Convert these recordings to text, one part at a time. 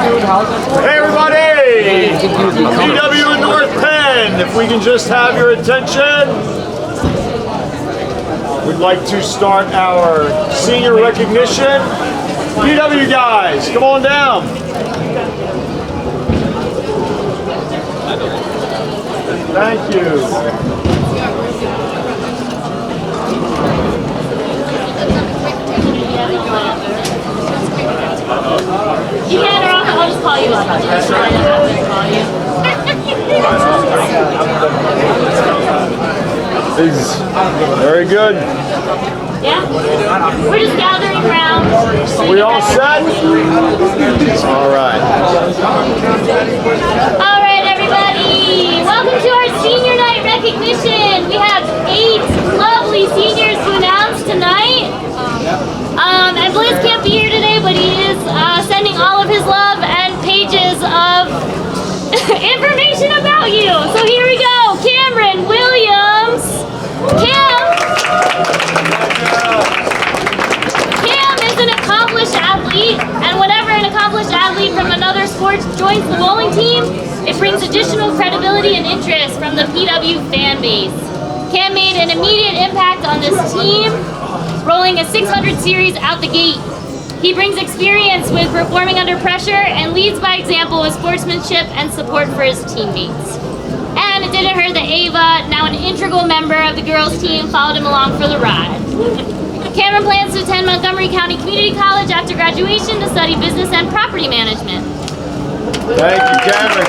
Hey everybody! PW in North Penn, if we can just have your attention. We'd like to start our senior recognition. PW guys, come on down. Thank you. You can, or I'll just call you up. That's right. Very good. Yeah? We're just gathering around. We all set? All right. All right, everybody. Welcome to our senior night recognition. We have 8 lovely seniors to announce tonight. And Blizz can't be here today, but he is sending all of his love and pages of information about you. So here we go. Cameron Williams. Cam is an accomplished athlete, and whenever an accomplished athlete from another sport joins the bowling team, it brings additional credibility and interest from the PW fan base. Cam made an immediate impact on this team, rolling a 600 series out the gate. He brings experience with performing under pressure and leads by example with sportsmanship and support for his teammates. And it didn't hurt that Ava, now an integral member of the girls team, followed him along for the ride. Cameron plans to attend Montgomery County Community College after graduation to study business and property management. Thank you, Cameron.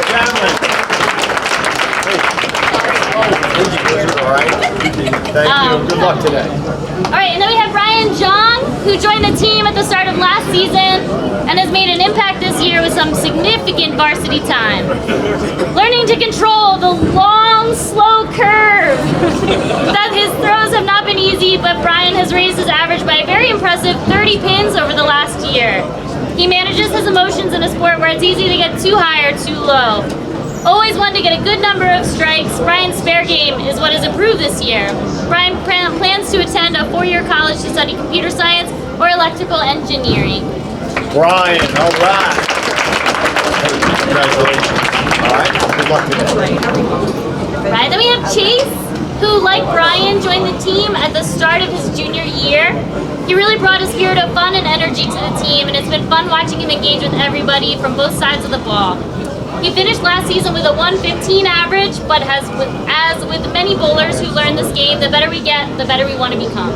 All right. Thank you. Good luck today. All right, and then we have Brian John, who joined the team at the start of last season and has made an impact this year with some significant varsity time. Learning to control the long, slow curve. That his throws have not been easy, but Brian has raised his average by a very impressive 30 pins over the last year. He manages his emotions in a sport where it's easy to get too high or too low. Always wanted to get a good number of strikes. Brian's spare game is what has improved this year. Brian plans to attend a 4-year college to study computer science or electrical engineering. Brian, all right. Congratulations. All right, good luck today. Right, then we have Chase, who, like Brian, joined the team at the start of his junior year. He really brought a spirit of fun and energy to the team, and it's been fun watching him engage with everybody from both sides of the ball. He finished last season with a 115 average, but as with many bowlers who learn this game, the better we get, the better we want to become.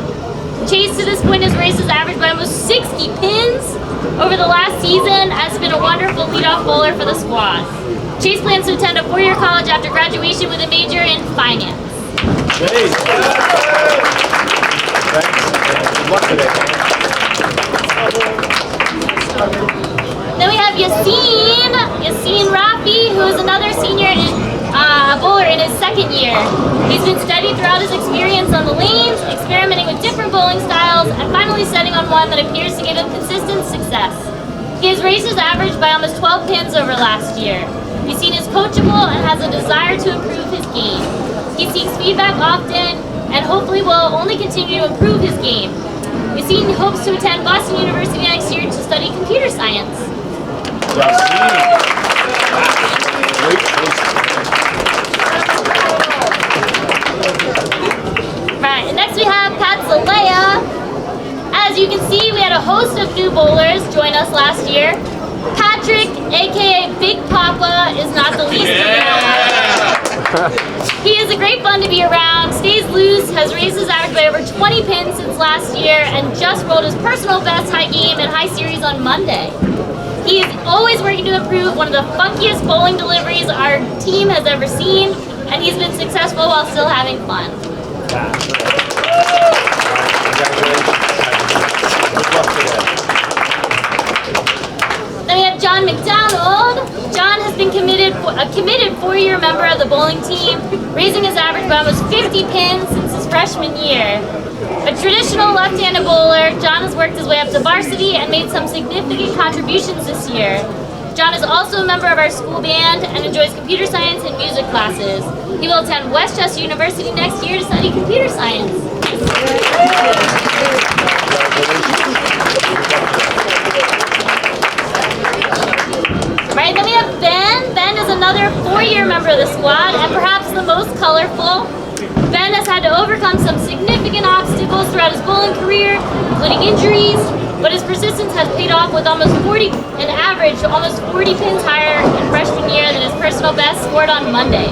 Chase to this point has raised his average by almost 60 pins over the last season, has been a wonderful leadoff bowler for the squad. Chase plans to attend a 4-year college after graduation with a major in finance. Chase. Thanks. Good luck today. Then we have Yassine Rafi, who is another senior bowler in his 2nd year. He's been steady throughout his experience on the lanes, experimenting with different bowling styles, and finally setting on one that appears to give him consistent success. He has raised his average by almost 12 pins over last year. Yassine is coachable and has a desire to improve his game. He seeks feedback often and hopefully will only continue to improve his game. Yassine hopes to attend Boston University next year to study computer science. Right, and next we have Pat Zalea. As you can see, we had a host of new bowlers join us last year. Patrick, aka Big Papa, is not the least of them. He is a great fun to be around, stays loose, has raised his average by over 20 pins since last year, and just rolled his personal best high game and high series on Monday. He is always working to improve one of the funkiest bowling deliveries our team has ever seen, and he's been successful while still having fun. Then we have John McDonald. John has been a committed 4-year member of the bowling team, raising his average by almost 50 pins since his freshman year. A traditional left-handed bowler, John has worked his way up to varsity and made some significant contributions this year. John is also a member of our school band and enjoys computer science and music classes. He will attend Westchester University next year to study computer science. another 4-year member of the squad, and perhaps the most colorful. Ben has had to overcome some significant obstacles throughout his bowling career, including injuries, but his persistence has paid off with almost 40 pins higher in freshman year than his personal best scored on Monday.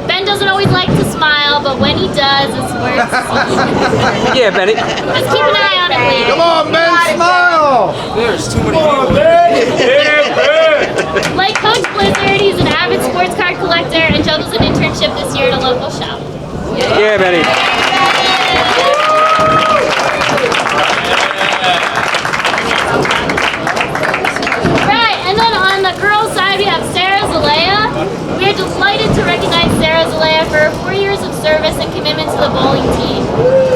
Ben doesn't always like to smile, but when he does, it's worth seeing. Yeah, Benny. Just keep an eye on it later. Come on, Ben, smile! There's too many Come on, people. Ben! Yeah, Ben! Like Coach Blizzard, he's an avid sports card collector and juggles an internship this year at a local shop. Yeah, Benny. Right, and then on the girls' side, we have Sarah Zalea. We are delighted to recognize Sarah Zalea for her 4 years of service and commitment to the bowling team.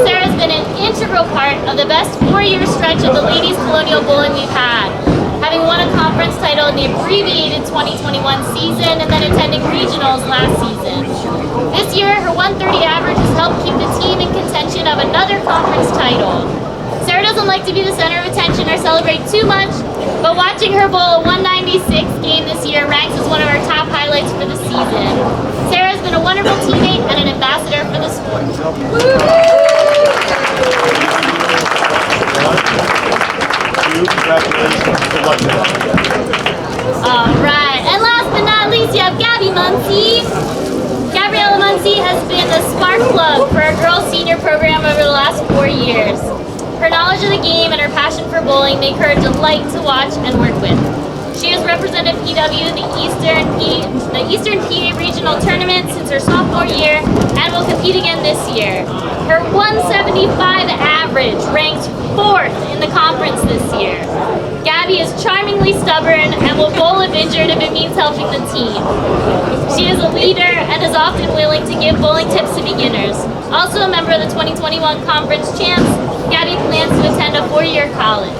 Sarah's been an integral part of the best 4-year stretch of the ladies' colonial bowling we've had, having won a conference title in the abbreviated 2021 season and then attending regionals last season. This year, her 130 average has helped keep the team in contention of another conference title. Sarah doesn't like to be the center of attention or celebrate too much, but watching her bowl a 196 game this year ranks as one of our top highlights for the season. Sarah's been a wonderful teammate and an ambassador for the sport. Congratulations. Good luck. Alright, and last but not least, you have Gabby Muncie. Gabriella Muncie has been the spark plug for our girls' senior program over the last 4 years. Her knowledge of the game and her passion for bowling make her a delight to watch and work with. She has represented PW in the Eastern PA Regional Tournament since her sophomore year and will compete again this year. Her 175 average ranked 4th in the conference this year. Gabby is charmingly stubborn and will bowl if injured if it means helping the team. She is a leader and is often willing to give bowling tips to beginners. Also a member of the 2021 conference champs, Gabby plans to attend a 4-year college.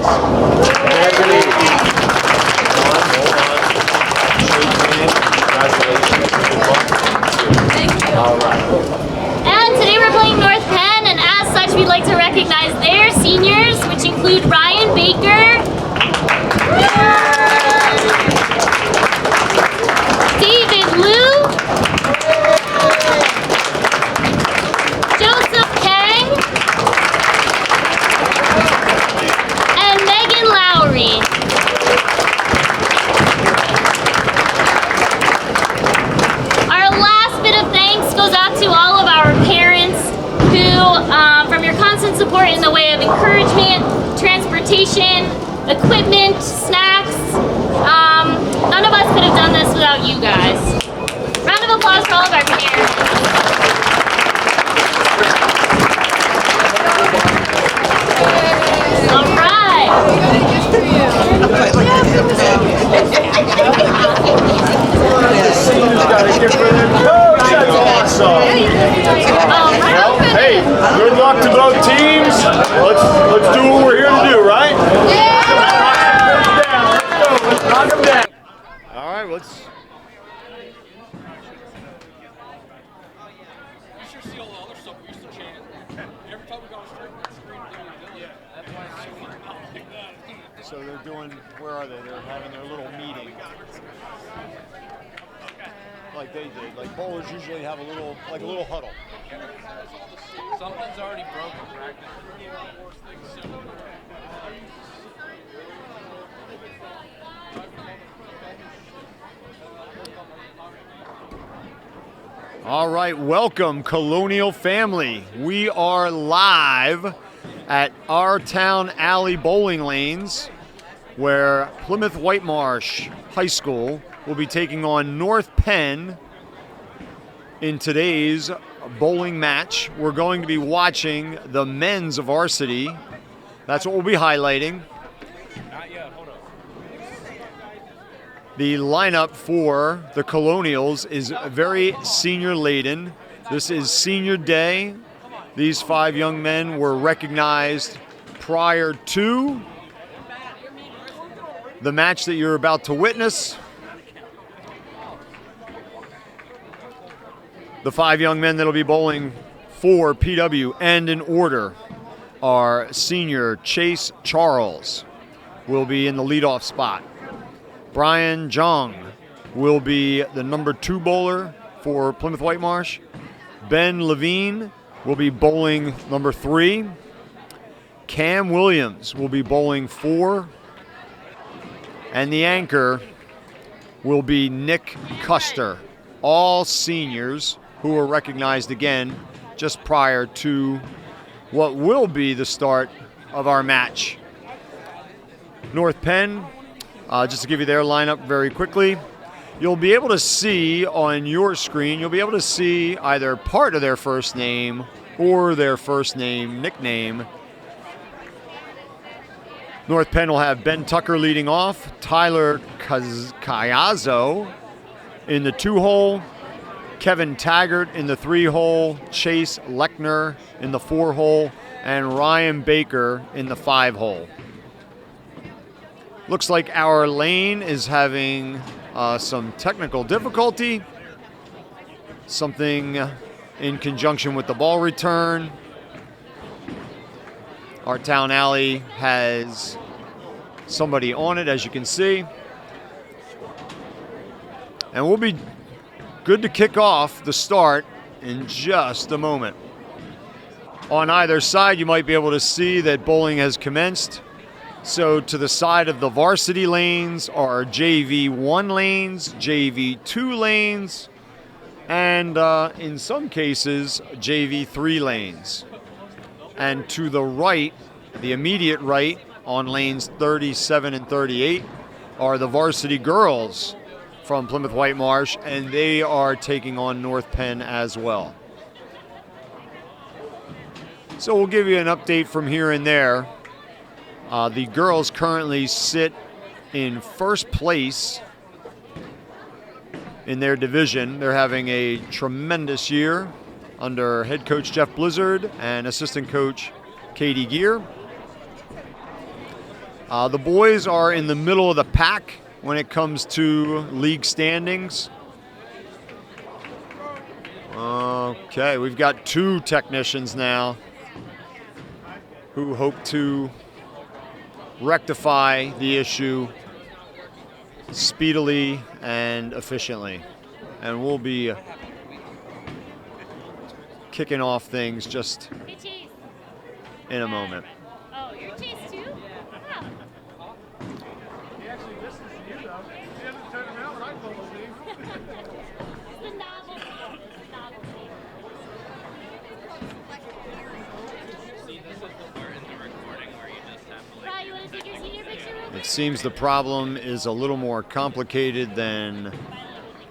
And today we're playing North Penn, and as such we'd like to recognize their seniors, which include Ryan Baker, David Liu, Joseph Kang, and Megan Lowry. Our last bit of thanks goes out to all of our parents who, from your constant support in the way of encouragement, transportation, equipment, snacks, none of us could have done this without you guys. Round of applause for all of our parents. All right. Gotta get rid of the coach. That's awesome. Well, hey, good luck to both teams. Let's do what we're here to do, right? Let's knock them down. All right, let's. You should see all the other stuff we used to chant. Every time we got a screen, So they're doing. Where are they? They're having their little meeting. Like they did. Like bowlers usually have a little huddle. Something's already broken, practice. All right, welcome, Colonial family. We are live at our town alley bowling lanes, where Plymouth Whitemarsh High School will be taking on North Penn in today's bowling match. We're going to be watching the men's varsity. That's what we'll be highlighting. Not yet, hold up. The lineup for the Colonials is very senior laden. This is senior day. These 5 young men were recognized prior to the match that you're about to witness. The 5 young men that will be bowling for PW and in order are senior Chase Charles, will be in the leadoff spot. Brian Jung will be the number 2 bowler for Plymouth Whitemarsh. Ben Levine will be bowling number 3. Cam Williams will be bowling 4. And the anchor will be Nick Custer. All seniors who were recognized again just prior to what will be the start of our match. North Penn, just to give you their lineup very quickly, you'll be able to see on your screen, you'll be able to see either part of their first name or their first name nickname. North Penn will have Ben Tucker leading off, Tyler Cayazzo in the 2-hole, Kevin Taggart in the 3-hole, Chase Lechner in the 4-hole, and Ryan Baker in the 5-hole. Looks like our lane is having some technical difficulty, something in conjunction with the ball return. Our town alley has somebody on it, as you can see. And we'll be good to kick off the start in just a moment. On either side, you might be able to see that bowling has commenced. So to the side of the varsity lanes are JV1 lanes, JV2 lanes, and in some cases, JV3 lanes. And to the right, the immediate right, on lanes 37 and 38, are the varsity girls from Plymouth Whitemarsh, and they are taking on North Penn as well. So we'll give you an update from here and there. The girls currently sit in first place in their division. They're having a tremendous year under head coach Jeff Blizzard and assistant coach Katie Gear. The boys are in the middle of the pack when it comes to league standings. Okay, we've got 2 technicians now who hope to rectify the issue speedily and efficiently. And we'll be kicking off things just in a moment. Oh, you're Chase too? Wow. The novelty. Right, you want to take your senior picture real quick? It seems the problem is a little more complicated than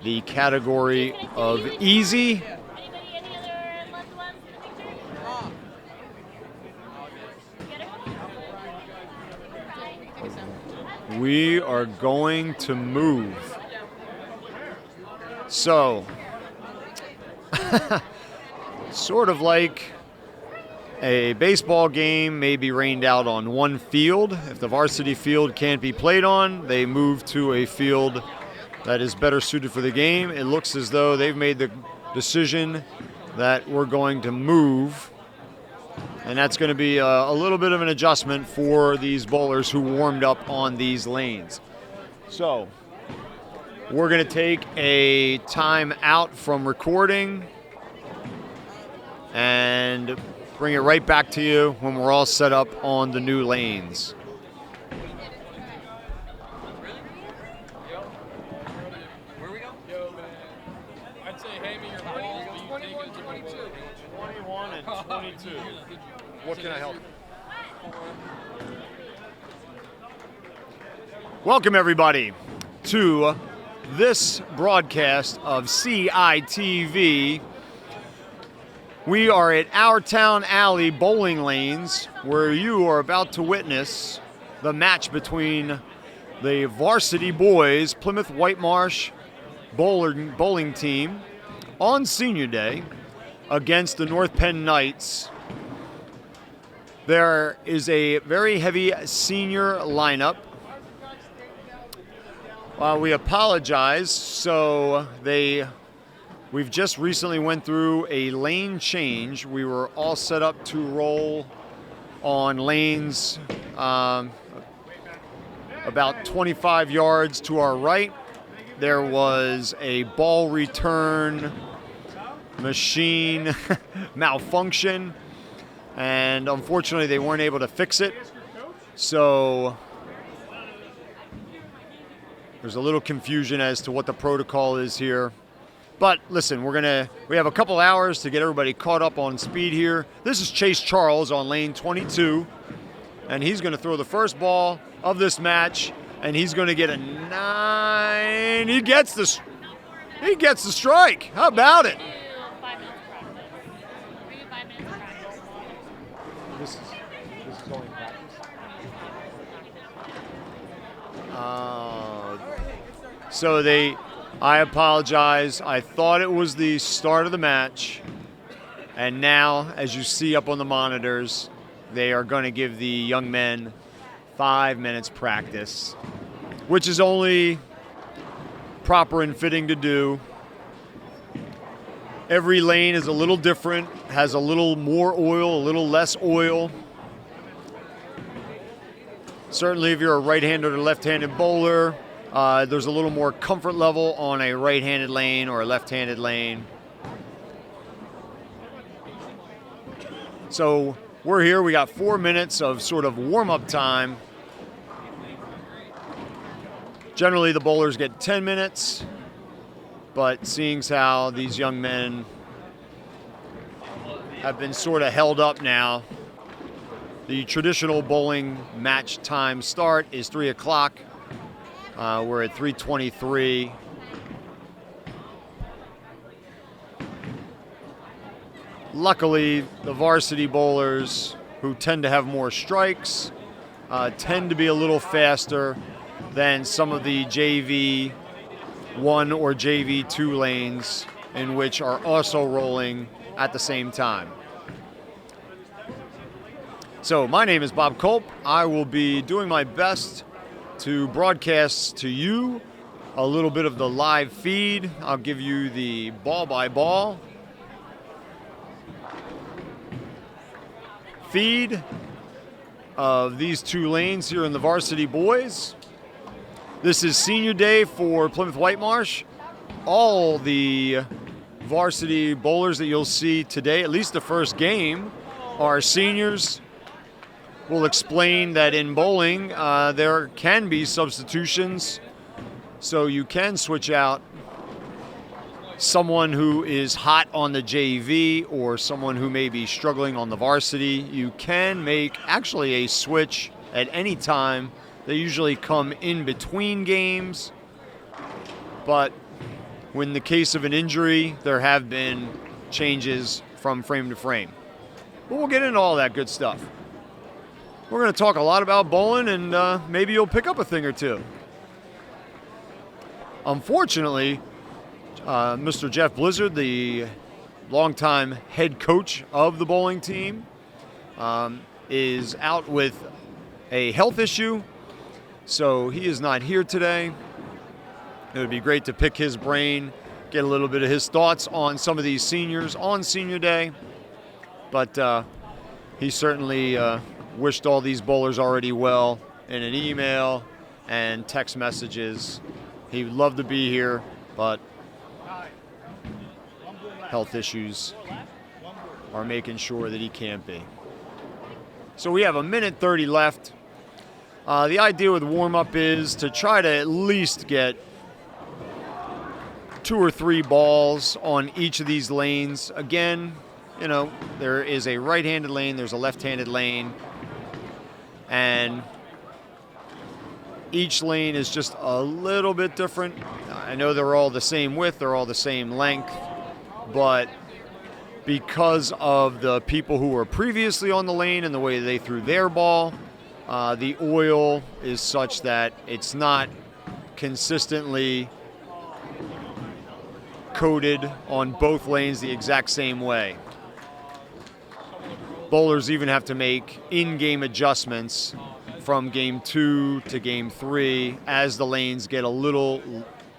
the category of easy. Anybody, any other loved ones in the picture? Get it? We are going to move. So, sort of like a baseball game may be rained out on one field. If the varsity field can't be played on, they move to a field that is better suited for the game. It looks as though they've made the decision that we're going to move, and that's going to be a little bit of an adjustment for these bowlers who warmed up on these lanes. So we're going to take a time out from recording and bring it right back to you when we're all set up on the new lanes. Where we go? Yo, man. I'd say hand me your balls, but you take it to 22. 21 and 22. What can I help? Welcome, everybody, to this broadcast of CITV. We are at Our Town Alley bowling lanes, where you are about to witness the match between the varsity boys, Plymouth Whitemarsh bowling team, on senior day against the North Penn Knights. There is a very heavy senior lineup. We apologize. So we've just recently went through a lane change. We were all set up to roll on lanes about 25 yards to our right. there was a ball return machine malfunction, and unfortunately they weren't able to fix it. So there's a little confusion as to what the protocol is here. But listen, we have a couple hours to get everybody caught up on speed here. This is Chase Charles on lane 22, and he's going to throw the first ball of this match, and he's going to get a 9. He gets the strike. How about it? 5 minutes of practice. 5 minutes of practice. This is only practice. I apologize. I thought it was the start of the match. And now, as you see up on the monitors, they are going to give the young men 5 minutes practice, which is only proper and fitting to do. Every lane is a little different, has a little more oil, a little less oil. Certainly if you're a right-handed or left-handed bowler, there's a little more comfort level on a right-handed lane or a left-handed lane. So we're here, we got 4 minutes of sort of warm-up time. Generally the bowlers get 10 minutes, but seeing as how these young men have been sort of held up now, the traditional bowling match time start is 3 o'clock. We're at 3:23. Luckily, the varsity bowlers, who tend to have more strikes, tend to be a little faster than some of the JV 1 or JV 2 lanes, in which are also rolling at the same time. So my name is Bob Culp. I will be doing my best to broadcast to you a little bit of the live feed. I'll give you the ball by ball feed of these 2 lanes here in the varsity boys. This is senior day for Plymouth Whitemarsh. All the varsity bowlers that you'll see today, at least the first game, are seniors. We'll explain that in bowling, there can be substitutions, so you can switch out someone who is hot on the JV or someone who may be struggling on the varsity. You can make actually a switch at any time. They usually come in between games, but in the case of an injury, there have been changes from frame to frame. But we'll get into all that good stuff. We're going to talk a lot about bowling, and maybe you'll pick up a thing or two. Unfortunately, Mr. Jeff Blizzard, the longtime head coach of the bowling team, is out with a health issue, so he is not here today. It would be great to pick his brain, get a little bit of his thoughts on some of these seniors on senior day, but he certainly wished all these bowlers already well in an email and text messages. He would love to be here, but health issues are making sure that he can't be. So we have 1:30 left. The idea with warm-up is to try to at least get 2 or 3 balls on each of these lanes. Again, you know, there is a right-handed lane, there's a left-handed lane, and each lane is just a little bit different. I know they're all the same width, they're all the same length, but because of the people who were previously on the lane and the way they threw their ball, the oil is such that it's not consistently coated on both lanes the exact same way. Bowlers even have to make in-game adjustments from game 2 to game 3 as the lanes get a little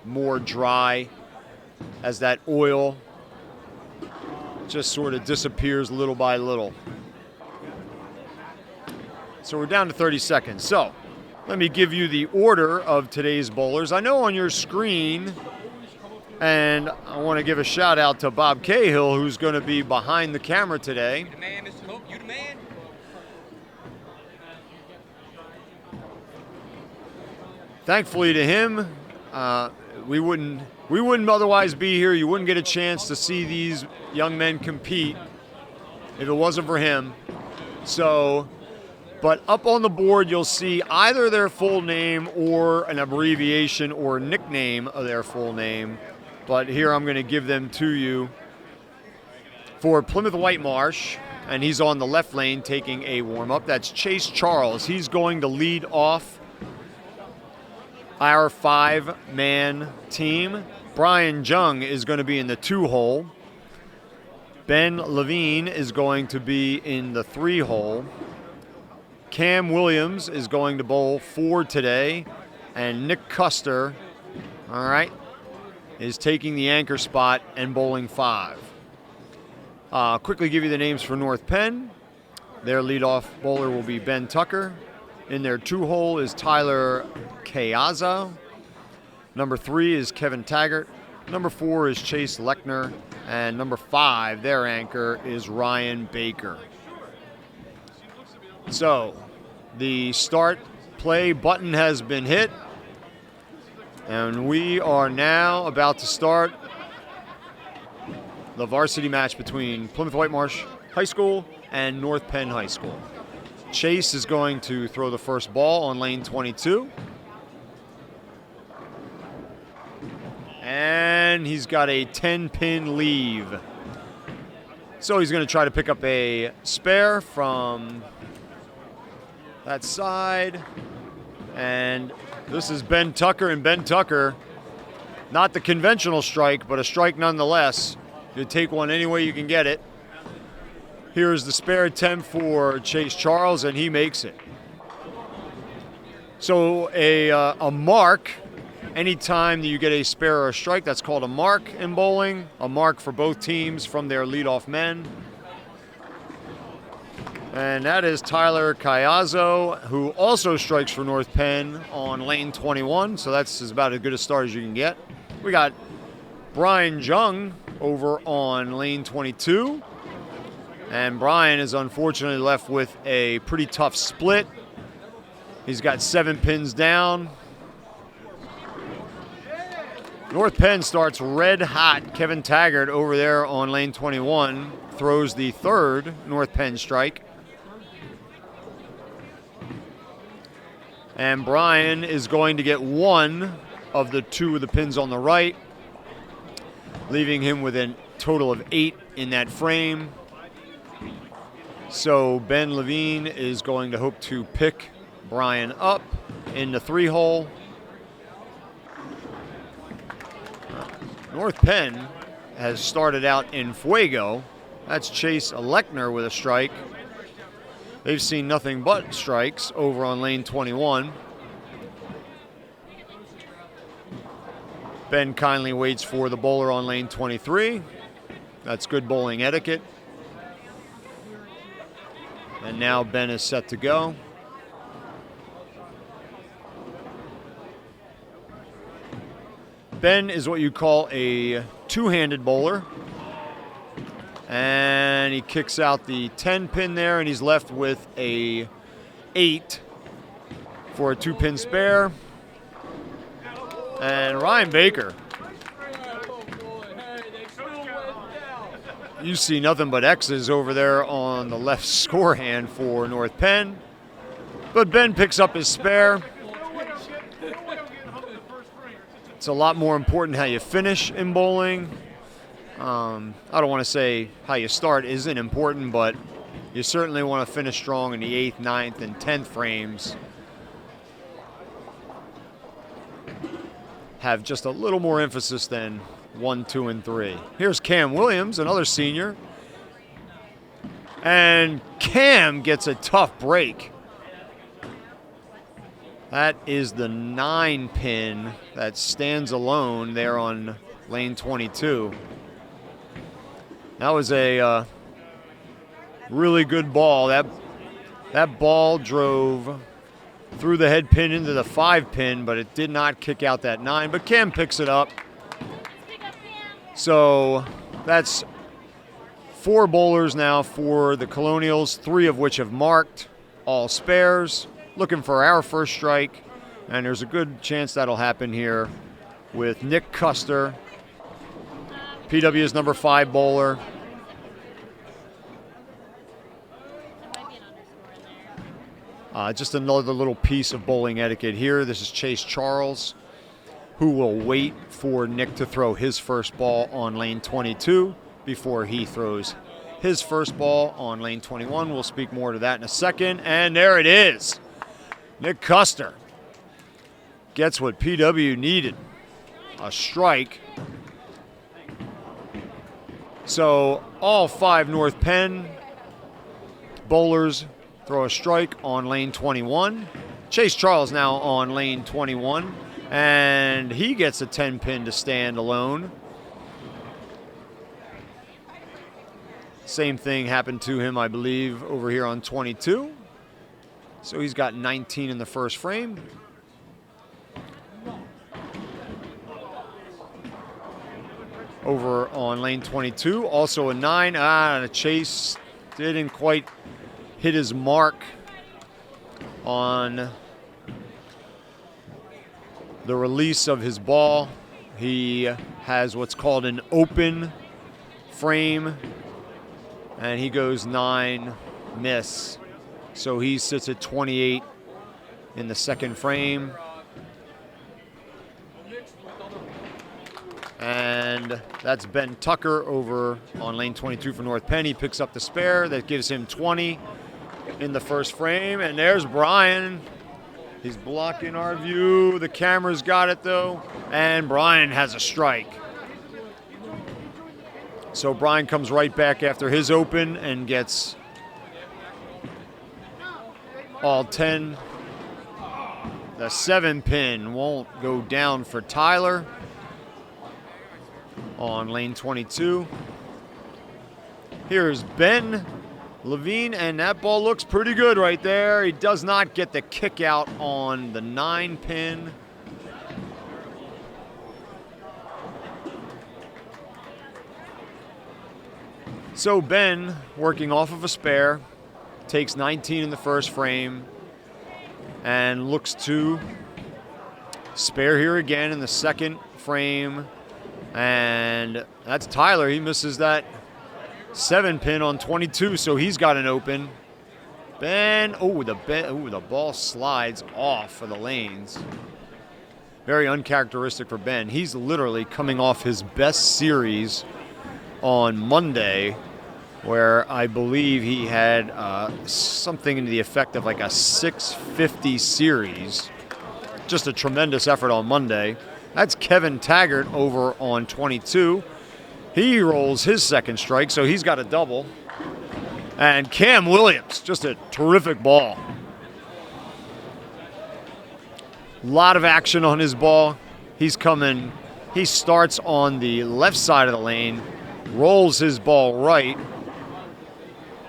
more dry, as that oil just sort of disappears little by little. So we're down to 30 seconds. So let me give you the order of today's bowlers. I know on your screen, and I want to give a shout out to Bob Cahill, who's going to be behind the camera today. You the man, Mister Culp. You the man. Thankfully to him, we wouldn't otherwise be here. You wouldn't get a chance to see these young men compete if it wasn't for him. So, but up on the board, you'll see either their full name or an abbreviation or nickname of their full name. But here I'm going to give them to you. For Plymouth Whitemarsh, and he's on the left lane taking a warm-up, that's Chase Charles. He's going to lead off our 5-man team. Brian Jung is going to be in the 2-hole. Ben Levine is going to be in the 3-hole. Cam Williams is going to bowl 4 today. And Nick Custer, all right, is taking the anchor spot and bowling 5. Quickly give you the names for North Penn. Their leadoff bowler will be Ben Tucker. In their 2-hole is Tyler Caiazzo. Number 3 is Kevin Taggart. Number 4 is Chase Lechner. And number 5, their anchor, is Ryan Baker. So, the start play button has been hit. And we are now about to start the varsity match between Plymouth Whitemarsh High School and North Penn High School. Chase is going to throw the first ball on lane 22. And he's got a 10-pin leave. So he's going to try to pick up a spare from that side. And this is Ben Tucker, and Ben Tucker, not the conventional strike, but a strike nonetheless. You take one any way you can get it. Here's the spare attempt for Chase Charles, and he makes it. So a mark, anytime that you get a spare or a strike, that's called a mark in bowling. A mark for both teams from their leadoff men. And that is Tyler Caiazzo, who also strikes for North Penn on lane 21. So that's about as good a start as you can get. We got Brian Jung over on lane 22. And Brian is unfortunately left with a pretty tough split. He's got 7 pins down. North Penn starts red hot. Kevin Taggart over there on lane 21 throws the 3rd North Penn strike. And Brian is going to get 1 of the 2 of the pins on the right, leaving him with a total of 8 in that frame. So Ben Levine is going to hope to pick Brian up in the 3-hole. North Penn has started out in fuego. That's Chase Lechner with a strike. They've seen nothing but strikes over on lane 21. Ben kindly waits for the bowler on lane 23. That's good bowling etiquette. And now Ben is set to go. Ben is what you call a two-handed bowler. And he kicks out the 10 pin there, and he's left with a 8 for a 2-pin spare. And Ryan Baker, you see nothing but X's over there on the left score hand for North Penn. But Ben picks up his spare. It's a lot more important how you finish in bowling. I don't want to say how you start isn't important, but you certainly want to finish strong in the 8th, 9th, and 10th frames. Have just a little more emphasis than 1, 2, and 3. Here's Cam Williams, another senior. And Cam gets a tough break. That is the 9 pin that stands alone there on lane 22. That was a really good ball. That ball drove threw the head pin into the 5 pin, but it did not kick out that 9. But Cam picks it up. So that's 4 bowlers now for the Colonials, 3 of which have marked, all spares. Looking for our first strike, and there's a good chance that'll happen here with Nick Custer, PW's number 5 bowler. Just another little piece of bowling etiquette here. This is Chase Charles, who will wait for Nick to throw his first ball on lane 22 before he throws his first ball on lane 21. We'll speak more to that in a second. And there it is. Nick Custer gets what PW needed, a strike. So all 5 North Penn bowlers throw a strike on lane 21. Chase Charles now on lane 21, and he gets a 10 pin to stand alone. Same thing happened to him, I believe, over here on 22. So he's got 19 in the first frame. Over on lane 22, also a 9. The Chase didn't quite hit his mark on the release of his ball. He has what's called an open frame, and he goes 9, miss. So he sits at 28 in the second frame. And that's Ben Tucker over on lane 22 for North Penn. He picks up the spare. That gives him 20 in the first frame. And there's Brian. He's blocking our view. The camera's got it, though. And Brian has a strike. So Brian comes right back after his open and gets all 10. The 7 pin won't go down for Tyler on lane 22. Here's Ben Levine, and that ball looks pretty good right there. He does not get the kick out on the 9 pin. So Ben, working off of a spare, takes 19 in the first frame and looks to spare here again in the second frame. And that's Tyler. He misses that 7 pin on 22, so he's got an open. Ben, the ball slides off of the lanes. Very uncharacteristic for Ben. He's literally coming off his best series on Monday, where I believe he had something to the effect of like a 650 series. Just a tremendous effort on Monday. That's Kevin Taggart over on 22. He rolls his second strike, so he's got a double. And Cam Williams, just a terrific ball. A lot of action on his ball. He's coming, he starts on the left side of the lane, rolls his ball right.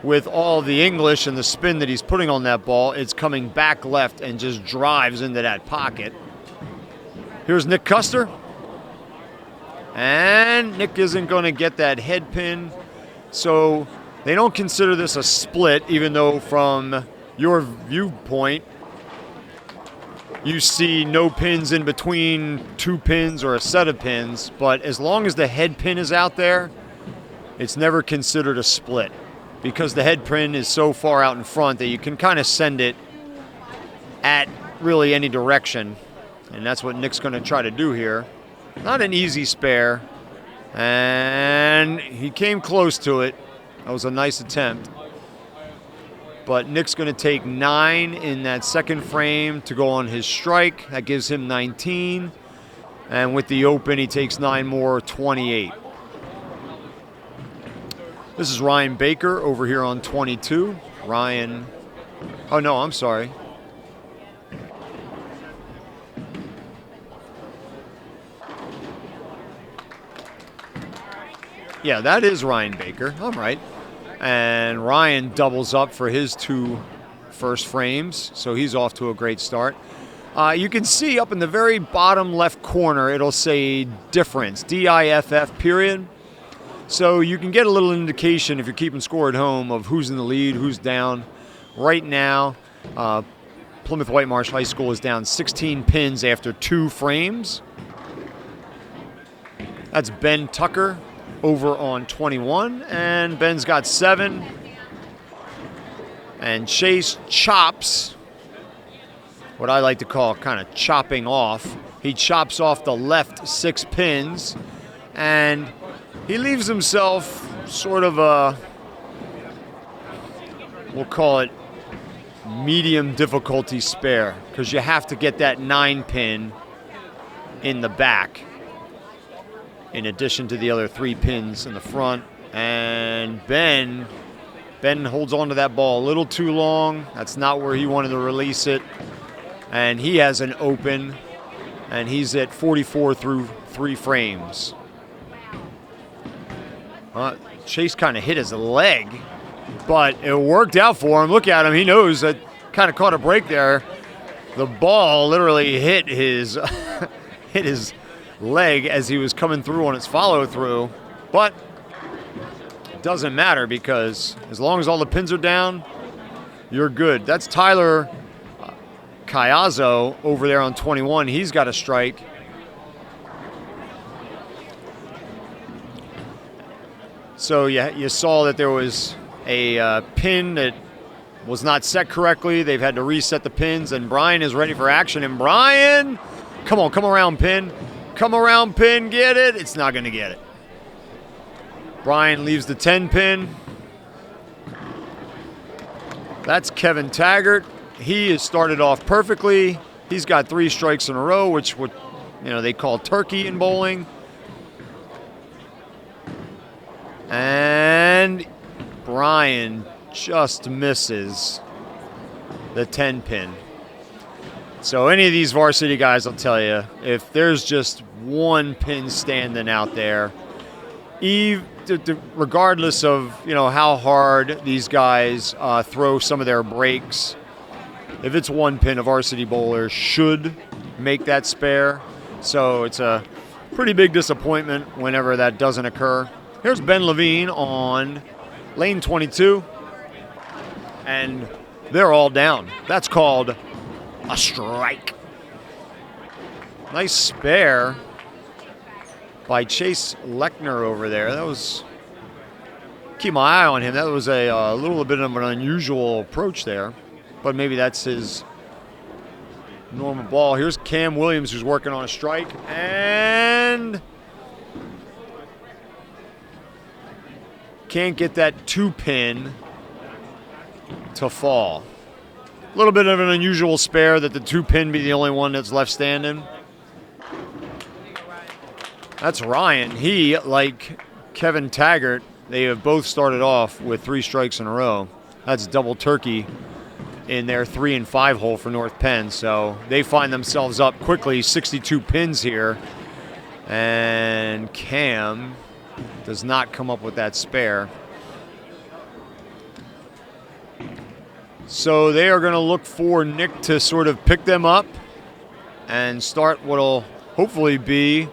With all the English and the spin that he's putting on that ball, it's coming back left and just drives into that pocket. Here's Nick Custer. And Nick isn't going to get that head pin. So they don't consider this a split, even though from your viewpoint, you see no pins in between 2 pins or a set of pins. But as long as the head pin is out there, it's never considered a split, because the head pin is so far out in front that you can kind of send it at really any direction. And that's what Nick's going to try to do here. Not an easy spare. And he came close to it. That was a nice attempt. But Nick's going to take 9 in that second frame to go on his strike. That gives him 19. And with the open, he takes 9 more, 28. This is Ryan Baker over here on 22. Ryan, oh no, I'm sorry. Yeah, that is Ryan Baker. I'm right. And Ryan doubles up for his 2 first frames, so he's off to a great start. You can see up in the very bottom left corner, it'll say difference, DIFF period. So you can get a little indication if you're keeping score at home of who's in the lead, who's down. Right now, Plymouth Whitemarsh High School is down 16 pins after 2 frames. That's Ben Tucker over on 21, and Ben's got 7. And Chase chops, what I like to call kind of chopping off. He chops off the left 6 pins, and he leaves himself sort of a, we'll call it medium difficulty spare, because you have to get that 9 pin in the back in addition to the other 3 pins in the front. And Ben holds on to that ball a little too long. That's not where he wanted to release it. And he has an open, and he's at 44 through 3 frames. Chase kind of hit his leg, but it worked out for him. Look at him. He knows that kind of caught a break there. The ball literally hit his hit his leg as he was coming through on its follow-through. But it doesn't matter, because as long as all the pins are down, you're good. That's Tyler Caiazzo over there on 21. He's got a strike. So you saw that there was a pin that was not set correctly. They've had to reset the pins, and Brian is ready for action. And Brian, come on, come around, pin. Come around, pin, get it. It's not going to get it. Brian leaves the 10 pin. That's Kevin Taggart. He has started off perfectly. He's got 3 strikes in a row, which would, they call turkey in bowling. And Brian just misses the 10 pin. So any of these varsity guys, I'll tell you, if there's just 1 pin standing out there, regardless of how hard these guys throw some of their breaks, if it's 1 pin, a varsity bowler should make that spare. So it's a pretty big disappointment whenever that doesn't occur. Here's Ben Levine on lane 22, and they're all down. That's called a strike. Nice spare by Chase Lechner over there. That was, keep my eye on him. That was a little bit of an unusual approach there, but maybe that's his normal ball. Here's Cam Williams, who's working on a strike, and can't get that 2 pin to fall. A little bit of an unusual spare that the 2 pin be the only one that's left standing. That's Ryan. He, like Kevin Taggart, they have both started off with 3 strikes in a row. That's double turkey in their 3 and 5 hole for North Penn. So they find themselves up quickly, 62 pins here. And Cam does not come up with that spare. So they are going to look for Nick to sort of pick them up and start what will hopefully be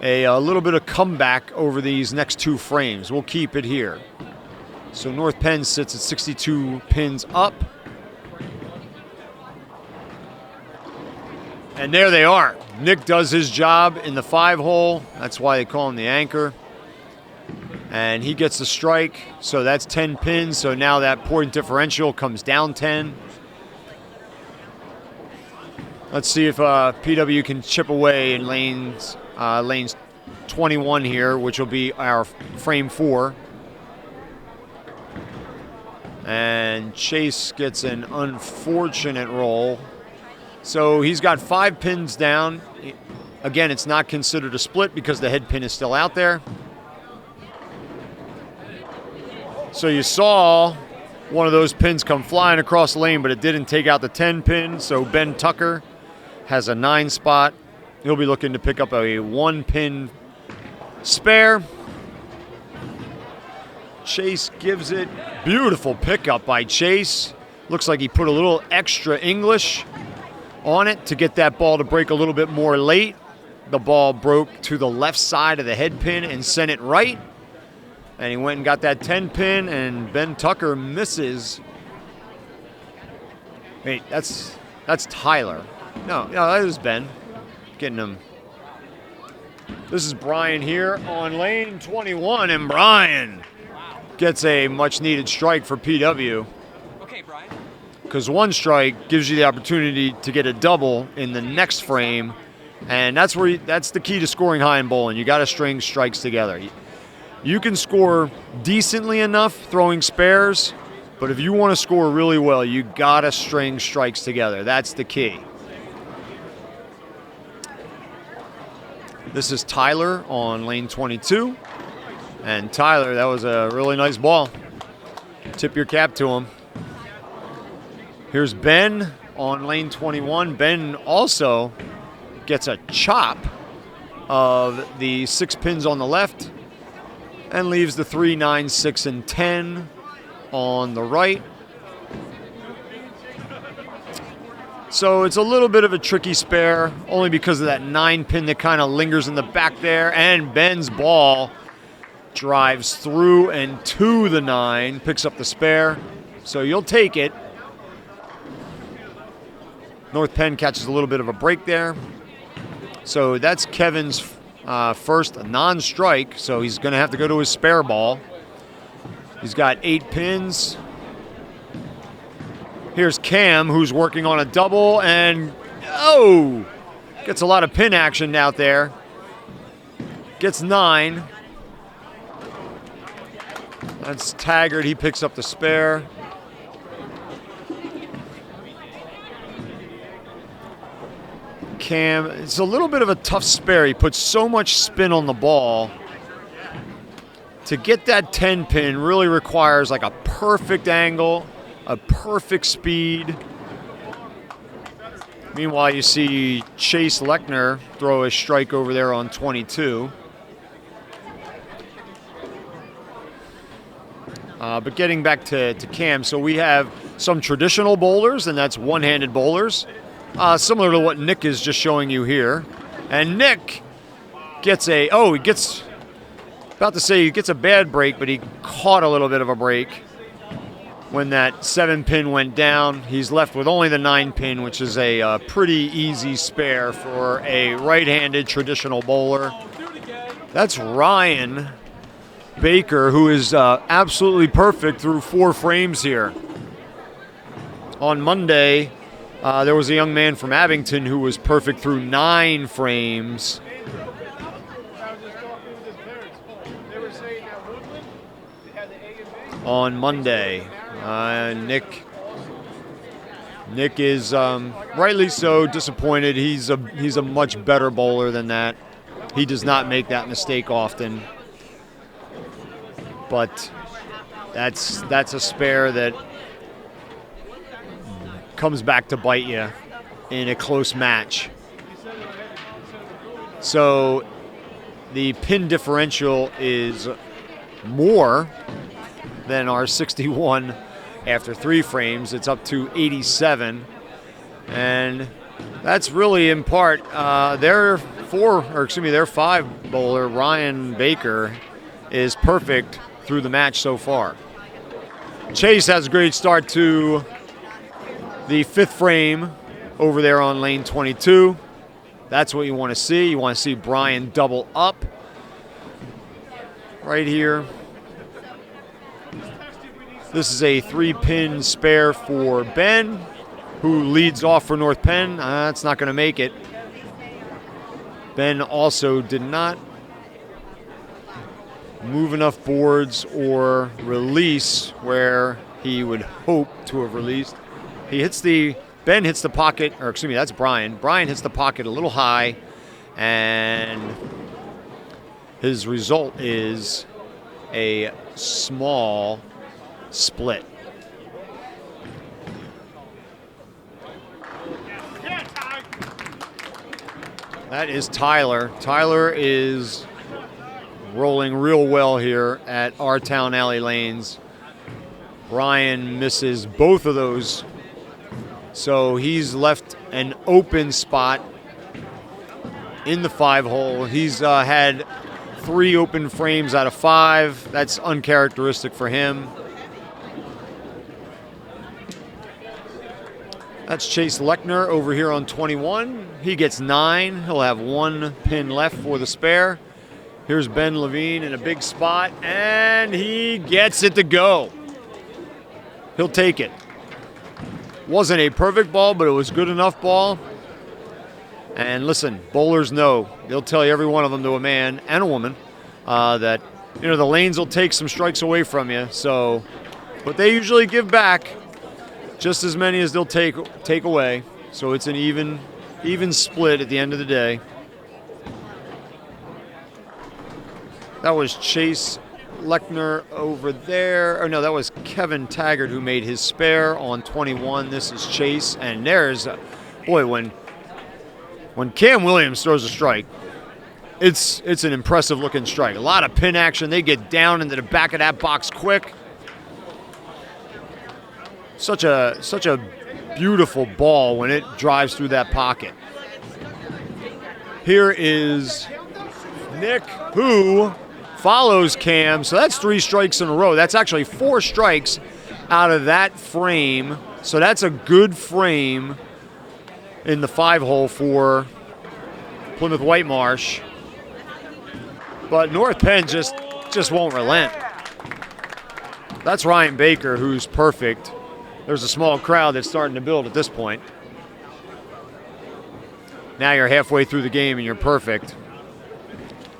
a little bit of comeback over these next 2 frames. We'll keep it here. So North Penn sits at 62 pins up. And there they are. Nick does his job in the 5 hole. That's why they call him the anchor. And he gets the strike, so that's 10 pins. So now that point differential comes down 10. Let's see if PW can chip away in lanes 21 here, which will be our frame 4. And Chase gets an unfortunate roll. So he's got 5 pins down. Again, it's not considered a split because the head pin is still out there. So you saw one of those pins come flying across the lane, but it didn't take out the 10 pin. So Ben Tucker has a 9 spot. He'll be looking to pick up a 1 pin spare. Chase gives it. Beautiful pickup by Chase. Looks like he put a little extra English on it to get that ball to break a little bit more late. The ball broke to the left side of the head pin and sent it right. And he went and got that 10 pin, and Ben Tucker misses. Wait, that's Tyler. No, that is Ben. Getting him. This is Brian here on lane 21, and Brian gets a much-needed strike for PW. Okay, Brian. Because one strike gives you the opportunity to get a double in the next frame, and that's the key to scoring high in bowling. You got to string strikes together. You can score decently enough throwing spares, but if you want to score really well, you got to string strikes together. That's the key. This is Tyler on lane 22. And Tyler, that was a really nice ball. Tip your cap to him. Here's Ben on lane 21. Ben also gets a chop of the 6 pins on the left and leaves the 3, 9, 6, and 10 on the right. So it's a little bit of a tricky spare, only because of that 9 pin that kind of lingers in the back there. And Ben's ball drives through and to the 9, picks up the spare. So you'll take it. North Penn catches a little bit of a break there. So that's Kevin's first non-strike, so he's going to have to go to his spare ball. He's got 8 pins. Here's Cam, who's working on a double, and gets a lot of pin action out there. Gets 9. That's Taggart. He picks up the spare. Cam, it's a little bit of a tough spare. He puts so much spin on the ball. To get that 10 pin really requires like a perfect angle, a perfect speed. Meanwhile, you see Chase Lechner throw a strike over there on 22. But getting back to Cam, so we have some traditional bowlers, and that's one-handed bowlers. Similar to what Nick is just showing you here. And Nick gets he gets a bad break, but he caught a little bit of a break. When that 7 pin went down, he's left with only the 9 pin, which is a pretty easy spare for a right-handed traditional bowler. That's Ryan Baker, who is absolutely perfect through 4 frames here. On Monday, there was a young man from Abington who was perfect through 9 frames. On Monday, Nick is rightly so disappointed. He's a much better bowler than that. He does not make that mistake often. But that's a spare that comes back to bite you in a close match. So the pin differential is more than our 61 after 3 frames. It's up to 87, and that's really in part their 5 bowler Ryan Baker is perfect through the match so far. Chase has a great start to the 5th frame over there on lane 22. That's what you want to see. You want to see Brian double up right here. This is a 3-pin spare for Ben, who leads off for North Penn. That's not going to make it. Ben also did not move enough boards or release where he would hope to have released. Ben hits the pocket, or excuse me, that's Brian. Brian hits the pocket a little high, and his result is a small split. That is Tyler. Tyler is rolling real well here at our Town Alley Lanes. Ryan misses both of those. So he's left an open spot in the 5-hole. He's had 3 open frames out of 5. That's uncharacteristic for him. That's Chase Lechner over here on 21. He gets 9. He'll have 1 pin left for the spare. Here's Ben Levine in a big spot, and he gets it to go. He'll take it. Wasn't a perfect ball, but it was good enough ball. And listen, bowlers know. They'll tell you, every one of them, to a man and a woman, that the lanes will take some strikes away from you. So, but they usually give back just as many as they'll take away. So it's an even split at the end of the day. That was Chase Lechner over there. Oh no, that was Kevin Taggart who made his spare on 21. This is Chase, and there's, boy, when Cam Williams throws a strike, it's an impressive looking strike. A lot of pin action. They get down into the back of that box quick. Such a beautiful ball when it drives through that pocket. Here is Nick, who follows Cam. So that's 3 strikes in a row. That's actually 4 strikes out of that frame. So that's a good frame in the 5-hole for Plymouth Whitemarsh. But North Penn just won't relent. That's Ryan Baker, who's perfect. There's a small crowd that's starting to build at this point. Now you're halfway through the game and you're perfect.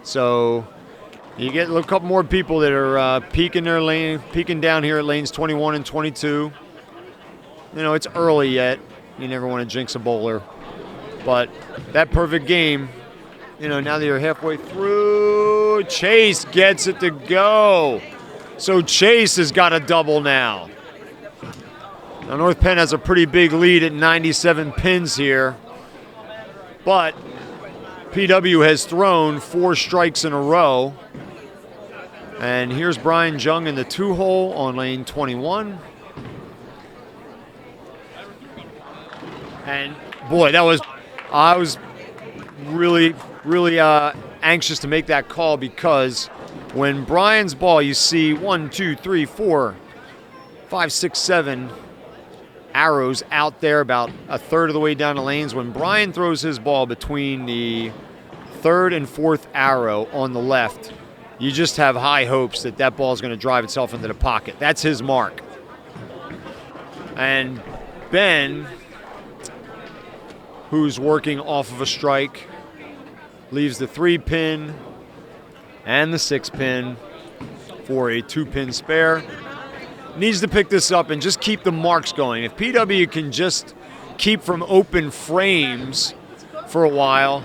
So you get a couple more people that are peeking down here at lanes 21 and 22. It's early yet. You never want to jinx a bowler. But that perfect game, now that you're halfway through, Chase gets it to go. So Chase has got a double now. Now North Penn has a pretty big lead at 97 pins here. But PW has thrown 4 strikes in a row. And here's Brian Jung in the 2-hole on lane 21. And boy, I was really anxious to make that call, because when Brian's ball, you see 1, 2, 3, 4, 5, 6, 7 arrows out there about a third of the way down the lanes. When Brian throws his ball between the 3rd and 4th arrow on the left, you just have high hopes that that ball is going to drive itself into the pocket. That's his mark. And Ben, who's working off of a strike, leaves the 3-pin and the 6-pin for a 2-pin spare. Needs to pick this up and just keep the marks going. If PW can just keep from open frames for a while.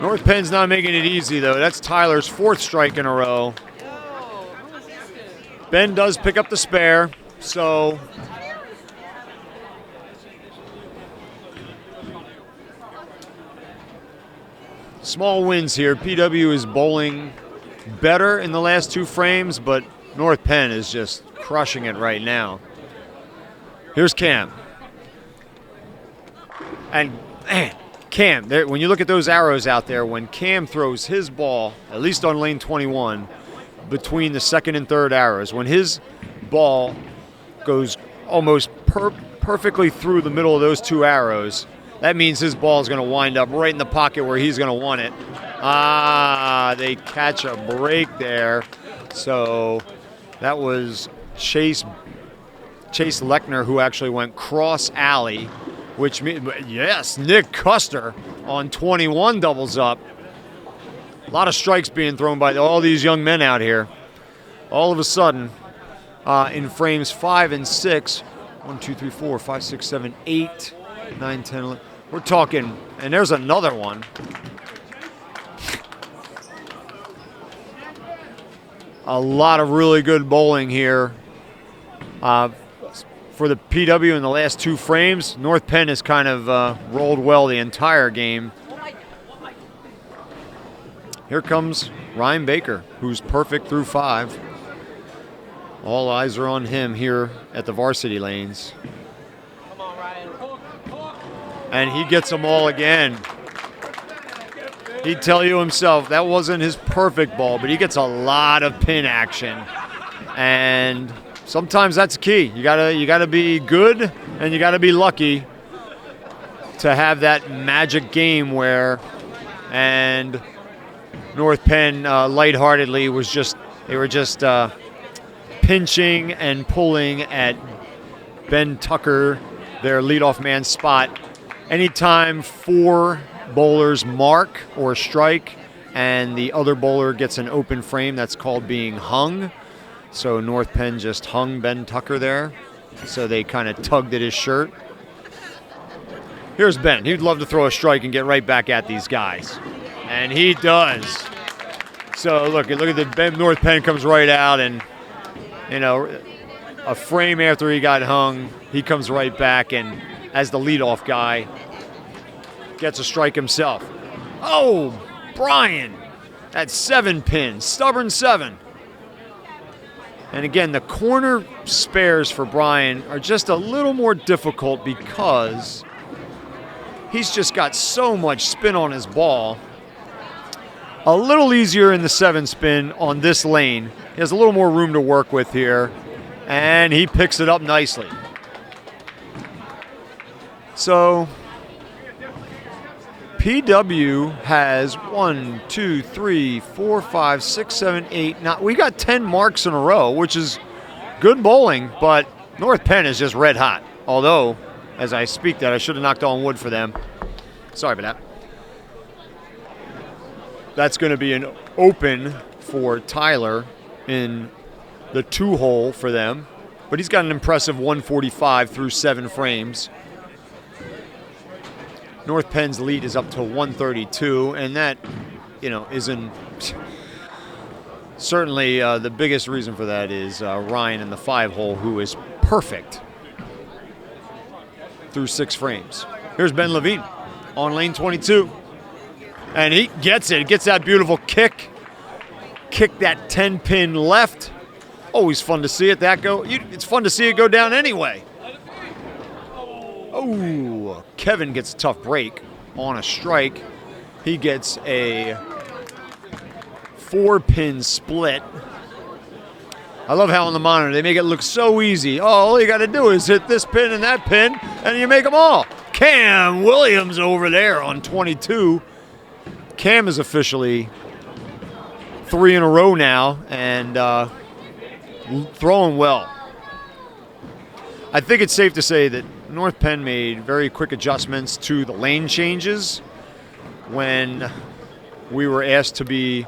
North Penn's not making it easy, though. That's Tyler's 4th strike in a row. Ben does pick up the spare, so small wins here. PW is bowling better in the last 2 frames, but North Penn is just crushing it right now. Here's Cam. And man, Cam, when you look at those arrows out there, when Cam throws his ball, at least on lane 21, between the 2nd and 3rd arrows, when his ball goes almost perfectly through the middle of those 2 arrows, that means his ball is going to wind up right in the pocket where he's going to want it. They catch a break there. So that was Chase Lechner, who actually went cross alley, which means, yes, Nick Custer on 21 doubles up. A lot of strikes being thrown by all these young men out here. All of a sudden, in frames 5 and 6, 1, 2, 3, 4, 5, 6, 7, 8, 9, 10, 11. We're talking, and there's another one. A lot of really good bowling here for the PW in the last 2 frames. North Penn has kind of rolled well the entire game. Here comes Ryan Baker, who's perfect through 5. All eyes are on him here at the varsity lanes. And he gets them all again. He'd tell you himself that wasn't his perfect ball, but he gets a lot of pin action. And sometimes that's key. You gotta be good and you gotta be lucky to have that magic game where, and North Penn lightheartedly were just pinching and pulling at Ben Tucker, their leadoff man spot. Anytime 4 bowlers mark or strike and the other bowler gets an open frame, that's called being hung. So North Penn just hung Ben Tucker there. So they kind of tugged at his shirt. Here's Ben. He'd love to throw a strike and get right back at these guys. And he does. So look at the North Penn comes right out, and a frame after he got hung, he comes right back, and as the leadoff guy, gets a strike himself. Oh, Brian at 7 pin, stubborn 7. And again, the corner spares for Brian are just a little more difficult because he's just got so much spin on his ball. A little easier in the 7 spin on this lane. He has a little more room to work with here, and he picks it up nicely. So PW has 1, 2, 3, 4, 5, 6, 7, 8. Now we got 10 marks in a row, which is good bowling, but North Penn is just red hot. Although, as I speak that, I should have knocked on wood for them. Sorry about that. That's going to be an open for Tyler in the 2-hole for them, but he's got an impressive 145 through 7 frames. North Penn's lead is up to 132, and that, isn't certainly the biggest reason for that is Ryan in the 5-hole, who is perfect through 6 frames. Here's Ben Levine on lane 22, and he gets it. Gets that beautiful kick that 10-pin left. Always fun to see it go. It's fun to see it go down anyway. Oh, Kevin gets a tough break on a strike. He gets a 4-pin split. I love how on the monitor they make it look so easy. Oh, all you got to do is hit this pin and that pin, and you make them all. Cam Williams over there on 22. Cam is officially 3 in a row now and throwing well. I think it's safe to say that North Penn made very quick adjustments to the lane changes when we were asked to be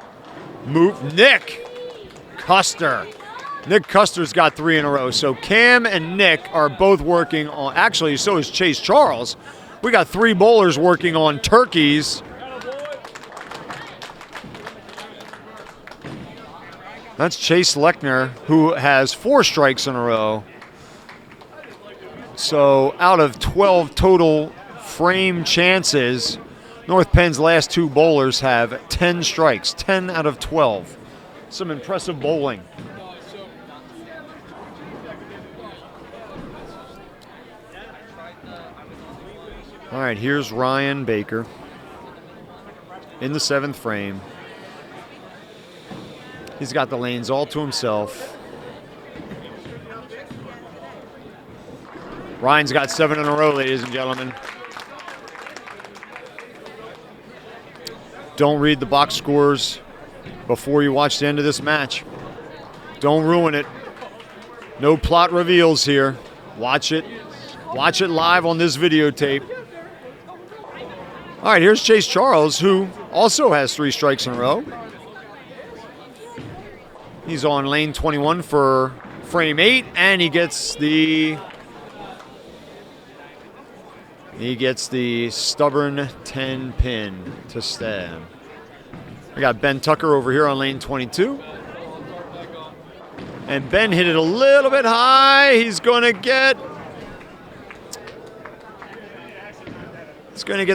moved. Nick Custer's got 3 in a row. So Cam and Nick are both working on, actually, so is Chase Charles. We got 3 bowlers working on turkeys. That's Chase Lechner, who has 4 strikes in a row. So out of 12 total frame chances, North Penn's last 2 bowlers have 10 strikes, 10 out of 12. Some impressive bowling. All right, here's Ryan Baker in the 7th frame. He's got the lanes all to himself. Ryan's got 7 in a row, ladies and gentlemen. Don't read the box scores before you watch the end of this match. Don't ruin it. No plot reveals here. Watch it. Watch it live on this videotape. All right, here's Chase Charles, who also has 3 strikes in a row. He's on lane 21 for frame 8, and he gets the stubborn 10 pin to stab. We got Ben Tucker over here on lane 22. And Ben hit it a little bit high. He's going to get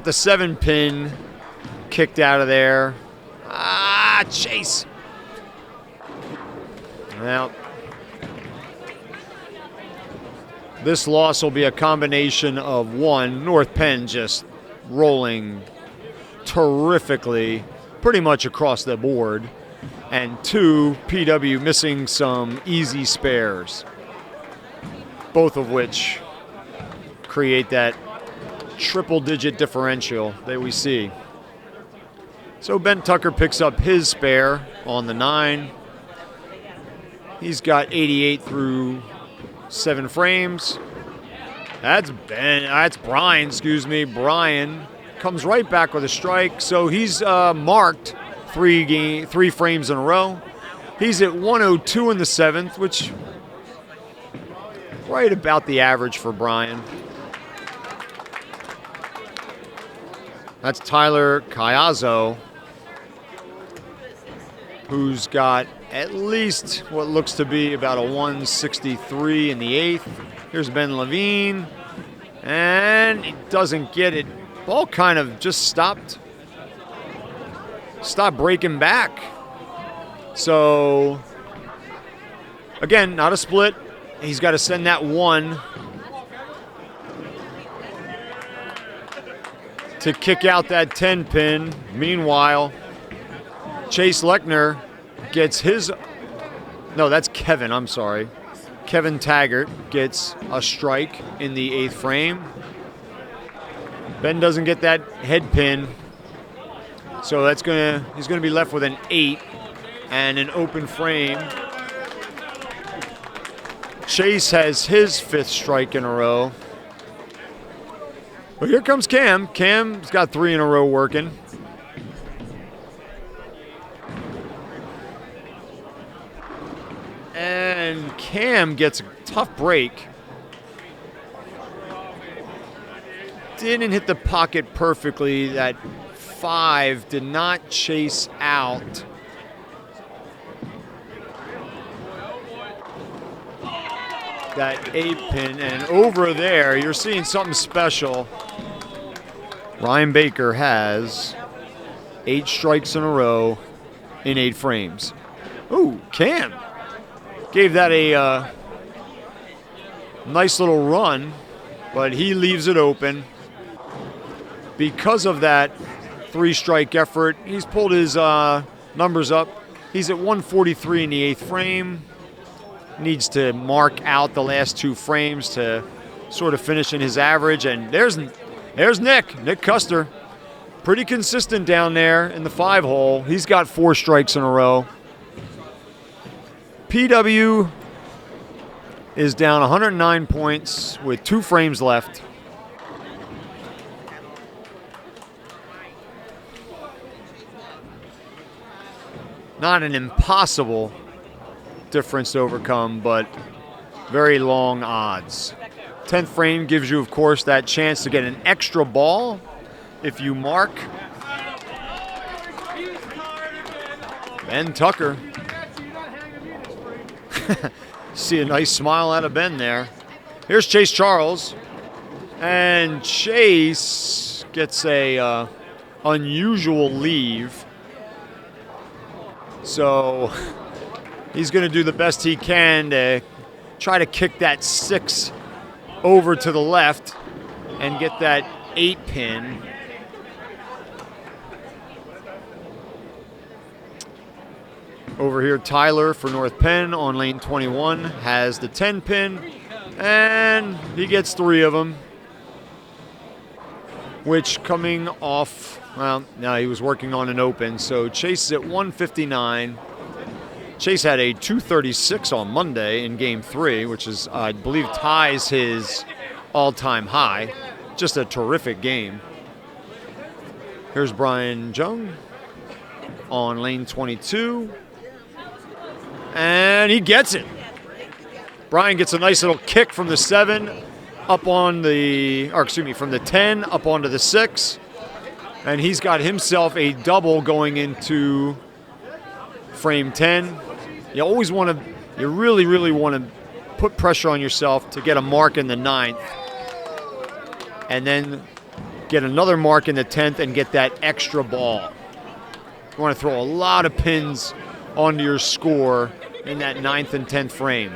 the 7 pin kicked out of there. Chase. Well, This loss will be a combination of one, North Penn just rolling terrifically pretty much across the board, and two, PW missing some easy spares, both of which create that triple-digit differential that we see. So Ben Tucker picks up his spare on the 9. He's got 88 through 7 frames. That's Brian, Brian comes right back with a strike. So he's marked three frames in a row. He's at 102 in the 7th, which right about the average for Brian. That's Tyler Caiazzo, who's got at least what looks to be about a 163 in the 8th. Here's Ben Levine, and he doesn't get it. Ball kind of just stopped breaking back. So, again, not a split. He's got to send that 1 to kick out that 10 pin. Meanwhile, Chase Lechner gets his, no, that's Kevin, I'm sorry. Kevin Taggart gets a strike in the 8th frame. Ben doesn't get that head pin, so he's gonna be left with an 8 and an open frame. Chase has his 5th strike in a row. But here comes Cam. Cam's got 3 in a row working. And Cam gets a tough break. Didn't hit the pocket perfectly. That 5 did not chase out. That 8 pin, and over there you're seeing something special. Ryan Baker has 8 strikes in a row in 8 frames. Ooh, Cam gave that a nice little run, but he leaves it open. Because of that 3-strike effort, he's pulled his numbers up. He's at 143 in the 8th frame. Needs to mark out the last 2 frames to sort of finish in his average. And there's Nick Custer. Pretty consistent down there in the 5-hole. He's got 4 strikes in a row. PW is down 109 points with 2 frames left. Not an impossible difference to overcome, but very long odds. 10th frame gives you, of course, that chance to get an extra ball if you mark. Ben Tucker. See a nice smile out of Ben there. Here's Chase Charles, and Chase gets a unusual leave. So he's going to do the best he can to try to kick that 6 over to the left and get that 8 pin. Over here, Tyler for North Penn on lane 21 has the 10 pin, and he gets 3 of them, which coming off, well, no, he was working on an open, so Chase is at 159. Chase had a 236 on Monday in Game 3, which is, I believe, ties his all-time high. Just a terrific game. Here's Brian Jung on lane 22. And he gets it. Brian gets a nice little kick from the 7 up on the, or excuse me, from the 10 up onto the 6. And he's got himself a double going into frame 10. You always want to, you really, really want to put pressure on yourself to get a mark in the 9th. And then get another mark in the 10th and get that extra ball. You want to throw a lot of pins onto your score in that 9th and 10th frame.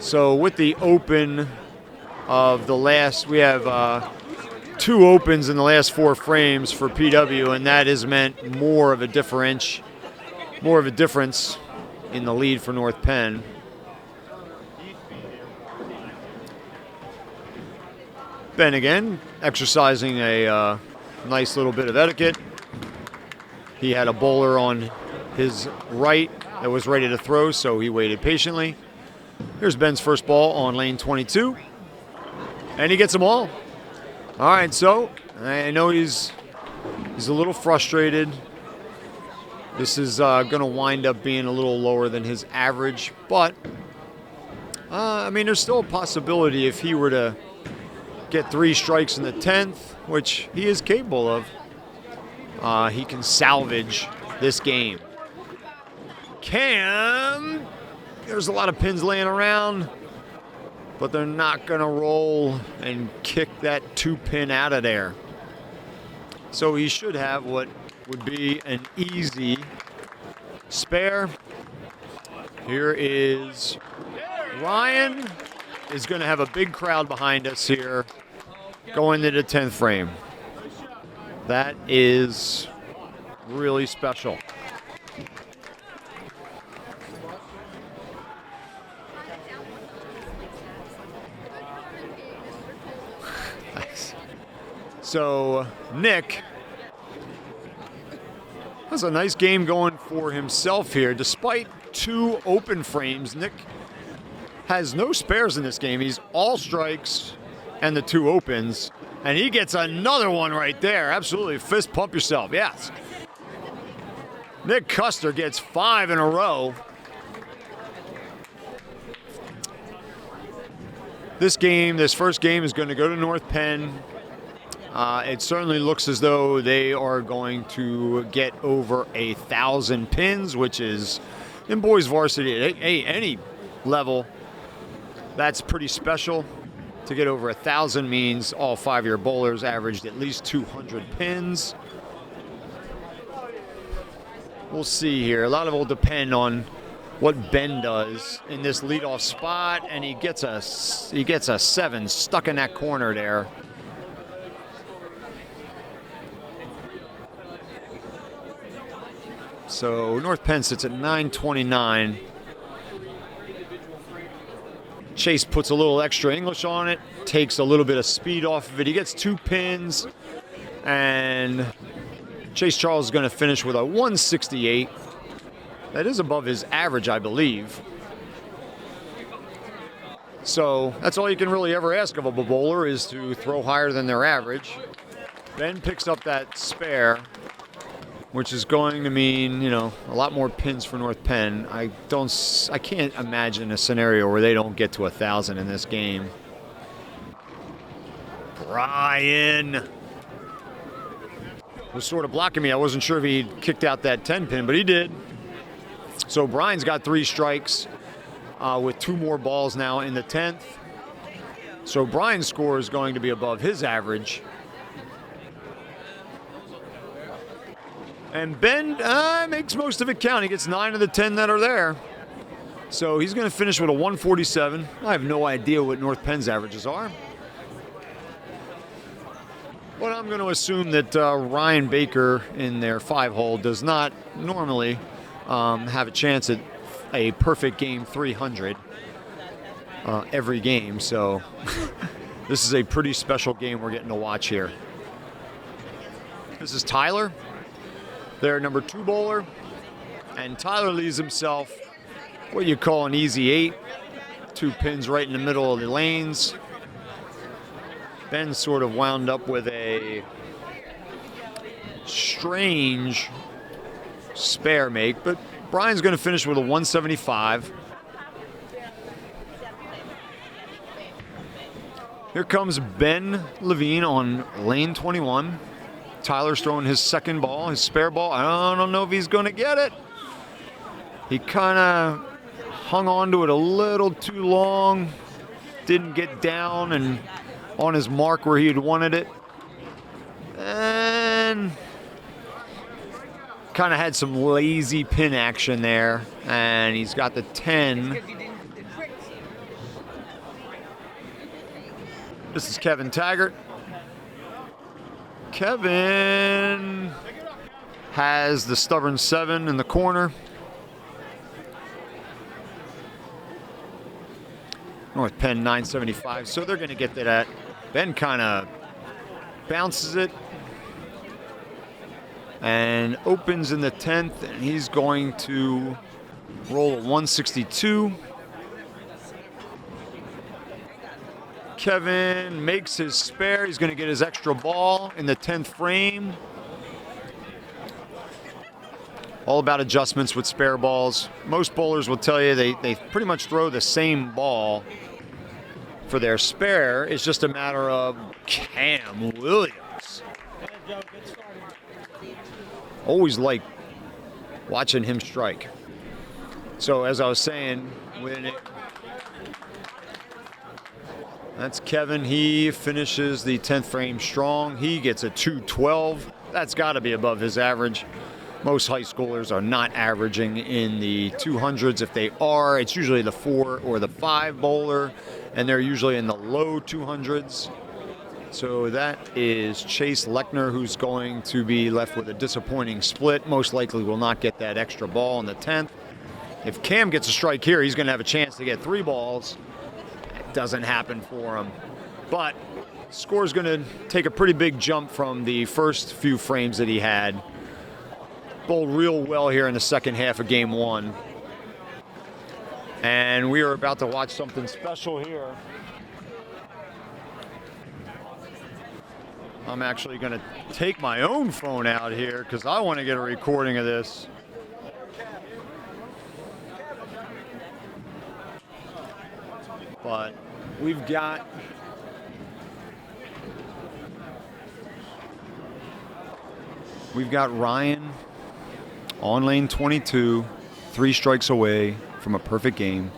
So with the open of the last, we have 2 opens in the last 4 frames for PW, and that has meant more of a difference in the lead for North Penn. Ben again exercising a nice little bit of etiquette. He had a bowler on his right that was ready to throw, so he waited patiently. Here's Ben's first ball on lane 22, and he gets them all. All right, so I know he's a little frustrated. This is going to wind up being a little lower than his average, but I mean, there's still a possibility if he were to get 3 strikes in the 10th, which he is capable of, he can salvage this game. There's a lot of pins laying around, but they're not going to roll and kick that 2-pin out of there. So he should have what would be an easy spare. Here is Ryan. Is going to have a big crowd behind us here going to the 10th frame. That is really special. Nice. So Nick has a nice game going for himself here. Despite 2 open frames, Nick has no spares in this game. He's all strikes and the 2 opens, and he gets another one right there. Absolutely, fist pump yourself, yes. Nick Custer gets 5 in a row. This first game is going to go to North Penn. It certainly looks as though they are going to get over 1,000 pins, which is, in boys varsity at any level, that's pretty special. To get over 1,000 means all 5-year bowlers averaged at least 200 pins. We'll see here. A lot of it will depend on what Ben does in this leadoff spot, and he gets a 7 stuck in that corner there. So North Penn sits at 929. Chase puts a little extra English on it, takes a little bit of speed off of it. He gets 2 pins, and Chase Charles is going to finish with a 168. That is above his average, I believe. So that's all you can really ever ask of a bowler, is to throw higher than their average. Ben picks up that spare, which is going to mean, a lot more pins for North Penn. I can't imagine a scenario where they don't get to 1,000 in this game. Brian was sort of blocking me. I wasn't sure if he kicked out that 10 pin, but he did. So Brian's got 3 strikes with 2 more balls now in the 10th. So Brian's score is going to be above his average. And Ben makes most of it count. He gets 9 of the 10 that are there. So he's going to finish with a 147. I have no idea what North Penn's averages are. But I'm going to assume that Ryan Baker in their 5-hole does not normally have a chance at a perfect game 300 every game. So this is a pretty special game we're getting to watch here. This is Tyler, their number 2 bowler, and Tyler leaves himself what you call an easy 8. 2 pins right in the middle of the lanes. Ben sort of wound up with a strange spare make, but Brian's going to finish with a 175. Here comes Ben Levine on lane 21. Tyler's throwing his second ball, his spare ball. I don't know if he's going to get it. He kind of hung on to it a little too long. Didn't get down and on his mark where he had wanted it. And kind of had some lazy pin action there. And he's got the 10 This is Kevin Taggart. Kevin has the stubborn 7 in the corner. North Penn 975, so they're going to get to that. Ben kind of bounces it and opens in the 10th, and he's going to roll a 162. Kevin makes his spare. He's going to get his extra ball in the 10th frame. All about adjustments with spare balls. Most bowlers will tell you they pretty much throw the same ball for their spare. It's just a matter of Cam Williams. Always like watching him strike. So as I was saying, that's Kevin. He finishes the 10th frame strong. He gets a 212. That's got to be above his average. Most high schoolers are not averaging in the 200s. If they are, it's usually the 4 or the 5 bowler, and they're usually in the low 200s. So that is Chase Lechner, who's going to be left with a disappointing split. Most likely will not get that extra ball in the 10th. If Cam gets a strike here, he's going to have a chance to get 3 balls. It doesn't happen for him. But score's going to take a pretty big jump from the first few frames that he had. Bowled real well here in the second half of game 1. And we are about to watch something special here. I'm actually going to take my own phone out here because I want to get a recording of this. But we've got Ryan on lane 22, 3 strikes away from a perfect game.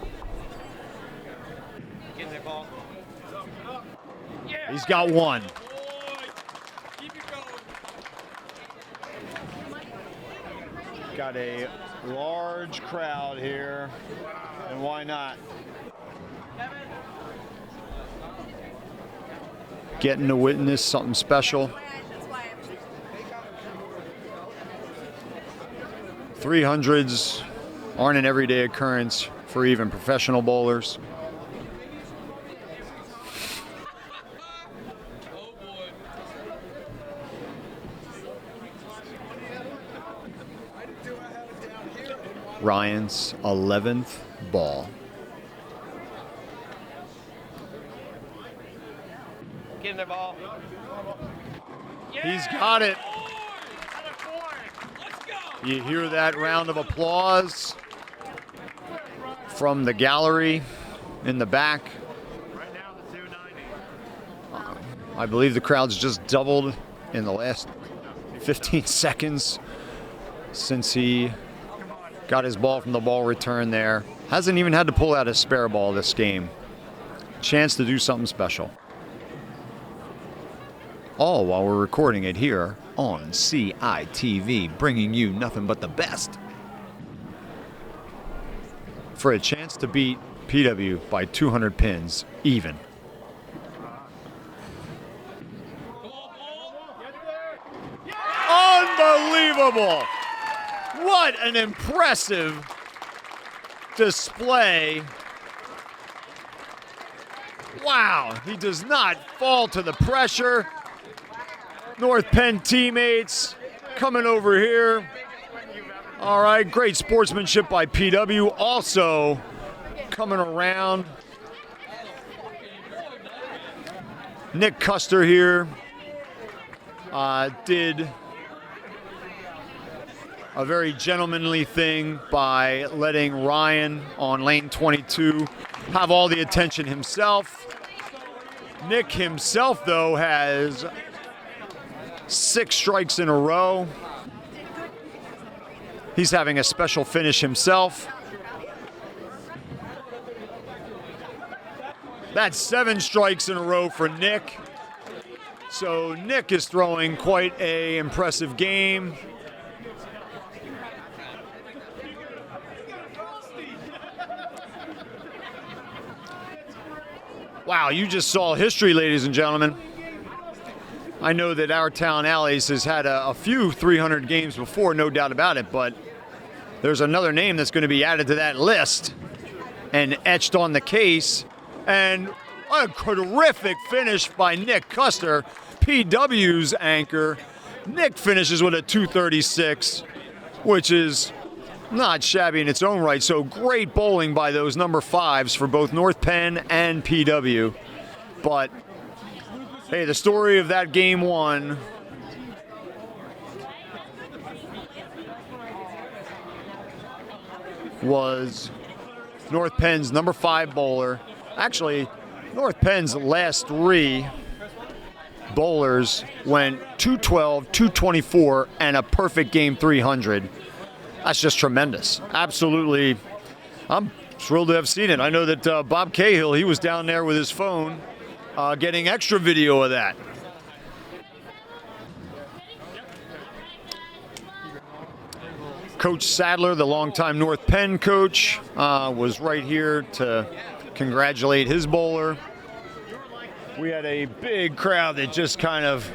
He's got 1. Got a large crowd here, and why not? Getting to witness something special. 300s aren't an everyday occurrence for even professional bowlers. Ryan's 11th ball. Get in the ball. He's got it. You hear that round of applause from the gallery in the back. I believe the crowd's just doubled in the last 15 seconds since he got his ball from the ball return there. Hasn't even had to pull out his spare ball this game. Chance to do something special. All while we're recording it here on CITV, bringing you nothing but the best. For a chance to beat PW by 200 pins even. Unbelievable! What an impressive display. Wow, he does not fall to the pressure. North Penn teammates coming over here. All right, great sportsmanship by PW. Also coming around. Nick Custer here did a very gentlemanly thing by letting Ryan on lane 22 have all the attention himself. Nick himself, though, has 6 strikes in a row. He's having a special finish himself. That's 7 strikes in a row for Nick. So Nick is throwing quite an impressive game. Wow, you just saw history, ladies and gentlemen. I know that our town Alleys has had a few 300 games before, no doubt about it, but there's another name that's going to be added to that list and etched on the case. And a terrific finish by Nick Custer, PW's anchor. Nick finishes with a 236, which is not shabby in its own right. So great bowling by those number 5s for both North Penn and PW. But hey, the story of that game 1 was North Penn's number 5 bowler. Actually, North Penn's last 3 bowlers went 212, 224, and a perfect game 300. That's just tremendous. Absolutely. I'm thrilled to have seen it. I know that Bob Cahill, he was down there with his phone getting extra video of that. Coach Sadler, the longtime North Penn coach, was right here to congratulate his bowler. We had a big crowd that just kind of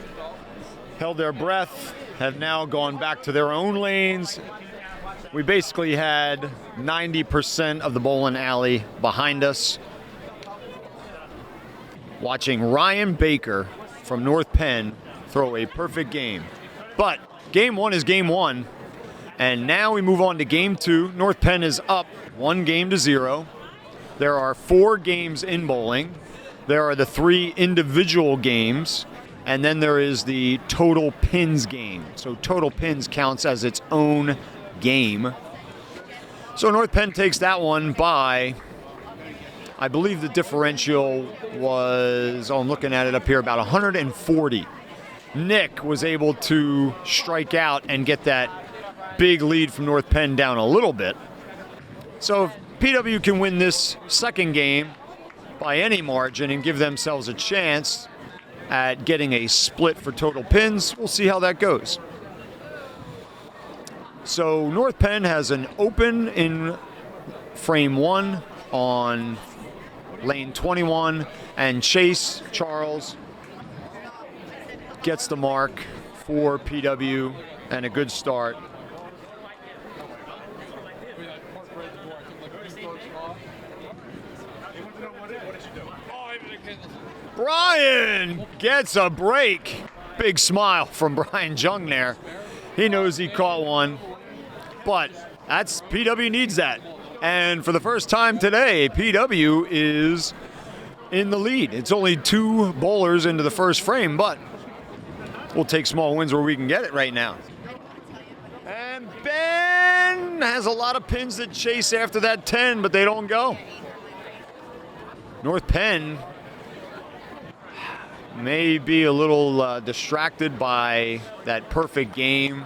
held their breath, have now gone back to their own lanes. We basically had 90% of the bowling alley behind us, watching Ryan Baker from North Penn throw a perfect game. But game 1 is game 1, and now we move on to game 2. North Penn is up 1-0. There are 4 games in bowling. There are the 3 individual games, and then there is the total pins game. So total pins counts as its own game. So North Penn takes that one by, I believe the differential was, I'm looking at it up here, about 140. Nick was able to strike out and get that big lead from North Penn down a little bit. So if PW can win this second game by any margin and give themselves a chance at getting a split for total pins, we'll see how that goes. So North Penn has an open in frame 1 on lane 21, and Chase Charles gets the mark for PW and a good start. Brian gets a break. Big smile from Brian Jung there. He knows he caught one, but that's PW needs that. And for the first time today, PW is in the lead. It's only 2 bowlers into the first frame, but we'll take small wins where we can get it right now. And Ben has a lot of pins that chase after that 10, but they don't go. North Penn may be a little distracted by that perfect game.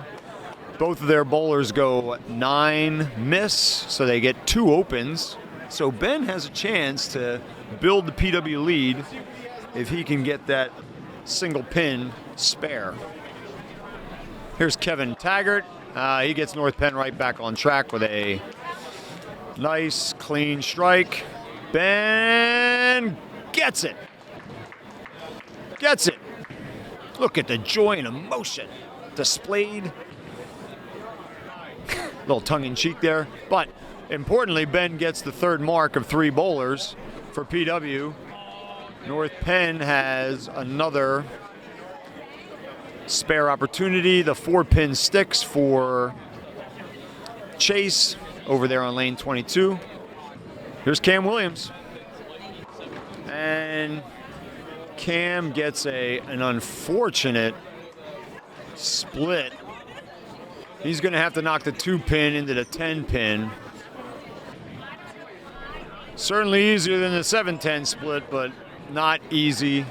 Both of their bowlers go 9 miss, so they get 2 opens. So Ben has a chance to build the PW lead if he can get that single pin spare. Here's Kevin Taggart. He gets North Penn right back on track with a nice, clean strike. Ben gets it. Gets it. Look at the joy and emotion displayed. Little tongue-in-cheek there. But importantly, Ben gets the 3rd mark of 3 bowlers for PW. North Penn has another spare opportunity. The 4-pin sticks for Chase over there on lane 22. Here's Cam Williams. And Cam gets an unfortunate split. He's going to have to knock the 2-pin into the 10-pin. Certainly easier than the 7-10 split, but not easy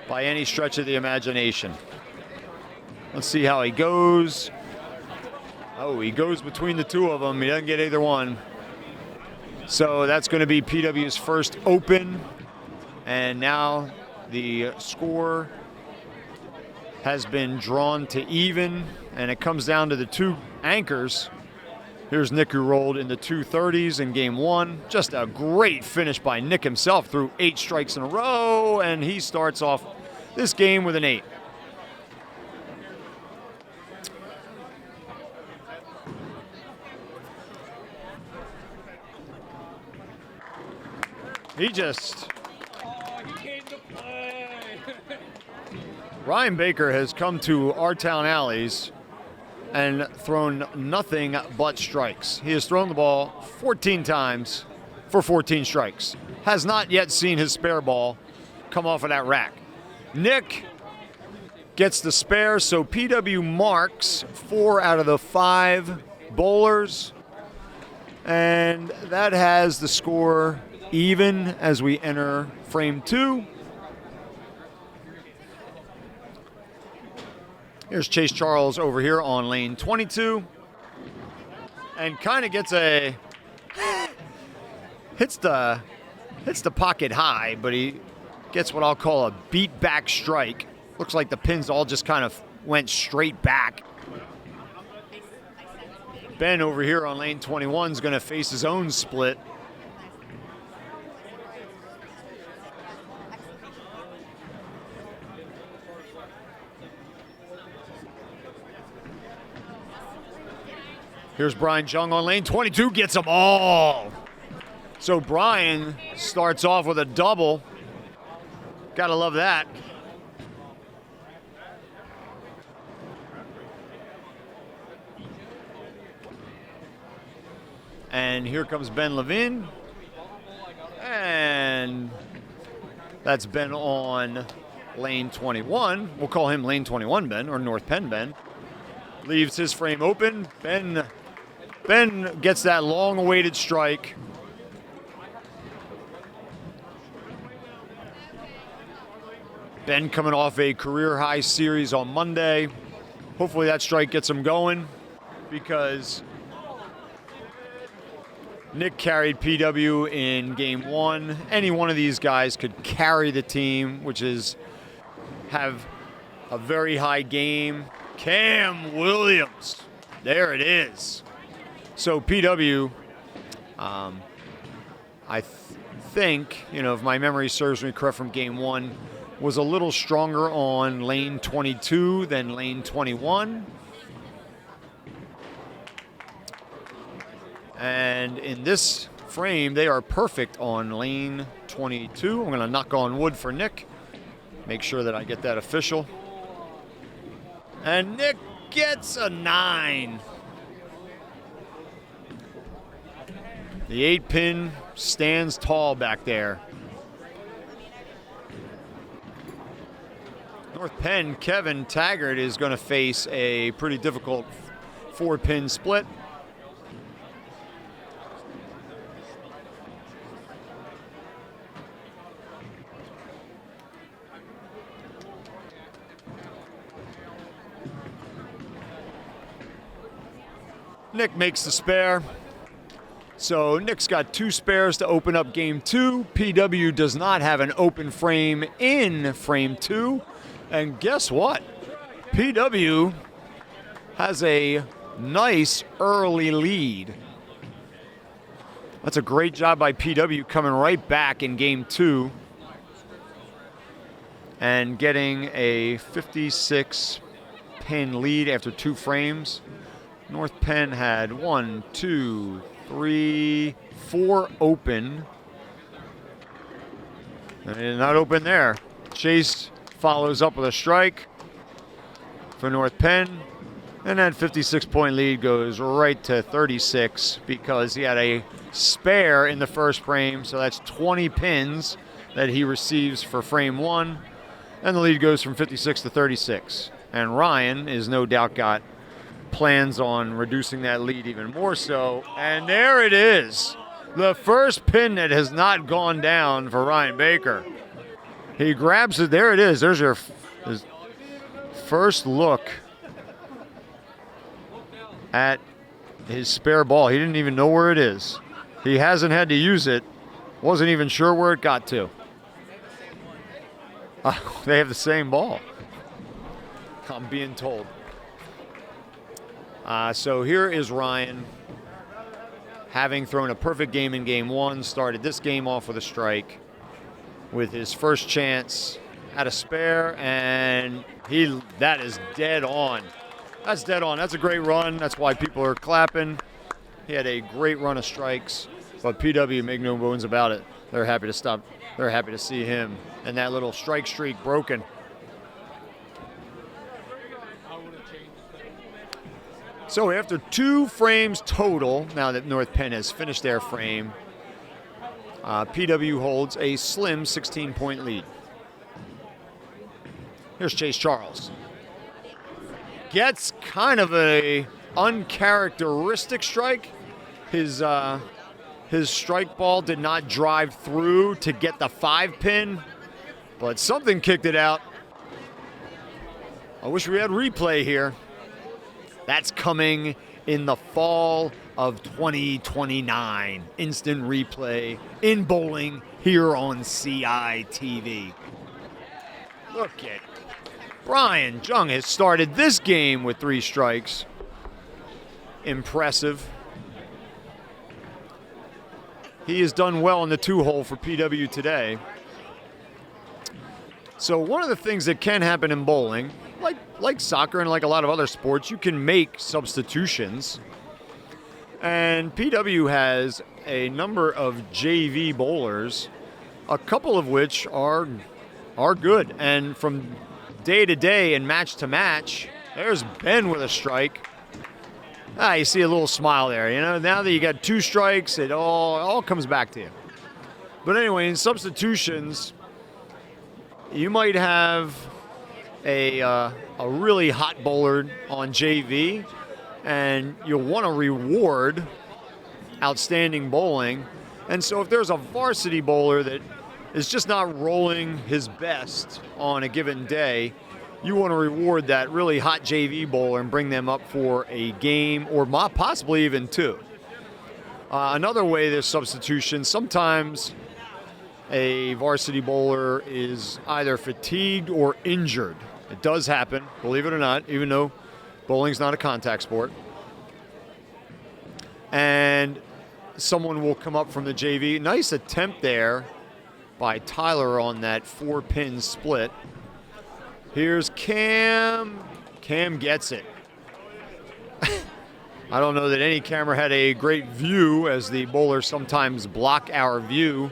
by any stretch of the imagination. Let's see how he goes. Oh, he goes between the 2 of them. He doesn't get either one. So that's going to be PW's first open. And now the score has been drawn to even, and it comes down to the 2 anchors. Here's Nick, who rolled in the 230s in game 1. Just a great finish by Nick himself, through 8 strikes in a row, and he starts off this game with an 8. He just... He came to play. Ryan Baker has come to our town alleys and thrown nothing but strikes. He has thrown the ball 14 times for 14 strikes. Has not yet seen his spare ball come off of that rack. Nick gets the spare, so PW marks 4 out of the 5 bowlers. And that has the score even as we enter frame 2. Here's Chase Charles over here on lane 22. And kind of gets a... hits the pocket high, but he gets what I'll call a beat back strike. Looks like the pins all just kind of went straight back. Ben over here on lane 21 is going to face his own split. Here's Brian Jung on lane 22, gets them all. So Brian starts off with a double. Gotta love that. And here comes Ben Levin. And that's Ben on lane 21. We'll call him lane 21 Ben, or North Penn Ben. Leaves his frame open. Ben gets that long-awaited strike. Ben coming off a career-high series on Monday. Hopefully that strike gets him going, because Nick carried PW in game 1. Any one of these guys could carry the team, which is have a very high game. Cam Williams. There it is. So PW, I think, if my memory serves me correct from game 1, was a little stronger on lane 22 than lane 21. And in this frame, they are perfect on lane 22. I'm going to knock on wood for Nick. Make sure that I get that official. And Nick gets a 9. The 8-pin stands tall back there. North Penn, Kevin Taggart is going to face a pretty difficult 4-pin split. Nick makes the spare. So Nick's got 2 spares to open up game 2. PW does not have an open frame in frame 2. And guess what? PW has a nice early lead. That's a great job by PW, coming right back in game 2 and getting a 56-pin lead after 2 frames. North Penn had 1, 2, 3, 4 open. And not open there. Chase follows up with a strike for North Penn. And that 56-point lead goes right to 36 because he had a spare in the first frame. So that's 20 pins that he receives for frame 1. And the lead goes from 56 to 36. And Ryan is no doubt got plans on reducing that lead even more so. And there it is. The first pin that has not gone down for Ryan Baker. He grabs it. There it is. There's his first look at his spare ball. He didn't even know where it is. He hasn't had to use it. Wasn't even sure where it got to. They have the same ball, I'm being told. So here is Ryan having thrown a perfect game in game one, started this game off with a strike with his first chance at a spare, and that is dead on. That's dead on. That's a great run. That's why people are clapping. He had a great run of strikes, but PW, make no bones about it, they're happy to stop. They're happy to see him and that little strike streak broken. So after 2 frames total, now that North Penn has finished their frame, PW holds a slim 16-point lead. Here's Chase Charles. Gets kind of a uncharacteristic strike. His strike ball did not drive through to get the 5-pin, but something kicked it out. I wish we had replay here. That's coming in the fall of 2029. Instant replay in bowling here on CI TV. Look at Brian Jung has started this game with 3 strikes. Impressive. He has done well in the 2-hole for PW today. So one of the things that can happen in bowling, like soccer and like a lot of other sports, you can make substitutions. And PW has a number of JV bowlers, a couple of which are good. And from day to day and match to match, there's Ben with a strike. You see a little smile there. You know, now that you got 2 strikes, it all comes back to you. But anyway, in substitutions, you might have a really hot bowler on JV, and you'll want to reward outstanding bowling. And so if there's a varsity bowler that is just not rolling his best on a given day, you want to reward that really hot JV bowler and bring them up for a game or possibly even 2. Another way there's substitution, sometimes a varsity bowler is either fatigued or injured. It does happen, believe it or not, even though bowling's not a contact sport. And someone will come up from the JV. Nice attempt there by Tyler on that 4-pin split. Here's Cam. Cam gets it. I don't know that any camera had a great view, as the bowlers sometimes block our view,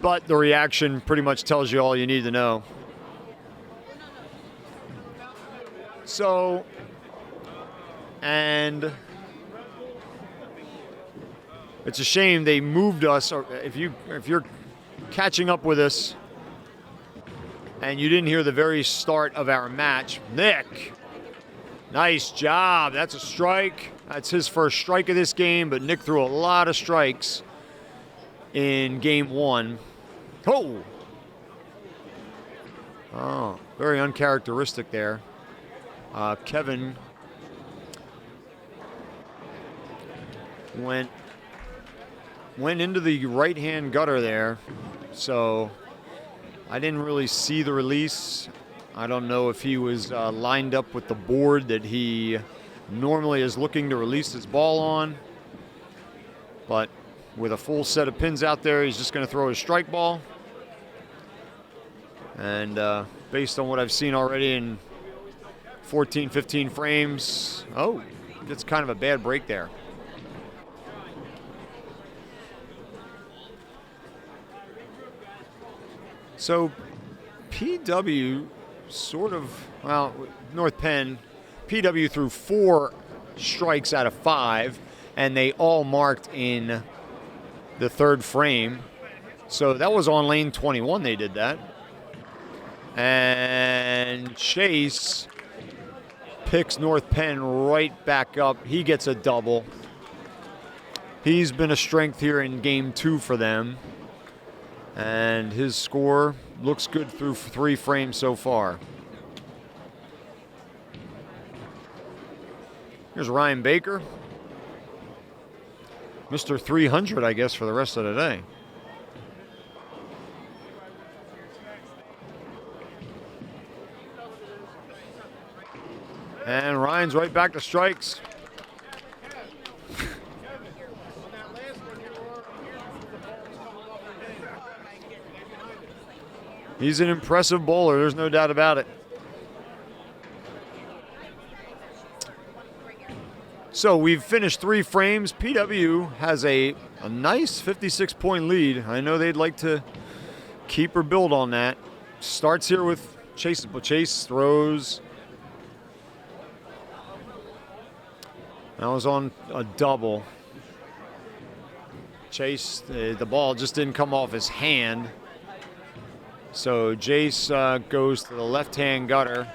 but the reaction pretty much tells you all you need to know. So, and it's a shame they moved us. Or if you're catching up with us and you didn't hear the very start of our match, Nick, nice job. That's a strike. That's his first strike of this game, but Nick threw a lot of strikes in game 1. Oh, very uncharacteristic there. Kevin went into the right-hand gutter there, so I didn't really see the release. I don't know if he was lined up with the board that he normally is looking to release his ball on, but with a full set of pins out there, he's just going to throw his strike ball. And based on what I've seen already in 14, 15 frames, it's kind of a bad break there. So PW North Penn, PW threw 4 strikes out of 5, and they all marked in the 3rd frame. So that was on lane 21 they did that. And Chase picks North Penn right back up. He gets a double. He's been a strength here in game 2 for them. And his score looks good through 3 frames so far. Here's Ryan Baker. Mr. 300, I guess, for the rest of the day. And Ryan's right back to strikes. He's an impressive bowler. There's no doubt about it. So we've finished 3 frames. PW has a nice 56-point lead. I know they'd like to keep or build on that. Starts here with Chase, but Chase throws. That was on a double. Chase, the ball just didn't come off his hand. So Jace goes to the left-hand gutter,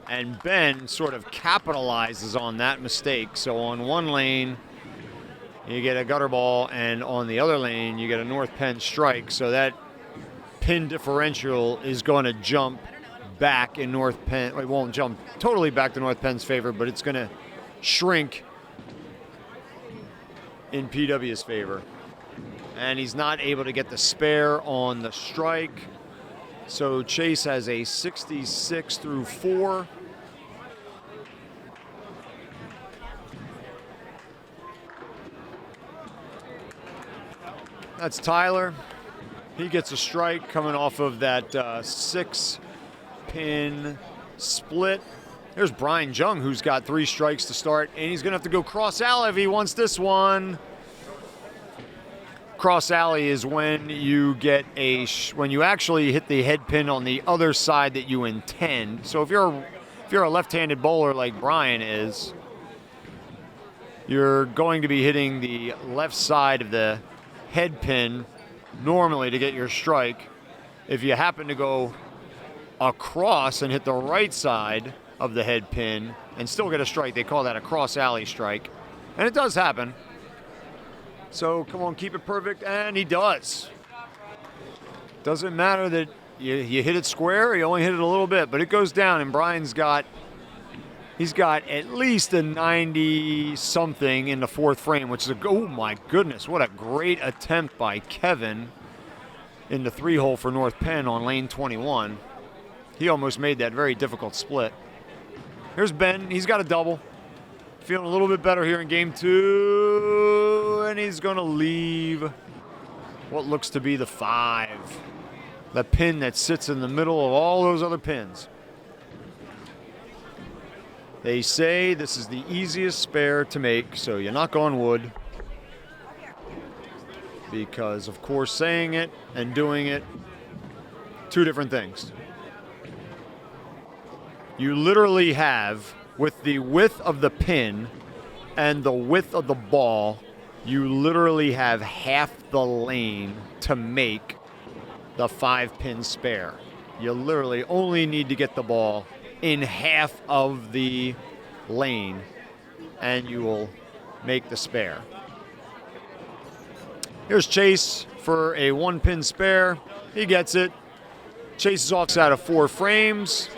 and Ben sort of capitalizes on that mistake. So on one lane, you get a gutter ball, and on the other lane, you get a North Penn strike. So that pin differential is going to jump back in North Penn. It won't jump totally back to North Penn's favor, but it's going to shrink in PW's favor. And he's not able to get the spare on the strike. So Chase has a 66 through 4. That's Tyler. He gets a strike coming off of that 6-pin split. There's Brian Jung, who's got 3 strikes to start, and he's going to have to go cross alley if he wants this one. Cross alley is when you get when you actually hit the head pin on the other side that you intend. So if you're a left-handed bowler like Brian is, you're going to be hitting the left side of the head pin normally to get your strike. If you happen to go across and hit the right side of the head pin and still get a strike, they call that a cross alley strike. And it does happen. So come on, keep it perfect, and he does. Doesn't matter that you hit it square, you only hit it a little bit, but it goes down, and Brian's got at least a 90-something in the 4th frame, which is oh my goodness, what a great attempt by Kevin in the 3-hole for North Penn on lane 21. He almost made that very difficult split. Here's Ben, he's got a double. Feeling a little bit better here in game 2, and he's going to leave what looks to be the 5. The pin that sits in the middle of all those other pins. They say this is the easiest spare to make, so you knock on wood. Because, of course, saying it and doing it, 2 different things. You literally have, with the width of the pin and the width of the ball, you literally have half the lane to make the 5-pin spare. You literally only need to get the ball in half of the lane, and you will make the spare. Here's Chase for a 1-pin spare. He gets it. Chase is off out of 4 frames.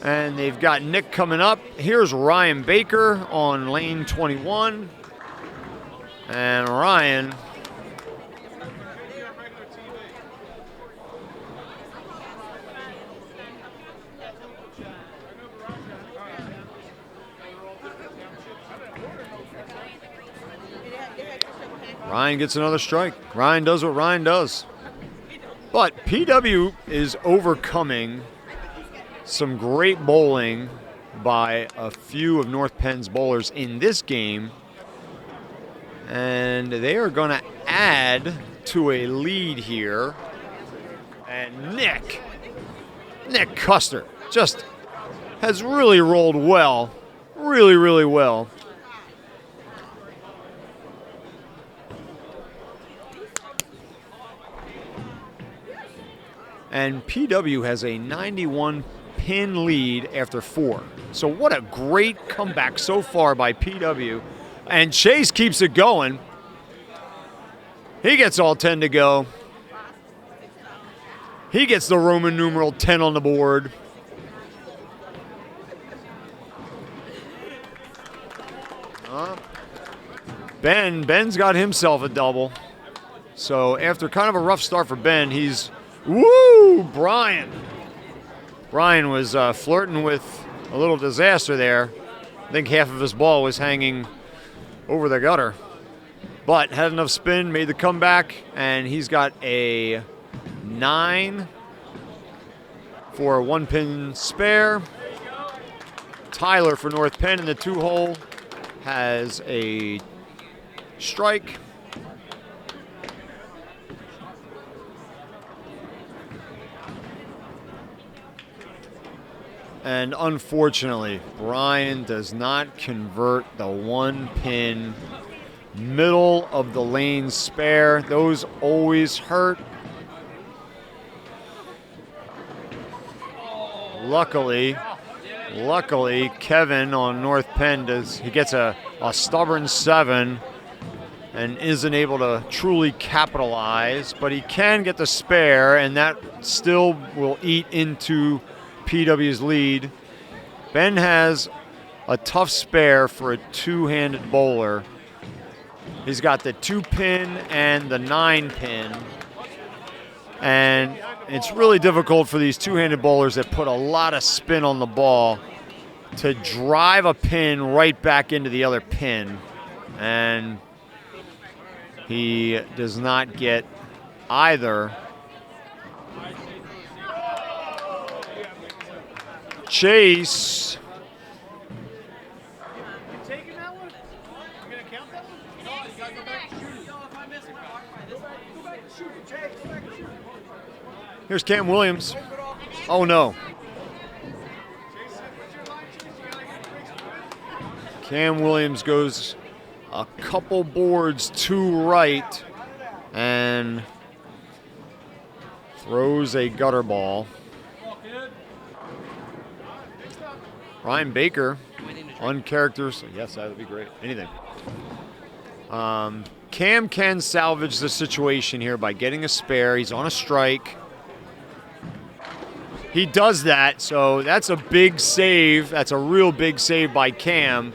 And they've got Nick coming up. Here's Ryan Baker on lane 21. And Ryan gets another strike. Ryan does what Ryan does. But PW is overcoming some great bowling by a few of North Penn's bowlers in this game. And they are going to add to a lead here. And Nick Custer just has really rolled well. Really, really well. And PW has a 91-pin lead after 4. So what a great comeback so far by PW. And Chase keeps it going. He gets all 10 to go. He gets the Roman numeral 10 on the board. Ben's got himself a double. So after kind of a rough start for Ben, he's... Woo! Brian was flirting with a little disaster there. I think half of his ball was hanging over the gutter. But had enough spin, made the comeback, and he's got a 9 for a 1-pin spare. Tyler for North Penn in the 2-hole has a strike. And unfortunately, Brian does not convert the 1-pin middle of the lane spare. Those always hurt. Luckily, Kevin on North Penn he gets a stubborn 7 and isn't able to truly capitalize, but he can get the spare, and that still will eat into PW's lead. Ben has a tough spare for a 2-handed bowler. He's got the 2-pin and the 9-pin. And it's really difficult for these 2-handed bowlers that put a lot of spin on the ball to drive a pin right back into the other pin. And he does not get either. Chase. Taking that one? You gonna count that one? No, you gotta go back and shoot it. If I miss it, go back and shoot it. Chase, go back and shoot it. Here's Cam Williams. Oh no. Cam Williams goes a couple boards to right and throws a gutter ball. Ryan Baker, uncharacteristic. Yes, that would be great. Anything. Cam can salvage the situation here by getting a spare. He's on a strike. He does that, so that's a big save. That's a real big save by Cam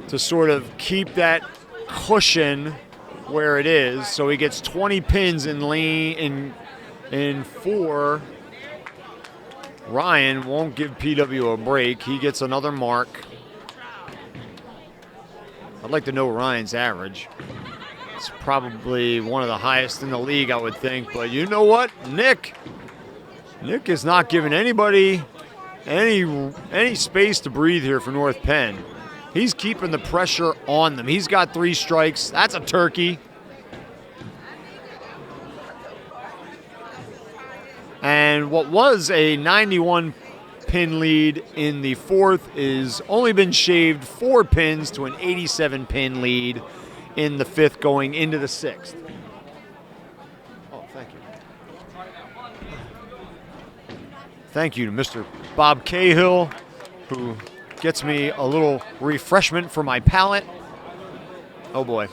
to sort of keep that cushion where it is. So he gets 20 pins in 4. Ryan won't give PW a break. He gets another mark. I'd like to know Ryan's average. It's probably one of the highest in the league, I would think. But you know what? Nick is not giving anybody any space to breathe here for North Penn. He's keeping the pressure on them. He's got 3 strikes. That's a turkey. And what was a 91-pin lead in the 4th is only been shaved 4 pins to an 87-pin lead in the 5th going into the 6th. Oh, thank you. Thank you to Mr. Bob Cahill, who gets me a little refreshment for my palate. Oh, boy.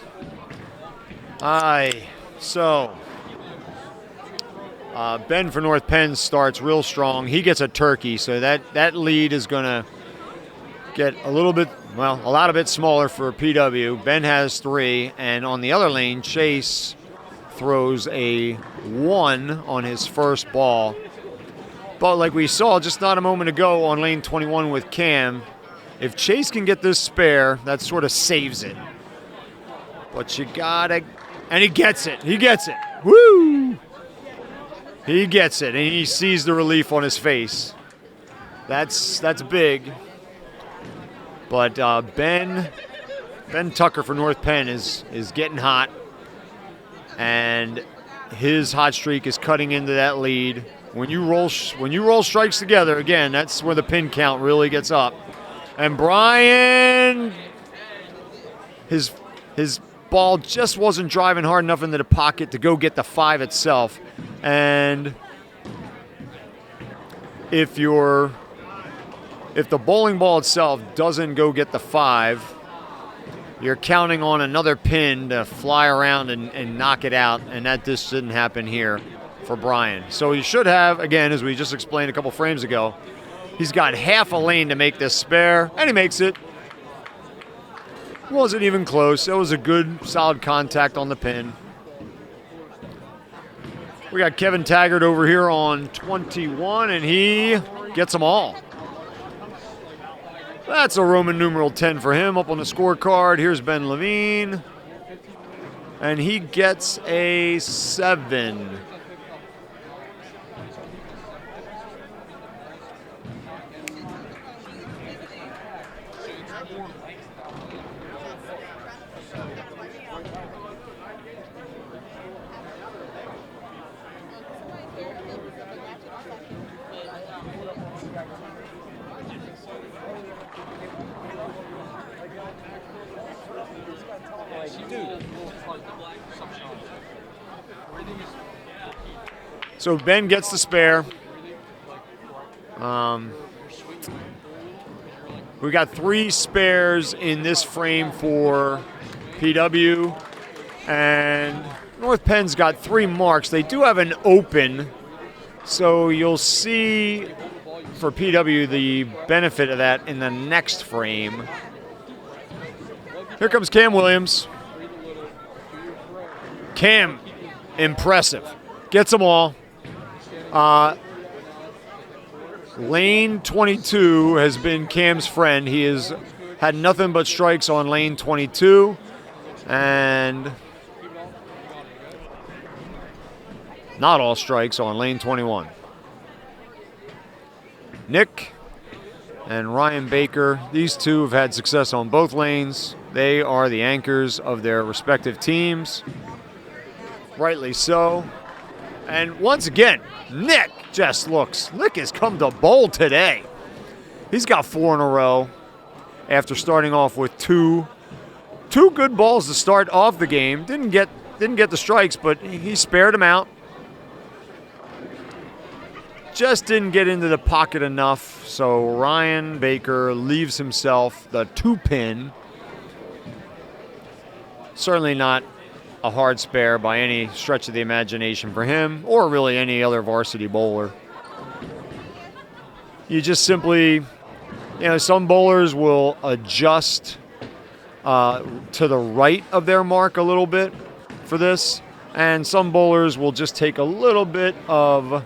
Ben for North Penn starts real strong. He gets a turkey, so that lead is going to get a lot of bit smaller for PW. Ben has 3, and on the other lane, Chase throws a 1 on his first ball. But like we saw just not a moment ago on lane 21 with Cam, if Chase can get this spare, that sort of saves it. But you gotta, and he gets it. Woo! He gets it, and he sees the relief on his face. That's big. But Ben Tucker for North Penn is getting hot, and his hot streak is cutting into that lead. When you roll strikes together, again, that's where the pin count really gets up. And Brian, his ball just wasn't driving hard enough into the pocket to go get the 5 itself. And if the bowling ball itself doesn't go get the 5, you're counting on another pin to fly around and knock it out, and that just didn't happen here for Brian. So he should have, again, as we just explained a couple frames ago, he's got half a lane to make this spare, and he makes it. Wasn't even close. It was a good, solid contact on the pin. We got Kevin Taggart over here on 21, and he gets them all. That's a Roman numeral 10 for him up on the scorecard. Here's Ben Levine, and he gets a 7. like, dude. So Ben gets the spare. We got 3 spares in this frame for PW, and North Penn's got 3 marks. They do have an open, so you'll see for PW the benefit of that in the next frame. Here comes Cam Williams. Cam, impressive. Gets them all. Lane 22 has been Cam's friend. He has had nothing but strikes on lane 22, and not all strikes on lane 21. Nick and Ryan Baker, these two have had success on both lanes. They are the anchors of their respective teams. Rightly so. And once again, Nick has come to bowl today. He's got 4 in a row after starting off with two good balls to start off the game. Didn't get the strikes, but he spared them out. Just didn't get into the pocket enough, so Ryan Baker leaves himself the 2-pin. Certainly not a hard spare by any stretch of the imagination for him, or really any other varsity bowler. You just simply, some bowlers will adjust to the right of their mark a little bit for this, and some bowlers will just take a little bit of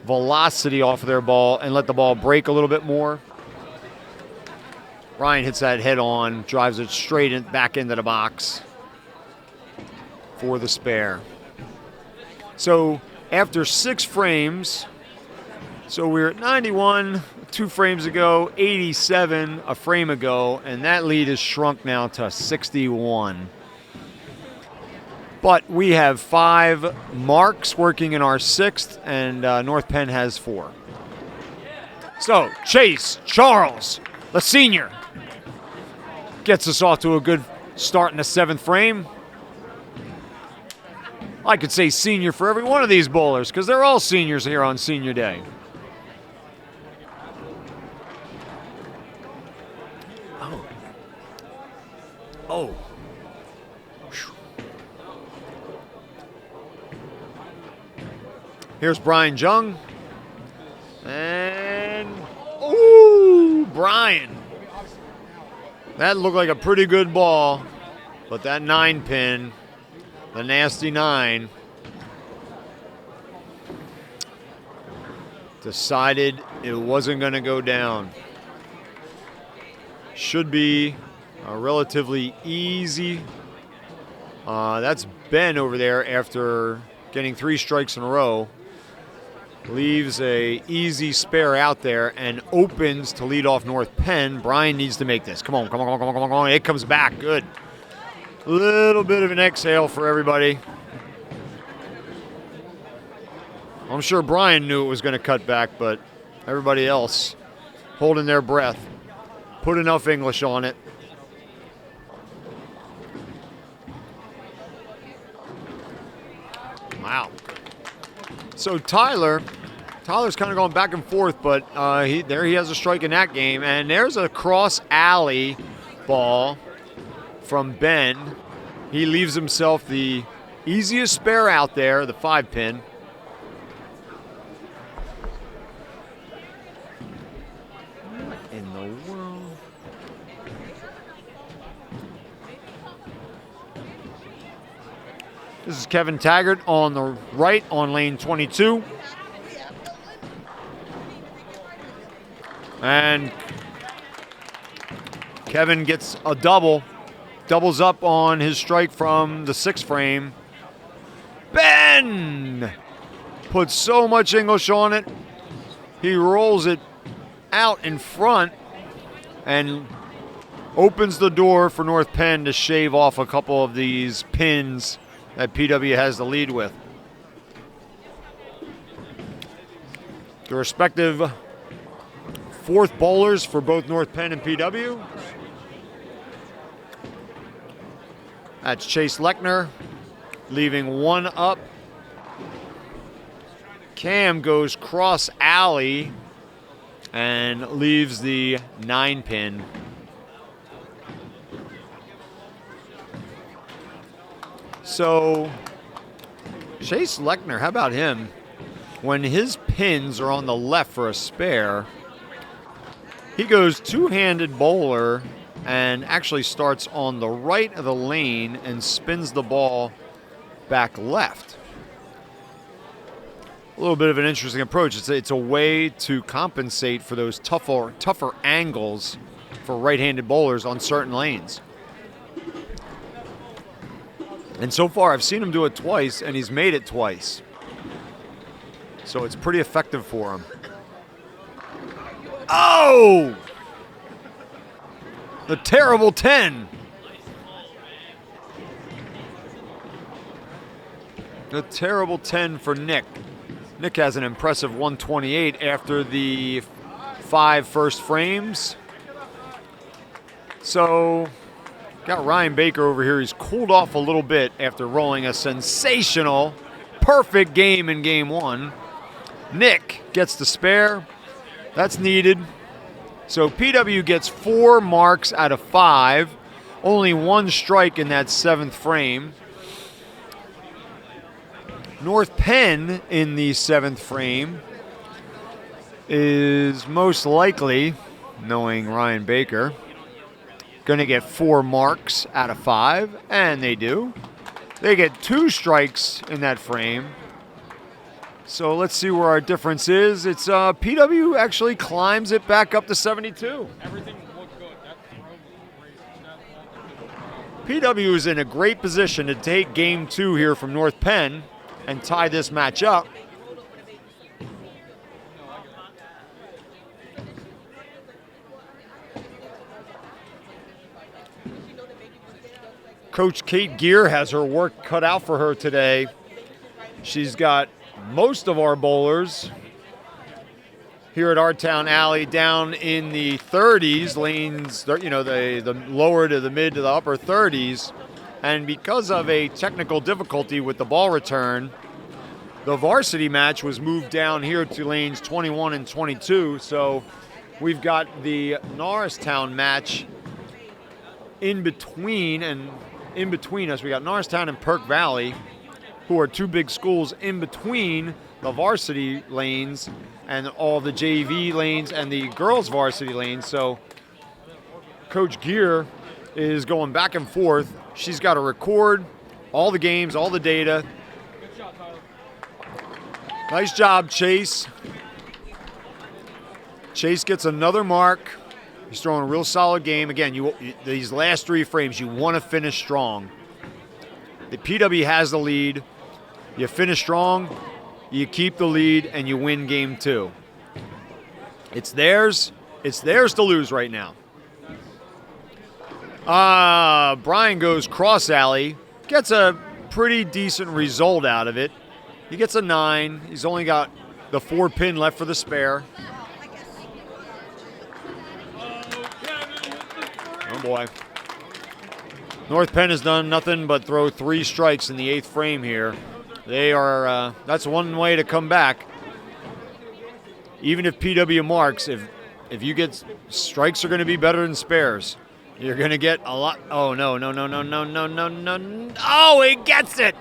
velocity off of their ball and let the ball break a little bit more. Ryan hits that head on, drives it straight back into the box for the spare. So after 6 frames, so we're at 91 2 frames ago, 87 a frame ago, and that lead is shrunk now to 61. But we have 5 marks working in our 6th, and North Penn has 4. So Chase Charles, the senior, gets us off to a good start in the 7th frame. I could say senior for every one of these bowlers because they're all seniors here on senior day. Oh. Here's Brian Jung. And, ooh, Brian. That looked like a pretty good ball, but that 9-pin, the nasty 9, decided it wasn't going to go down. Should be a relatively easy. That's Ben over there after getting 3 strikes in a row. Leaves a easy spare out there and opens to lead off North Penn. Brian needs to make this. Come on. It comes back. Good. A little bit of an exhale for everybody. I'm sure Brian knew it was going to cut back, but everybody else holding their breath. Put enough English on it. Wow. So Tyler's kind of going back and forth, but he has a strike in that game. And there's a cross alley ball from Ben. He leaves himself the easiest spare out there, the 5-pin. What in the world? This is Kevin Taggart on the right on lane 22. And Kevin gets a doubles up on his strike from the 6th frame. Ben puts so much English on it. He rolls it out in front and opens the door for North Penn to shave off a couple of these pins that PW has the lead with. The respective 4th bowlers for both North Penn and PW. That's Chase Lechner, leaving one up. Cam goes cross alley and leaves the 9-pin. So, Chase Lechner, how about him? When his pins are on the left for a spare, he goes two-handed bowler and actually starts on the right of the lane and spins the ball back left. A little bit of an interesting approach. It's a way to compensate for those tougher angles for right-handed bowlers on certain lanes. And so far, I've seen him do it twice, and he's made it twice. So it's pretty effective for him. Oh! The terrible 10. The terrible 10 for Nick. Nick has an impressive 128 after the 5 first frames. So, got Ryan Baker over here. He's cooled off a little bit after rolling a sensational, perfect game in game 1. Nick gets the spare. That's needed. So PW gets 4 marks out of 5. Only 1 strike in that 7th frame. North Penn in the 7th frame is most likely, knowing Ryan Baker, going to get 4 marks out of 5, and they do. They get 2 strikes in that frame. So let's see where our difference is. It's PW actually climbs it back up to 72. Everything looked good. PW is in a great position to take game 2 here from North Penn and tie this match up. Coach Kate Gear has her work cut out for her today. She's got most of our bowlers here at our town alley down in the 30s, lanes, you know, the lower to the mid to the upper 30s. And because of a technical difficulty with the ball return, the varsity match was moved down here to lanes 21 and 22. So we've got the Norristown match in between us. We got Norristown and Perk Valley, who are 2 big schools in between the varsity lanes and all the JV lanes and the girls varsity lanes. So Coach Gear is going back and forth. She's got to record all the games, all the data. Nice job, Chase. Chase gets another mark. He's throwing a real solid game. Again, these last 3 frames, you want to finish strong. The PW has the lead. You finish strong, you keep the lead, and you win game 2. It's theirs. It's theirs to lose right now. Brian goes cross alley, gets a pretty decent result out of it. He gets a 9. He's only got the 4 pin left for the spare. Oh boy. North Penn has done nothing but throw 3 strikes in the 8th frame here. They are, that's one way to come back. Even if PW marks, if you get, strikes are going to be better than spares. You're going to get a lot. Oh, no. Oh, he gets it.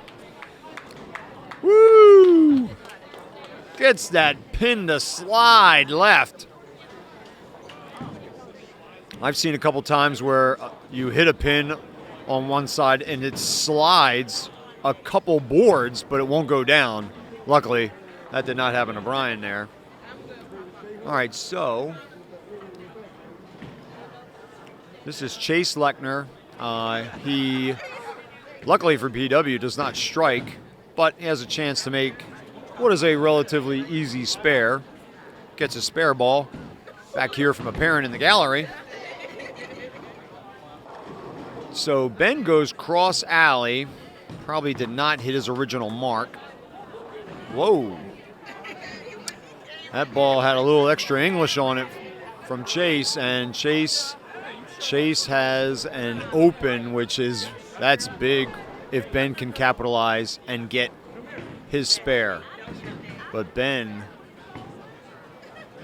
Woo. Gets that pin to slide left. I've seen a couple times where you hit a pin on one side and it slides a couple boards, but it won't go down. Luckily, that did not happen to Brian there. All right, so this is Chase Lechner. He, luckily for PW, does not strike, but he has a chance to make what is a relatively easy spare. Gets a spare ball back here from a parent in the gallery. So Ben goes cross alley. Probably did not hit his original mark. Whoa. That ball had a little extra English on it from Chase, and Chase has an open, which is That's big if Ben can capitalize and get his spare. But Ben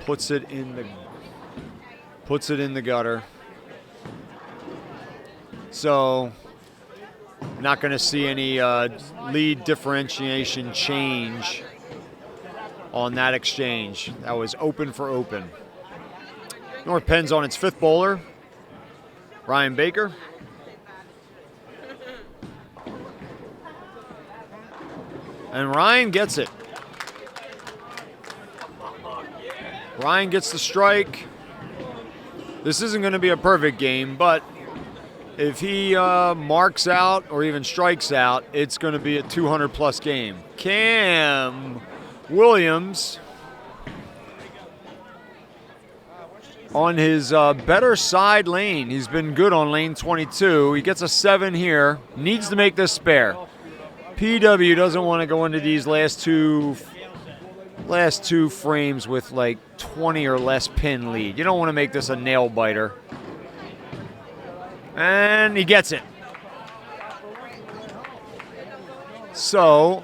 puts it in the gutter. So not going to see any lead differentiation change on that exchange. That was open for open. North Penn's on its fifth bowler, Ryan Baker. And Ryan gets it. Ryan gets the strike. This isn't going to be a perfect game, but if he marks out or even strikes out, it's going to be a 200-plus game. Cam Williams on his better side lane. He's been good on lane 22. He gets a 7 here. Needs to make this spare. PW doesn't want to go into these last two frames with like 20 or less pin lead. You don't want to make this a nail biter. And he gets it. So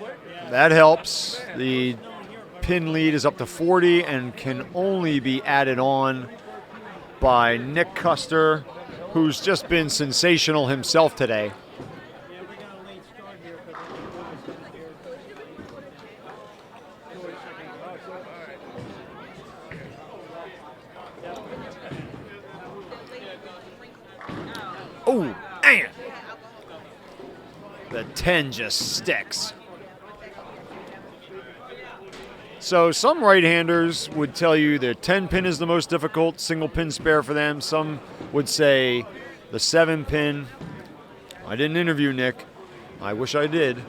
that helps. The pin lead is up to 40 and can only be added on by Nick Custer, who's just been sensational himself today. Oh, man. The 10 just sticks. So some right-handers would tell you their 10 pin is the most difficult, single pin spare for them. Some would say the 7 pin. I didn't interview Nick. I wish I did.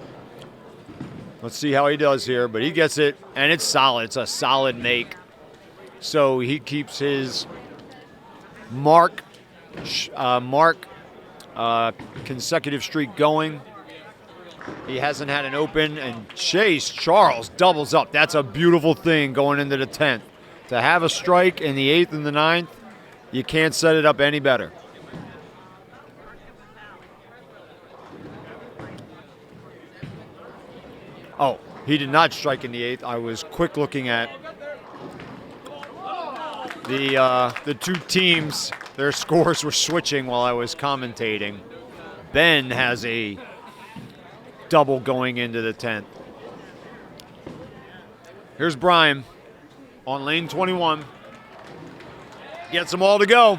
Let's see how he does here, but he gets it, and it's solid. It's a solid make. So he keeps his consecutive streak going. He hasn't had an open, and Chase Charles doubles up. That's a beautiful thing going into the 10th. To have a strike in the 8th and the 9th, you can't set it up any better. Oh, he did not strike in the 8th. I was quick looking at the two teams. Their scores were switching while I was commentating. Ben has a double going into the 10th. Here's Brian on lane 21. Gets them all to go.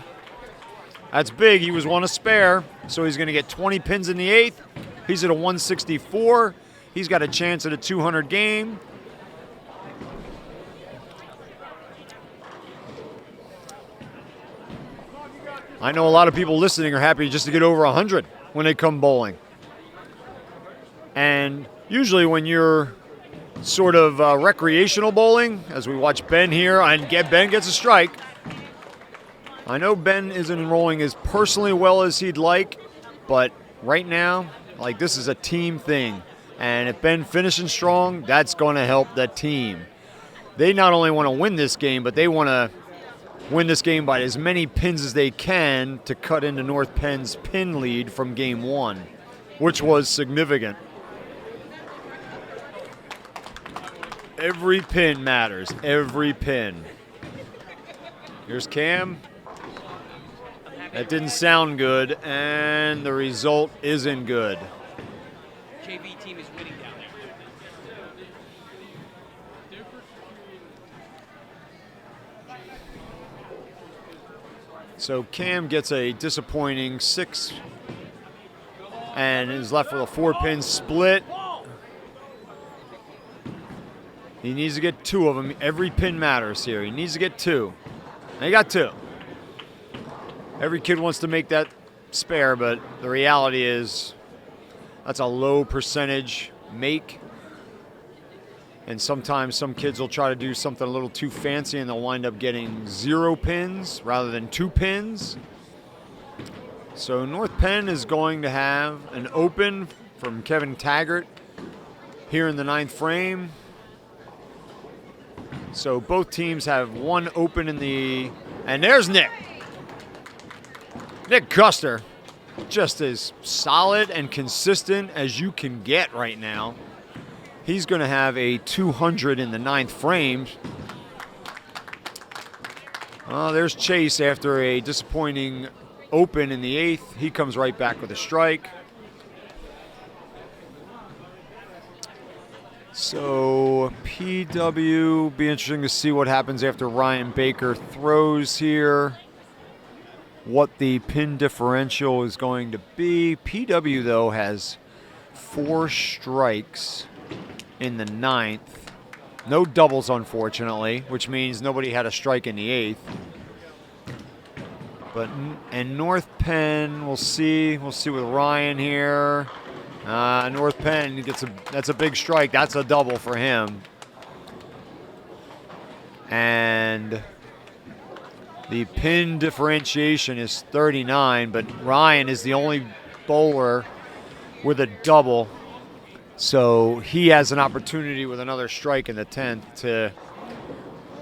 That's big. He was one a spare, so he's going to get 20 pins in the 8th. He's at a 164. He's got a chance at a 200 game. I know a lot of people listening are happy just to get over 100 when they come bowling. And usually when you're sort of recreational bowling, as we watch Ben here, and Ben gets a strike. I know Ben isn't enrolling as personally well as he'd like, but right now, like, this is a team thing. And if Ben finishing strong, that's going to help the team. They not only want to win this game, but they want to win this game by as many pins as they can to cut into North Penn's pin lead from game 1, which was significant. Every pin matters. Every pin. Here's Cam. That didn't sound good, and the result isn't good. JV team is winning down there. So Cam gets a disappointing 6 and is left with a 4-pin split. He needs to get 2 of them. Every pin matters here. He needs to get 2. And he got 2. Every kid wants to make that spare, but the reality is that's a low percentage make. And sometimes some kids will try to do something a little too fancy and they'll wind up getting 0 pins rather than 2 pins. So North Penn is going to have an open from Kevin Taggart here in the 9th frame. So both teams have 1 open in the, and there's Nick. Nick Custer just as solid and consistent as you can get right now. He's going to have a 200 in the 9th frame. There's Chase after a disappointing open in the 8th. He comes right back with a strike. So PW, be interesting to see what happens after Ryan Baker throws here. What the pin differential is going to be. PW, though, has 4 strikes in the 9th. No doubles, unfortunately, which means nobody had a strike in the 8th. And North Penn, we'll see. We'll see with Ryan here. North Penn that's a big strike. That's a double for him. And the pin differentiation is 39, but Ryan is the only bowler with a double. So he has an opportunity with another strike in the 10th to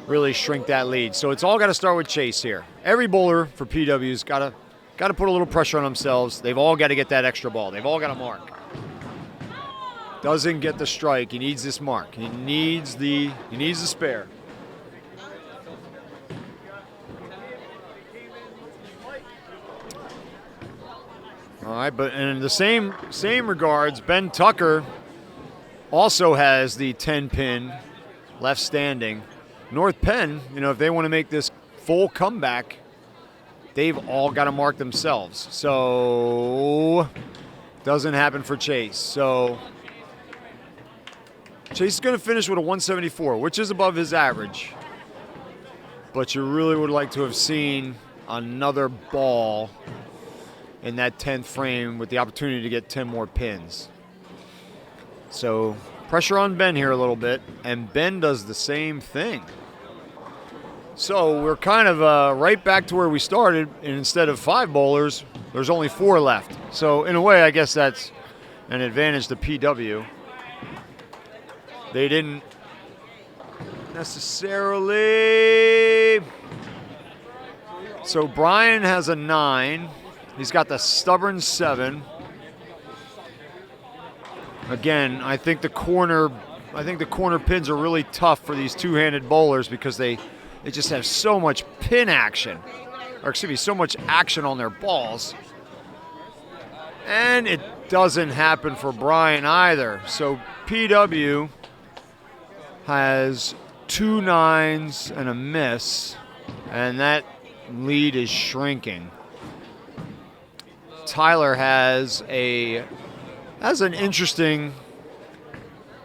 really shrink that lead. So it's all got to start with Chase here. Every bowler for PW's got to put a little pressure on themselves. They've all got to get that extra ball. They've all got to mark. Doesn't get the strike. He needs this mark. He needs the spare. All right, but in the same regards, Ben Tucker also has the 10 pin left standing. North Penn, if they want to make this full comeback, they've all got to mark themselves. So doesn't happen for Chase. So Chase is going to finish with a 174, which is above his average. But you really would like to have seen another ball in that 10th frame with the opportunity to get 10 more pins. So pressure on Ben here a little bit, and Ben does the same thing. So we're kind of right back to where we started, and instead of 5 bowlers, there's only 4 left. So in a way, I guess that's an advantage to PW. They didn't necessarily. So Brian has a 9. He's got the stubborn 7. Again, I think the corner pins are really tough for these two-handed bowlers because they just have so much pin action, so much action on their balls. And it doesn't happen for Brian either. So PW has 2 9s and a miss, and that lead is shrinking. Tyler has an interesting.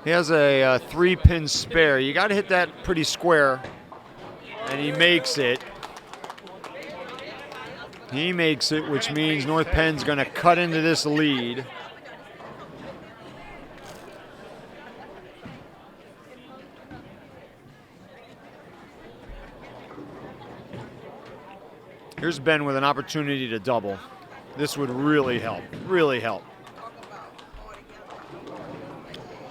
He has a 3-pin spare. You got to hit that pretty square, and he makes it. He makes it, which means North Penn's going to cut into this lead. Here's Ben with an opportunity to double. This would really help, really help.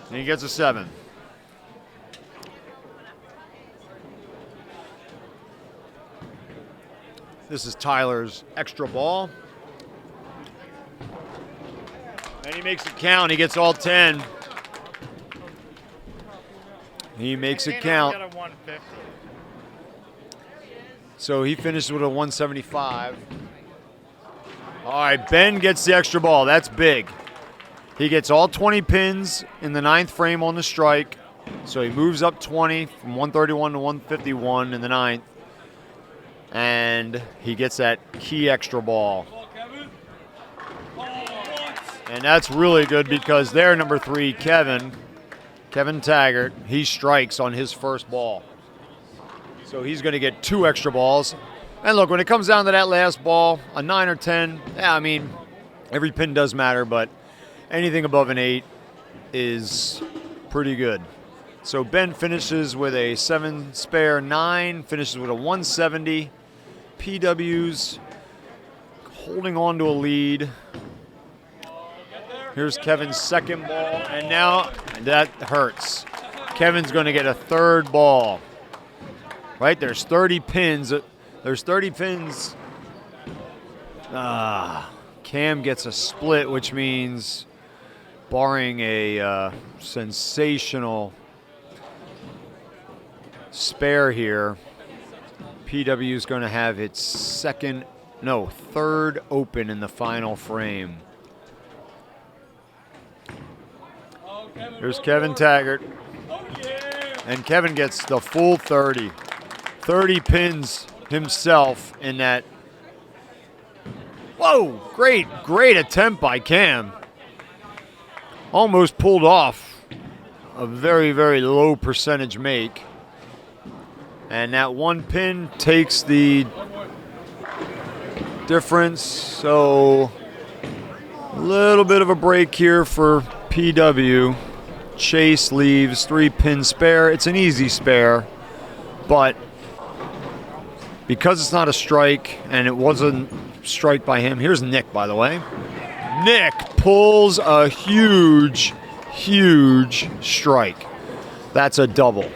And he gets a 7. This is Tyler's extra ball. And he makes it count. He gets all 10. He makes it count. So he finishes with a 175. All right, Ben gets the extra ball. That's big. He gets all 20 pins in the 9th frame on the strike. So he moves up 20 from 131 to 151 in the 9th. And he gets that key extra ball. And that's really good because their number 3, Kevin Taggart, he strikes on his first ball. So he's going to get 2 extra balls. And look, when it comes down to that last ball, a 9 or 10, yeah, I mean, every pin does matter, but anything above an 8 is pretty good. So Ben finishes with a 7 spare 9, finishes with a 170. PW's holding on to a lead. Here's Kevin's second ball, and now that hurts. Kevin's going to get a 3rd ball. Right, there's 30 pins. There's 30 pins. Cam gets a split, which means, barring a sensational spare here, PW is going to have its third open in the final frame. Here's Kevin Taggart. And Kevin gets the full 30. 30 pins himself in that. Whoa, great attempt by Cam. Almost pulled off a very, very low percentage make. And that one pin takes the difference. So a little bit of a break here for PW. Chase leaves 3-pin spare. It's an easy spare, but because it's not a strike and it wasn't strike by him. Here's Nick, by the way. Nick pulls a huge strike. That's a double.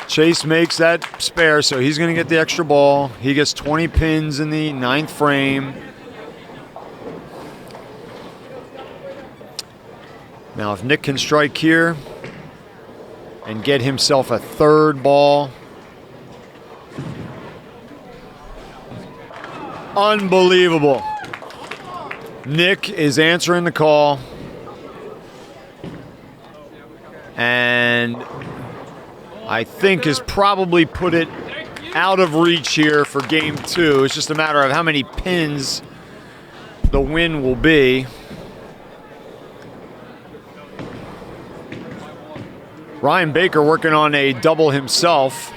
Chase makes that spare, so he's going to get the extra ball. He gets 20 pins in the 9th frame. Now, if Nick can strike here and get himself a third ball. Unbelievable. Nick is answering the call. And I think has probably put it out of reach here for game 2. It's just a matter of how many pins the win will be. Ryan Baker working on a double himself.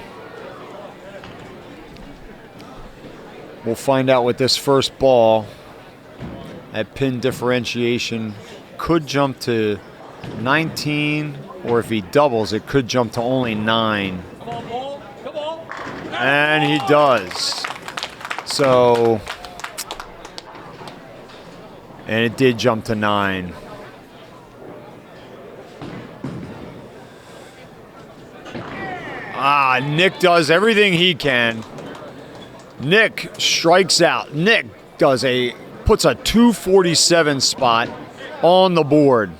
We'll find out with this first ball. That pin differentiation could jump to 19, or if he doubles, it could jump to only 9. Come on, ball. Come on. And he does. So, and it did jump to 9. Nick does everything he can. Nick strikes out. Nick puts a 247 spot on the board.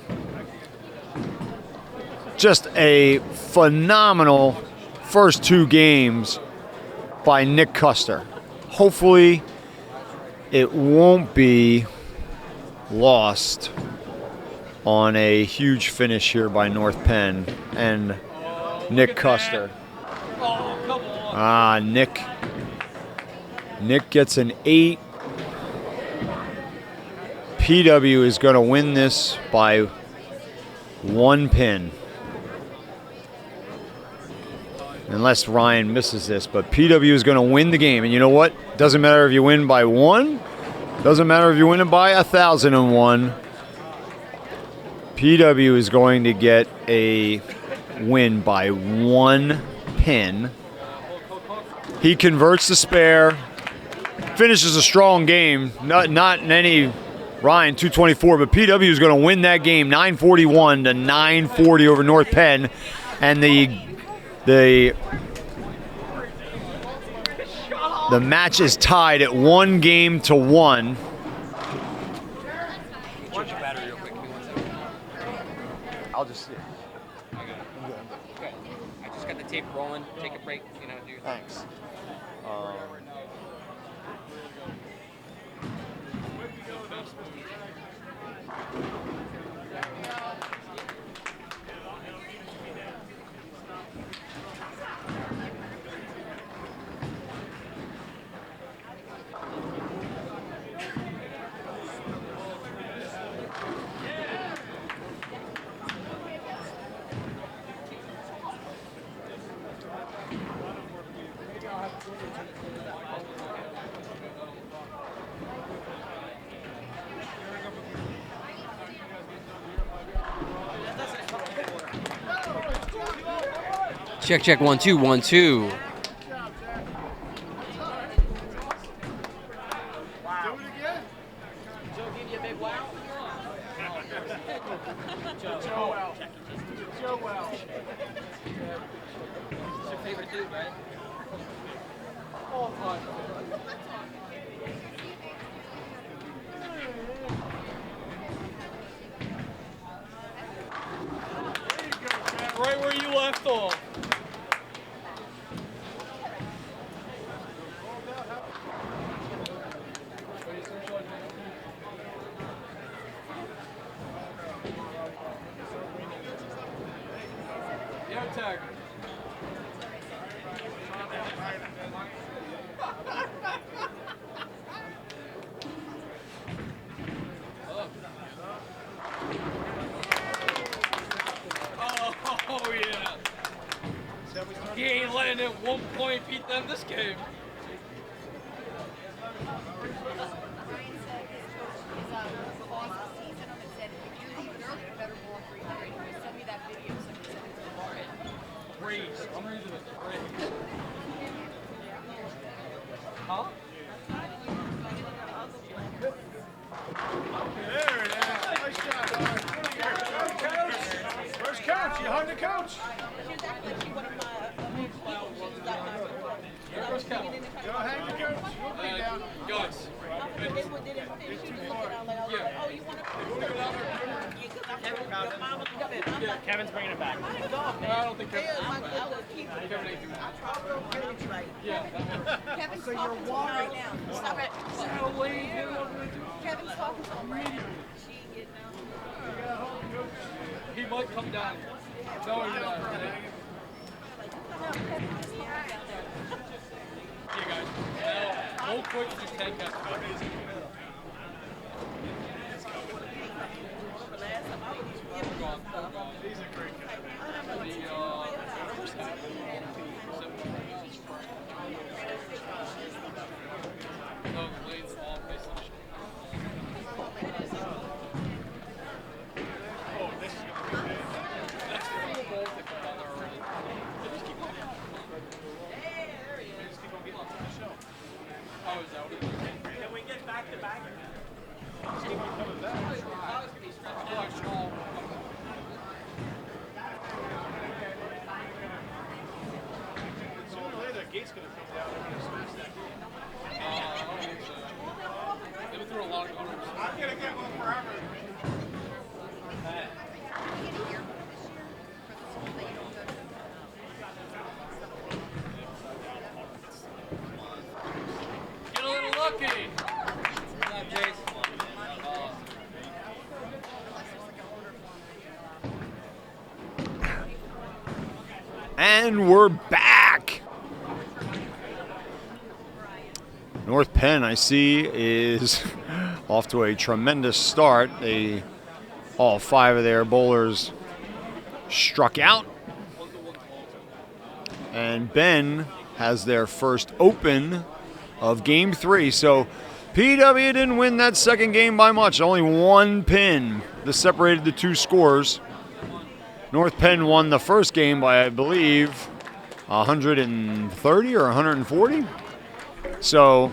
Just a phenomenal first 2 games by Nick Custer. Hopefully it won't be lost on a huge finish here by North Penn and Nick Custer. Nick gets an 8. PW is going to win this by 1 pin. Unless Ryan misses this, but PW is going to win the game. And you know what? Doesn't matter if you win by 1. Doesn't matter if you win it by 1,001. PW is going to get a win by 1 pin. He converts the spare. Finishes a strong game. Not in any Ryan 224, but PW is going to win that game 941 to 940 over North Penn. And the match is tied at 1 game to 1. Charge your battery real quick. Give me 1 second. I'll just see. I got it. Okay. I just got the tape rolling. Take a break. Do your thing. Thanks. Check. 1 2 1 2. Joe Welch. It's your favorite dude, right? Right where you left off. Yeah, tag. Oh yeah. He ain't letting it 1 point beat them this game. Ryan said his coach is boss this season and said, if you leave it early, you better ball 300. He would send me that video, somebody sent it to the bar. Praise. I'm reading it. Praise. Huh? There it is. Nice job, Art. Where's Coach? You hung the coach. Here goes Kevin. Go hang the coach. We'll be down. Guys. Kevin's bringing it back. I don't think Kevin ain't doing that. Yeah. Kevin's talking to him right now. Stop it. Kevin's talking to him right now. He might come down. No, he's not. Yeah, guys. Now, real quick, just take that. Can we get back to back? Sooner or later, that gate's going to come down and we're going to smash that gate. They went through a lot of corners. I'm going to get one forever. Get a little lucky. What's up, Jace? And we're back. North Penn, I see, is off to a tremendous start. All 5 of their bowlers struck out. And Ben has their first open of game 3. So PW didn't win that second game by much. Only 1 pin that separated the 2 scores. North Penn won the first game by, I believe, 130 or 140. So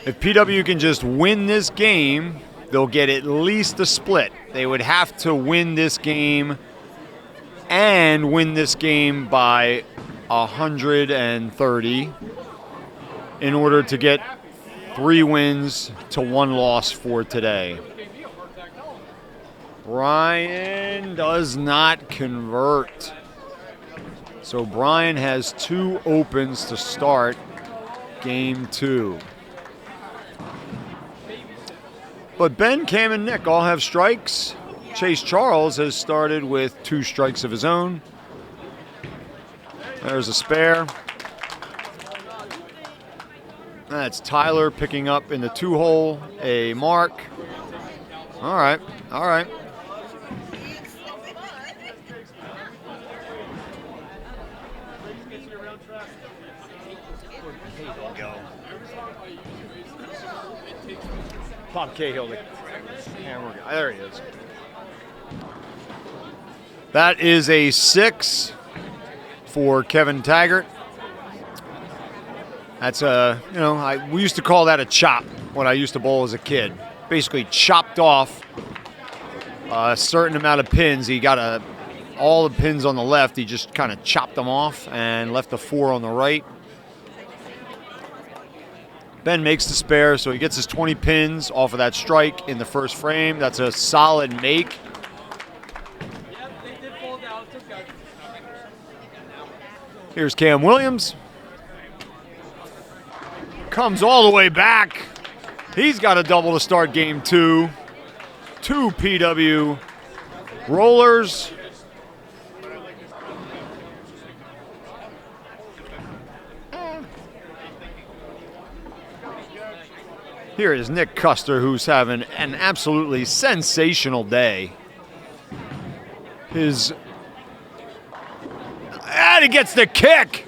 if PW can just win this game, they'll get at least a split. They would have to win this game and win this game by 130 in order to get 3 wins to 1 loss for today. Brian does not convert. So Brian has 2 opens to start game 2. But Ben, Cam, and Nick all have strikes. Chase Charles has started with 2 strikes of his own. There's a spare. That's Tyler picking up in the 2-hole a mark. All right, all right. Bob Cahill, the camera guy. There he is. That is a 6 for Kevin Taggart. That's we used to call that a chop when I used to bowl as a kid. Basically chopped off a certain amount of pins. He got a all the pins on the left. He just kind of chopped them off and left the 4 on the right. Ben makes the spare, so he gets his 20 pins off of that strike in the first frame. That's a solid make. Here's Cam Williams. Comes all the way back. He's got a double to start game 2. 2 PW rollers. Here is Nick Custer, who's having an absolutely sensational day. And he gets the kick.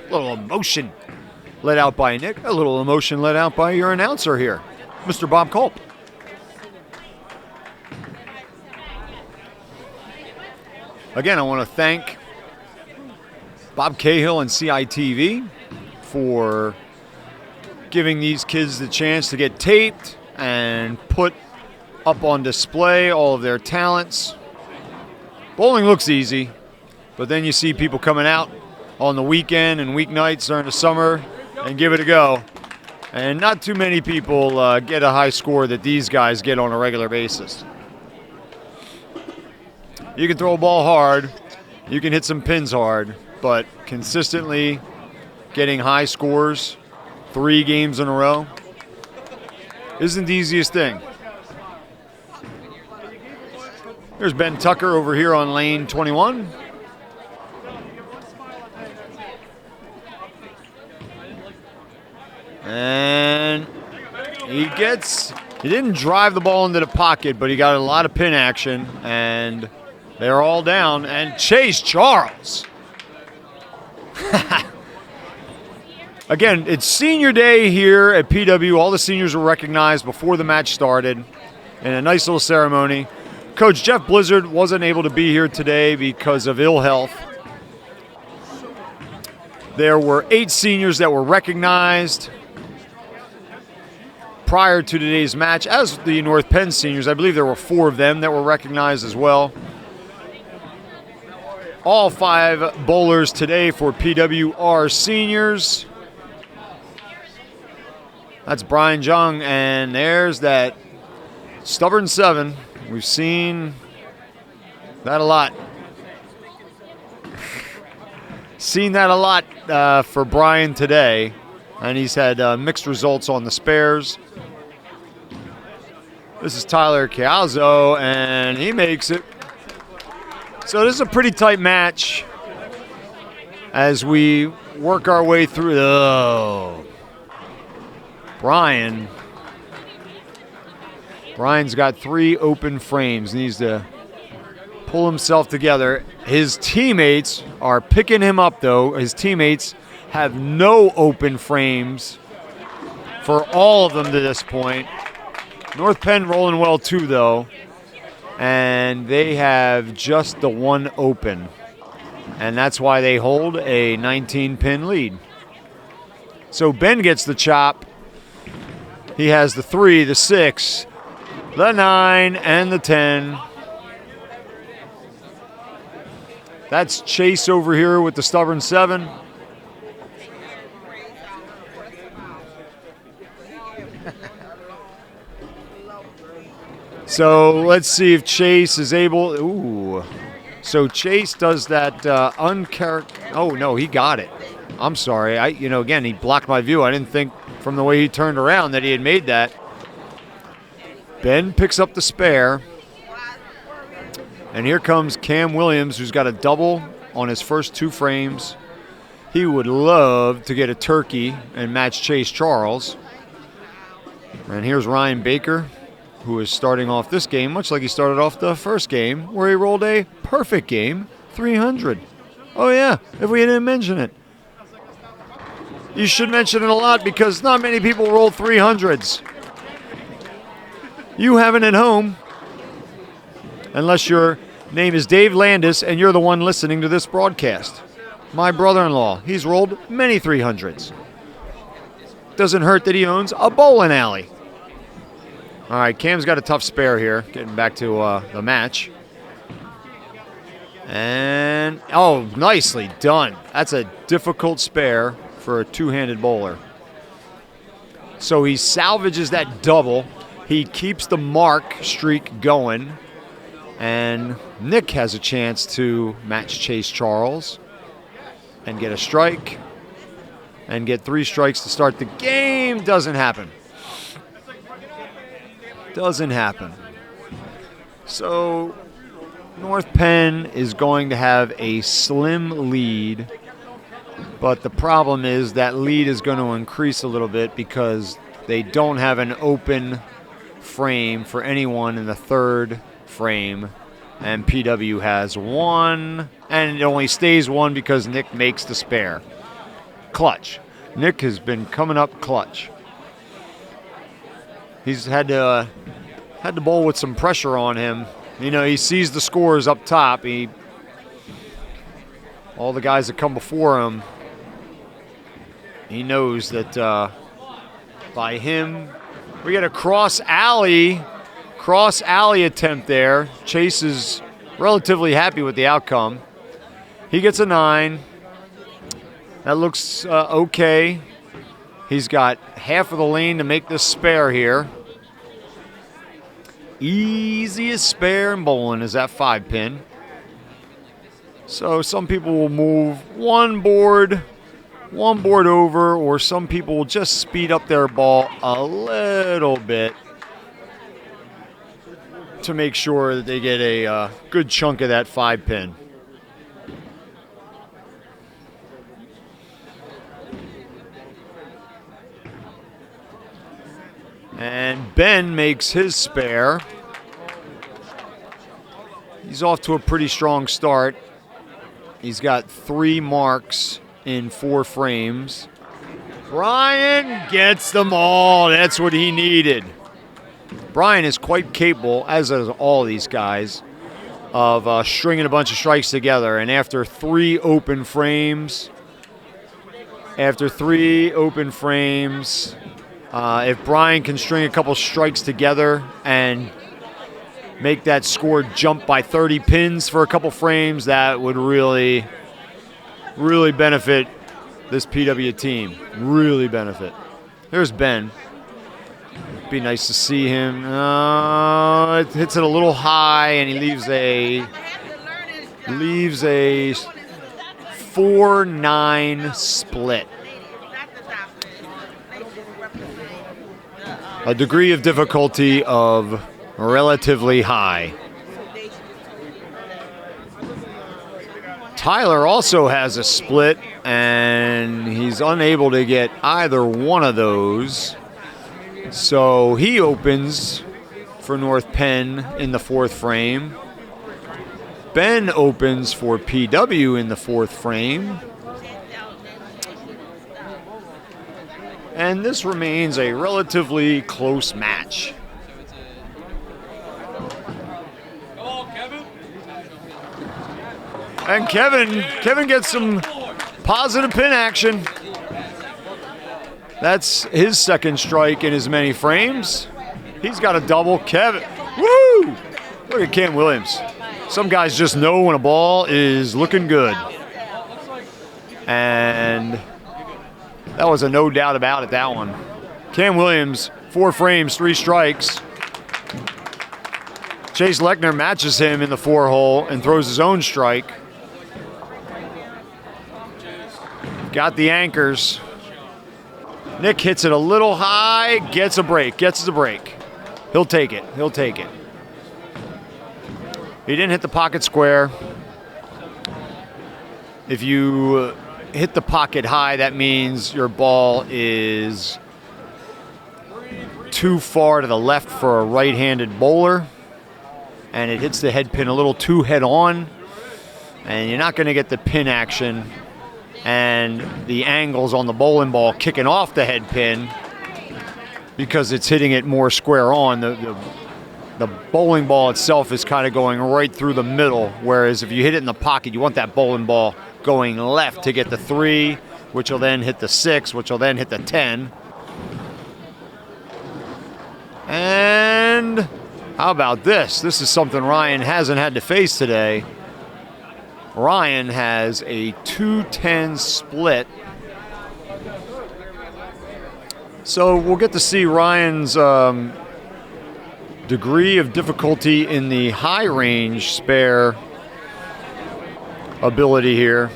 A little emotion let out by Nick. A little emotion let out by your announcer here, Mr. Bob Culp. Again, I want to thank Bob Cahill and CITV for giving these kids the chance to get taped and put up on display all of their talents. Bowling looks easy, but then you see people coming out on the weekend and weeknights during the summer and give it a go. And not too many people get a high score that these guys get on a regular basis. You can throw a ball hard, you can hit some pins hard, but consistently getting high scores 3 games in a row isn't the easiest thing. There's Ben Tucker over here on lane 21. And he didn't drive the ball into the pocket, but he got a lot of pin action, and they're all down. And Chase Charles. Again, it's senior day here at PW. All the seniors were recognized before the match started in a nice little ceremony. Coach Jeff Blizzard wasn't able to be here today because of ill health. There were 8 seniors that were recognized prior to today's match, as the North Penn seniors. I believe there were 4 of them that were recognized as well. All 5 bowlers today for PW are seniors. That's Brian Jung, and there's that stubborn 7. We've seen that a lot. Seen that a lot for Brian today, and he's had mixed results on the spares. This is Tyler Chiazzo, and he makes it. So this is a pretty tight match as we work our way through. Brian's got 3 open frames. Needs to pull himself together. His teammates are picking him up, though. His teammates have no open frames for all of them to this point. North Penn rolling well, too, though. And they have just the 1 open. And that's why they hold a 19-pin lead. So Ben gets the chop. He has the 3, the 6, the 9, and the 10. That's Chase over here with the stubborn 7. So let's see if Chase is able. Ooh. So Chase does that oh no, he got it. I'm sorry. Again, he blocked my view. I didn't think from the way he turned around that he had made that. Ben picks up the spare. And here comes Cam Williams, who's got a double on his first 2 frames. He would love to get a turkey and match Chase Charles. And here's Ryan Baker, who is starting off this game, much like he started off the first game, where he rolled a perfect game, 300. Oh yeah, if we didn't mention it. You should mention it a lot because not many people roll 300s. You haven't at home, unless your name is Dave Landis and you're the one listening to this broadcast. My brother-in-law, he's rolled many 300s. Doesn't hurt that he owns a bowling alley. All right, Cam's got a tough spare here, getting back to the match. And, oh, nicely done. That's a difficult spare for a two-handed bowler. So he salvages that double. He keeps the mark streak going. And Nick has a chance to match Chase Charles and get a strike and get 3 strikes to start the game. Doesn't happen. Doesn't happen. So North Penn is going to have a slim lead, but the problem is that lead is going to increase a little bit because they don't have an open frame for anyone in the third frame, and PW has one, and it only stays one because Nick makes the spare. Clutch. Nick has been coming up clutch. He's had to bowl with some pressure on him. You know, he sees the scores up top. All the guys that come before him, he knows that by him, we get a cross alley attempt there. Chase is relatively happy with the outcome. He gets a 9. That looks okay. He's got half of the lane to make this spare here. Easiest spare in bowling is that 5-pin. So some people will move one board over, or some people will just speed up their ball a little bit to make sure that they get a good chunk of that 5-pin. And Ben makes his spare. He's off to a pretty strong start. He's got 3 marks in 4 frames. Brian gets them all. That's what he needed. Brian is quite capable, as is all these guys, of stringing a bunch of strikes together. And after 3 open frames, if Brian can string a couple strikes together and make that score jump by 30 pins for a couple frames, that would really, really benefit this PW team. Really benefit. There's Ben. Be nice to see him. It hits it a little high, and he leaves a 4-9 split. A degree of difficulty of relatively high. Tyler also has a split, and he's unable to get either one of those. So he opens for North Penn in the 4th frame. Ben opens for PW in the 4th frame. And this remains a relatively close match. And Kevin gets some positive pin action. That's his 2nd strike in as many frames. He's got a double. Kevin, woo! Look at Cam Williams. Some guys just know when a ball is looking good. And that was a no doubt about it, that one. Cam Williams, 4 frames, 3 strikes. Chase Lechner matches him in the 4-hole and throws his own strike. Got the anchors. Nick hits it a little high, gets a break. He'll take it. He didn't hit the pocket square. If you hit the pocket high, that means your ball is too far to the left for a right-handed bowler, and it hits the head pin a little too head-on, and you're not going to get the pin action and the angles on the bowling ball kicking off the head pin because it's hitting it more square on. The bowling ball itself is kind of going right through the middle, whereas if you hit it in the pocket, you want that bowling ball going left to get the 3, which will then hit the 6, which will then hit the 10. And how about this? This is something Ryan hasn't had to face today. Ryan has a 2-10 split. So we'll get to see Ryan's degree of difficulty in the high range spare ability here.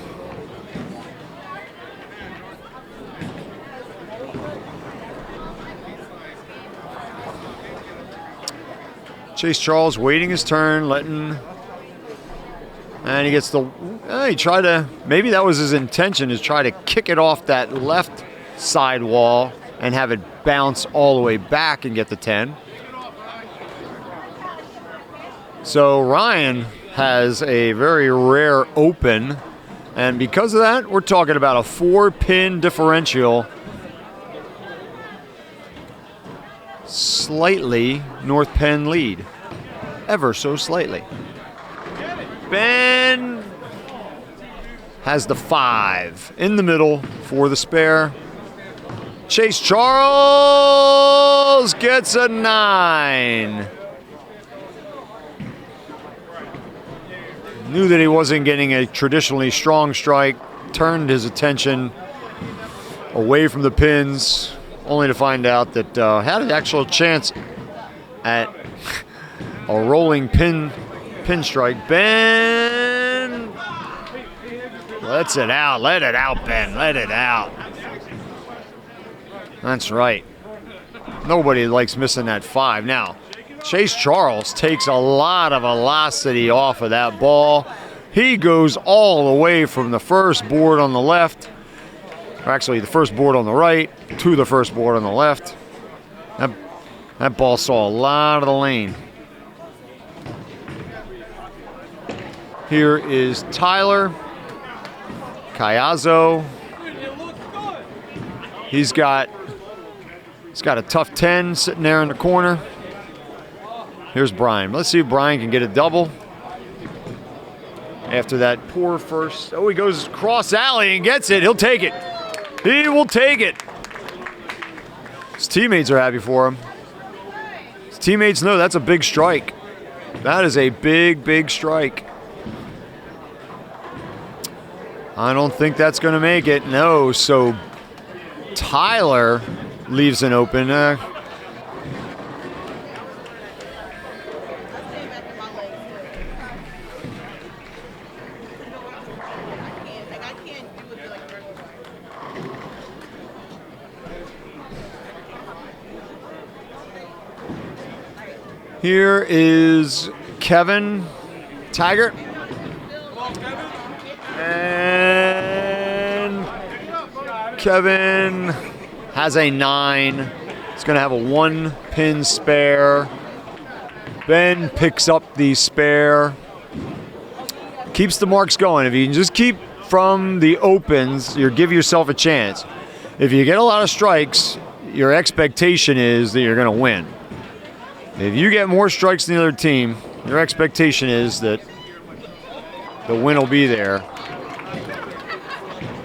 Chase Charles waiting his turn, and he gets he tried to, maybe that was his intention, is try to kick it off that left side wall and have it bounce all the way back and get the 10. So Ryan has a very rare open, and because of that, we're talking about a 4-pin differential. Slightly North Penn lead, ever so slightly. Ben has the 5 in the middle for the spare. Chase Charles gets a 9. Knew that he wasn't getting a traditionally strong strike, turned his attention away from the pins, only to find out that had an actual chance at a rolling pin strike. Ben lets it out. Let it out, Ben. Let it out. That's right. Nobody likes missing that 5. Now, Chase Charles takes a lot of velocity off of that ball. He goes all the way from the first board on the left, or actually the first board on the right, to the first board on the left. That ball saw a lot of the lane. Here is Tyler Caiazzo. He's got a tough 10 sitting there in the corner. Here's Brian. Let's see if Brian can get a double. After that poor first, he goes cross alley and gets it. He'll take it. He will take it. His teammates are happy for him. His teammates know that's a big strike. That is a big, big strike. I don't think that's going to make it. No, so Tyler leaves an open. Here is Kevin Taggart. And Kevin has a 9. He's going to have a 1-pin spare. Ben picks up the spare. Keeps the marks going. If you can just keep from the opens, you give yourself a chance. If you get a lot of strikes, your expectation is that you're going to win. If you get more strikes than the other team, your expectation is that the win will be there.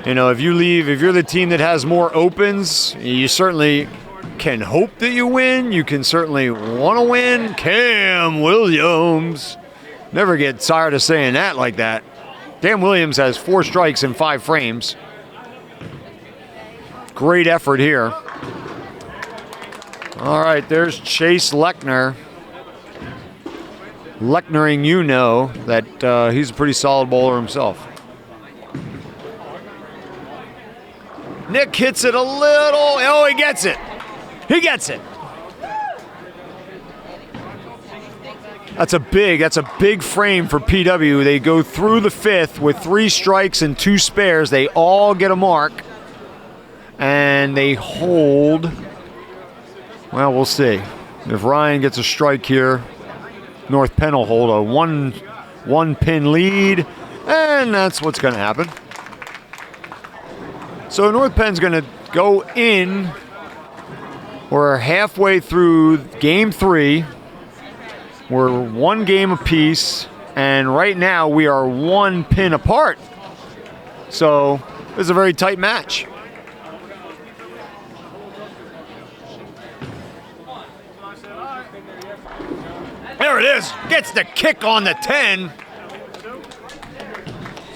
You know, if you're the team that has more opens, you certainly can hope that you win. You can certainly want to win. Cam Williams. Never get tired of saying that like that. Cam Williams has 4 strikes in 5 frames. Great effort here. All right, there's Chase Lechner. Lechnering, you know that he's a pretty solid bowler himself. Nick hits it a little. Oh, he gets it. He gets it. That's a big frame for PW. They go through the 5th with 3 strikes and 2 spares. They all get a mark. And they hold. Well, we'll see. If Ryan gets a strike here, North Penn will hold a one pin lead, and that's what's going to happen. So North Penn's going to go in. We're halfway through game 3. We're 1 game apiece, and right now we are 1 pin apart. So it's a very tight match. There it is. Gets the kick on the 10.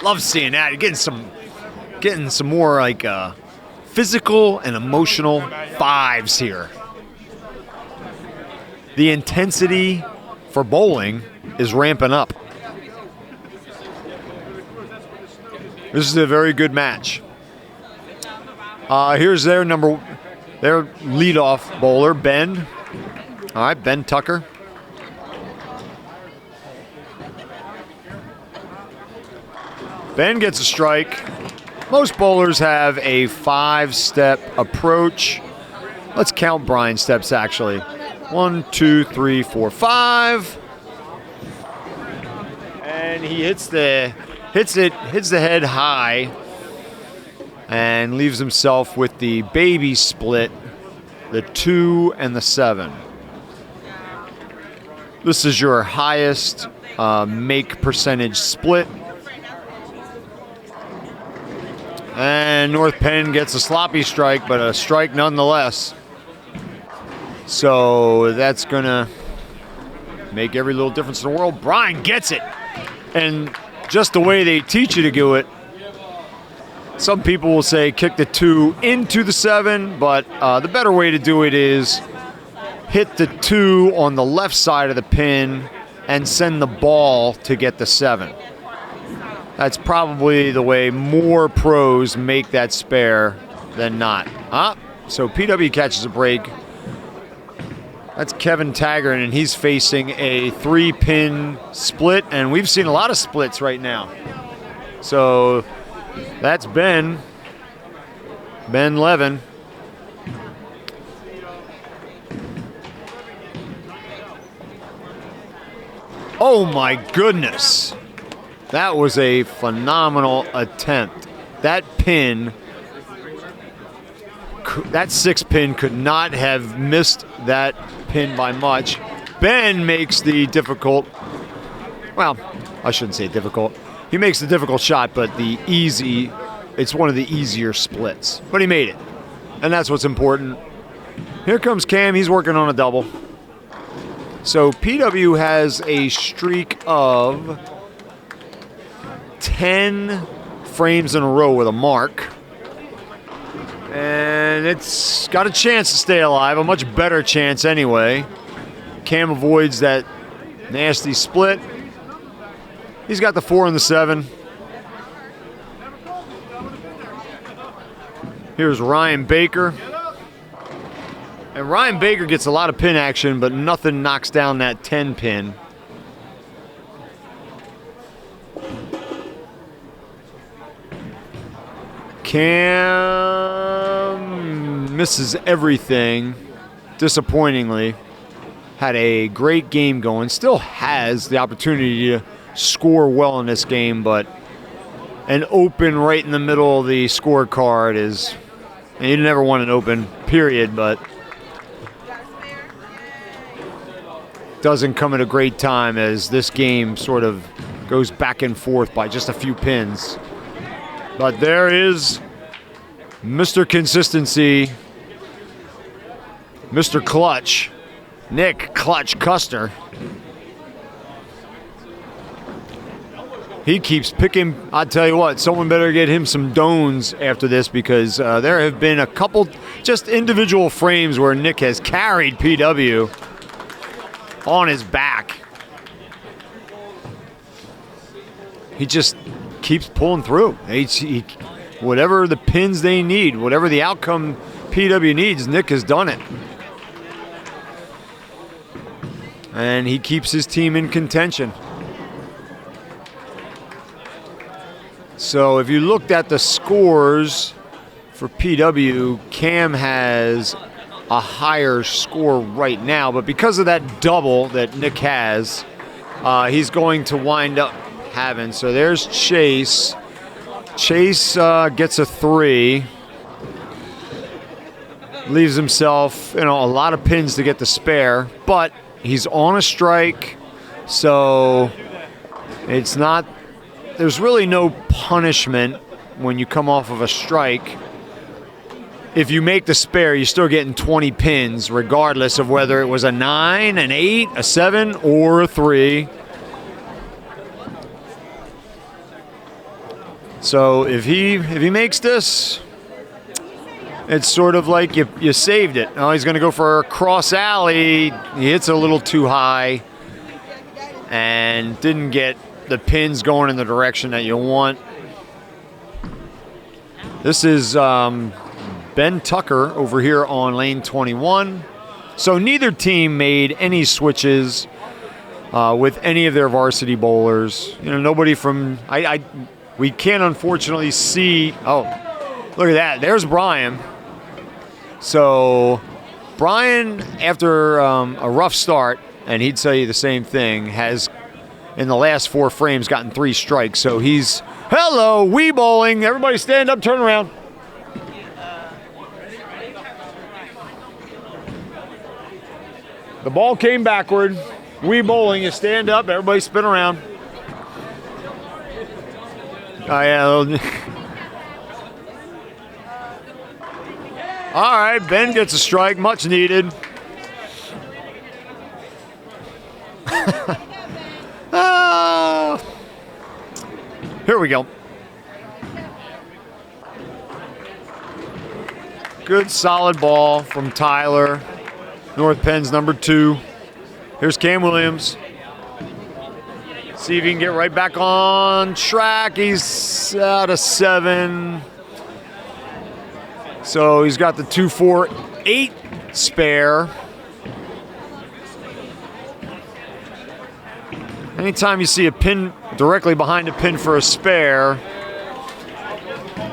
Love seeing that. Getting some more like physical and emotional fives here. The intensity for bowling is ramping up. This is a very good match. Here's their leadoff bowler, Ben. All right, Ben Tucker. Ben gets a strike. Most bowlers have a 5-step approach. Let's count Brian's steps actually. 1, 2, 3, 4, 5. And he hits the head high and leaves himself with the baby split, the 2 and the 7. This is your highest make percentage split. And North Penn gets a sloppy strike, but a strike nonetheless. So that's going to make every little difference in the world. Brian gets it. And just the way they teach you to do it, some people will say kick the 2 into the 7, but the better way to do it is hit the 2 on the left side of the pin and send the ball to get the 7. That's probably the way more pros make that spare than not. So PW catches a break. That's Kevin Taggart, and he's facing a 3-pin split, and we've seen a lot of splits right now. So that's Ben Levin. Oh my goodness. That was a phenomenal attempt. That pin, that 6-pin could not have missed that pin by much. Ben makes the difficult, well, I shouldn't say difficult. He makes the difficult shot, but it's one of the easier splits. But he made it, and that's what's important. Here comes Cam, he's working on a double. So PW has a streak of 10 frames in a row with a mark. And it's got a chance to stay alive, a much better chance anyway. Cam avoids that nasty split. He's got the 4 and the 7. Here's Ryan Baker. And Ryan Baker gets a lot of pin action, but nothing knocks down that 10 pin. Cam misses everything, disappointingly. Had a great game going. Still has the opportunity to score well in this game, but an open right in the middle of the scorecard is, and you never want an open, period, but doesn't come at a great time as this game sort of goes back and forth by just a few pins. But there is Mr. Consistency, Mr. Clutch, Nick Clutch Custer. He keeps picking. I'll tell you what, someone better get him some dones after this, because there have been a couple just individual frames where Nick has carried PW on his back. He just keeps pulling through. Whatever the pins they need, whatever the outcome PW needs, Nick has done it. And he keeps his team in contention. So if you looked at the scores for PW, Cam has a higher score right now, but because of that double that Nick has, he's going to wind up having. So there's Chase. Chase gets a 3. Leaves himself, a lot of pins to get the spare, but he's on a strike, so it's not, there's really no punishment when you come off of a strike. If you make the spare, you're still getting 20 pins, regardless of whether it was a 9, an 8, a 7, or a 3. So if he makes this, it's sort of like you saved it. Oh, he's going to go for a cross alley. He hits it a little too high and didn't get the pins going in the direction that you want. This is Ben Tucker over here on lane 21. So neither team made any switches with any of their varsity bowlers. You know, nobody from we can't unfortunately see. Oh, look at that. There's Brian. So Brian, after a rough start, and he'd tell you the same thing, has in the last 4 frames gotten 3 strikes. So he's, hello, wee bowling. Everybody stand up, turn around. The ball came backward. Wee bowling, you stand up, everybody spin around. Oh, yeah. All right, Ben gets a strike, much needed. Here we go. Good solid ball from Tyler. North Penn's number 2. Here's Cam Williams. See if he can get right back on track. He's out of 7. So he's got the 2-4-8 spare. Anytime you see a pin directly behind a pin for a spare,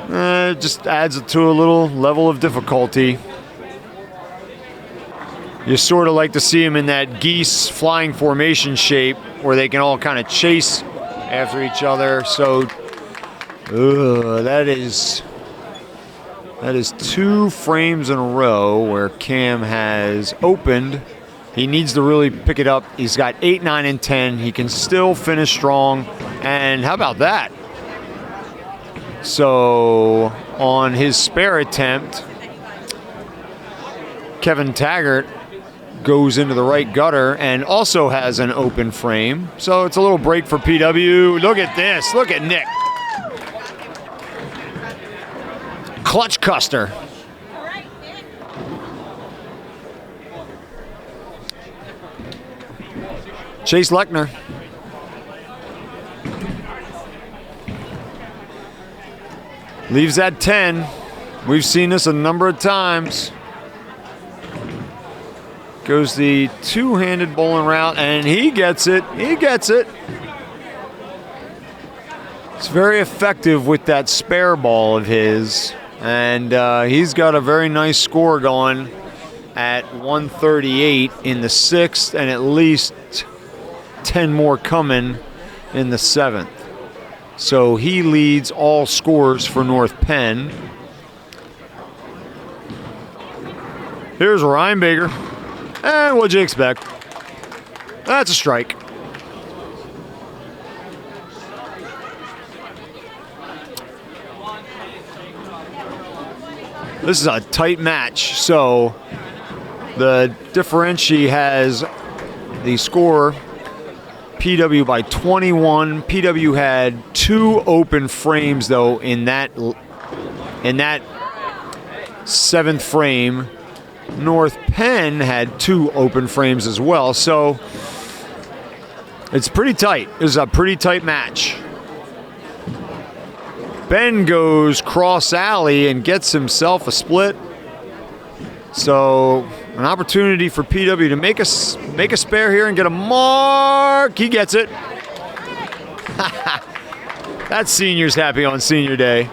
it just adds it to a little level of difficulty. You sort of like to see them in that geese flying formation shape where they can all kind of chase after each other. So that is 2 frames in a row where Cam has opened. He needs to really pick it up. He's got 8, 9, and 10. He can still finish strong. And how about that? So on his spare attempt, Kevin Taggart goes into the right gutter and also has an open frame. So it's a little break for PW. Look at this. Look at Nick. Clutch Custer. Chase Lechner. Leaves at 10. We've seen this a number of times. Goes the 2-handed bowling route, and he gets it. He gets it. It's very effective with that spare ball of his. And he's got a very nice score going at 138 in the 6th, and at least 10 more coming in the 7th. So he leads all scores for North Penn. Here's Ryan Baker. And what'd you expect? That's a strike. This is a tight match. So the differential has the score PW by 21. PW had 2 open frames though in that 7th frame. North Penn had 2 open frames as well, so it's pretty tight. This is a pretty tight match. Ben goes cross alley and gets himself a split. So an opportunity for PW to make a spare here and get a mark. He gets it. That senior's happy on senior day.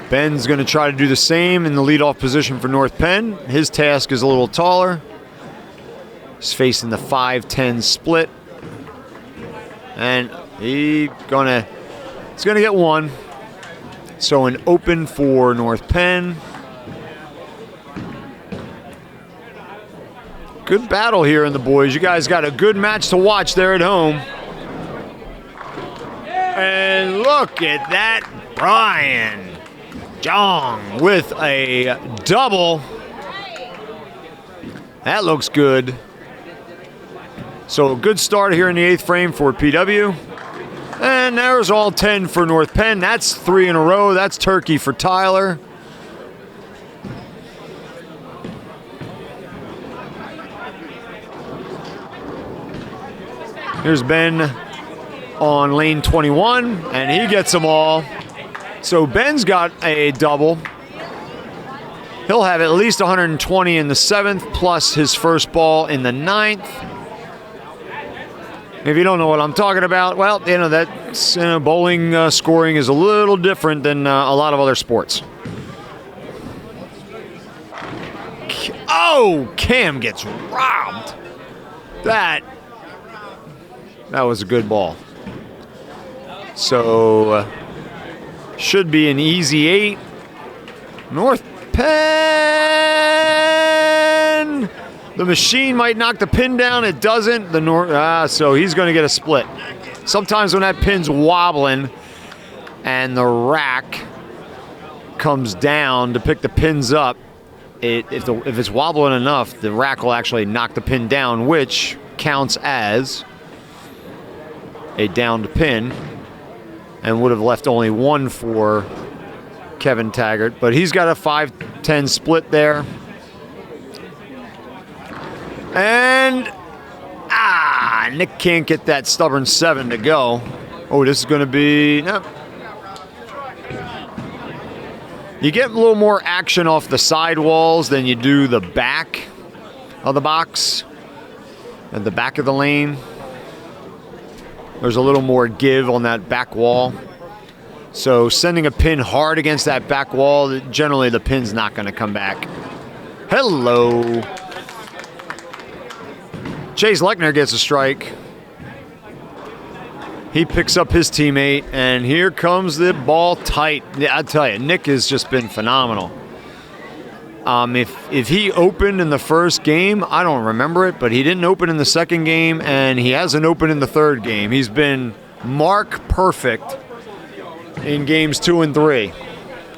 Ben's going to try to do the same in the leadoff position for North Penn. His task is a little taller. He's facing the 5-10 split. And he's going to get 1. So an open for North Penn. Good battle here in the boys. You guys got a good match to watch there at home. And look at that, Brian Jong with a double. That looks good. So a good start here in the 8th frame for PW. And there's all 10 for North Penn. That's 3 in a row. That's turkey for Tyler. Here's Ben on lane 21, and he gets them all. So Ben's got a double. He'll have at least 120 in the 7th, plus his first ball in the 9th. If you don't know what I'm talking about, well, you know, that's, bowling scoring is a little different than a lot of other sports. Oh, Cam gets robbed. That was a good ball. So, should be an easy 8. North Penn! The machine might knock the pin down. It doesn't. So he's going to get a split. Sometimes when that pin's wobbling and the rack comes down to pick the pins up, if it's wobbling enough, the rack will actually knock the pin down, which counts as a downed pin and would have left only 1 for Kevin Taggart. But he's got a 5-10 split there. And, Nick can't get that stubborn 7 to go. Oh, this is going to be, no. You get a little more action off the sidewalls than you do the back of the box and the back of the lane. There's a little more give on that back wall. So sending a pin hard against that back wall, generally the pin's not going to come back. Hello. Chase Lechner gets a strike. He picks up his teammate, and here comes the ball tight. I tell you, Nick has just been phenomenal. If he opened in the first game, I don't remember it, but he didn't open in the second game, and he hasn't opened in the third game. He's been mark perfect in games 2 and 3,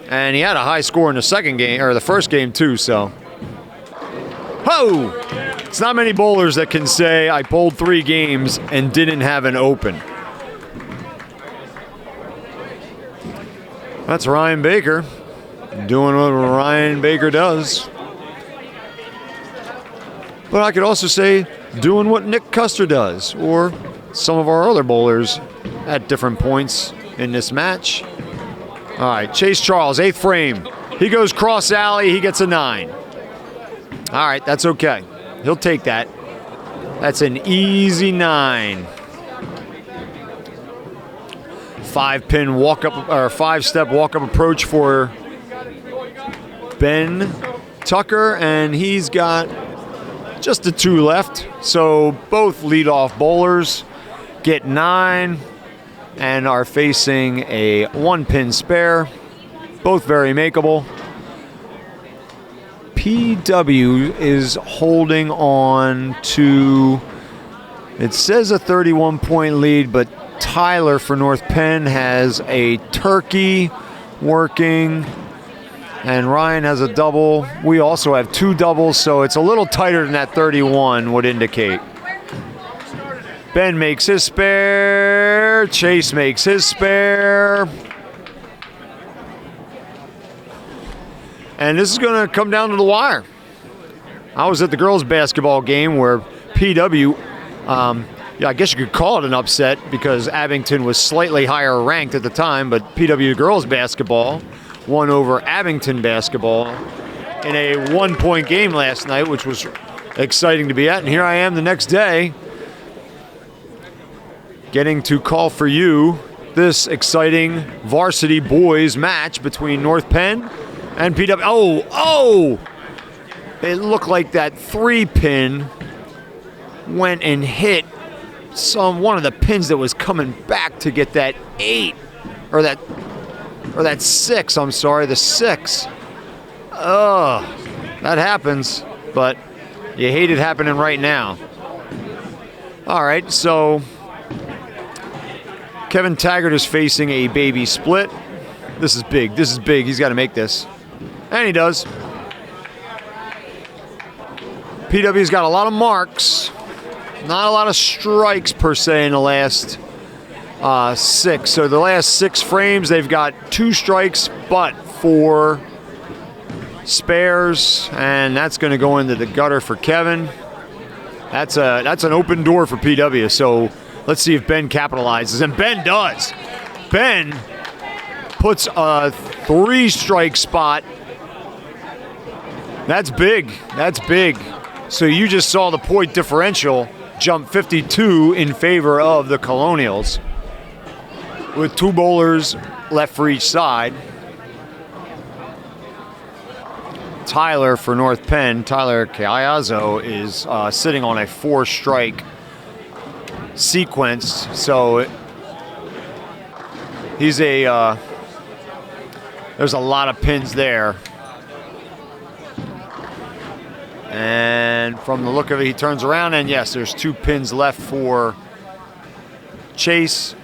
and he had a high score in the second game or the first game too. So, ho! It's not many bowlers that can say I bowled 3 games and didn't have an open. That's Ryan Baker doing what Ryan Baker does. But I could also say doing what Nick Custer does, or some of our other bowlers at different points in this match. All right, Chase Charles, 8th frame. He goes cross alley, he gets a 9. All right, that's okay. He'll take that. That's an easy 9. 5-pin walk up, or 5-step walk up approach for Ben Tucker, and he's got just the 2 left. So both leadoff bowlers get 9 and are facing a 1-pin spare. Both very makeable. PW is holding on to, it says a 31-point lead, but Tyler for North Penn has a turkey working, and Ryan has a double. We also have 2 doubles, so it's a little tighter than that 31 would indicate. Ben makes his spare. Chase makes his spare. And this is going to come down to the wire. I was at the girls' basketball game where PW, I guess you could call it an upset because Abington was slightly higher ranked at the time, but PW girls' basketball won over Abington basketball in a 1-point game last night, which was exciting to be at. And here I am the next day getting to call for you this exciting varsity boys match between North Penn and PW. Oh! It looked like that 3-pin went and hit one of the pins that was coming back to get that 8 or that 6. I'm sorry, the 6. That happens, but you hate it happening right now. All right, so Kevin Taggart is facing a baby split. This is big. This is big. He's got to make this. And he does. PW's got a lot of marks, not a lot of strikes per se in the last 6. So the last 6 frames, they've got 2 strikes, but 4 spares, and that's going to go into the gutter for Kevin. That's an open door for PW. So let's see if Ben capitalizes, and Ben does. Ben puts a 3-strike spot. That's big. That's big. So you just saw the point differential jump 52 in favor of the Colonials, with 2 bowlers left for each side. Tyler for North Penn, Tyler Caiazzo, is sitting on a 4-strike sequence. So he's there's a lot of pins there. And from the look of it, he turns around, and yes, there's 2 pins left for Chase.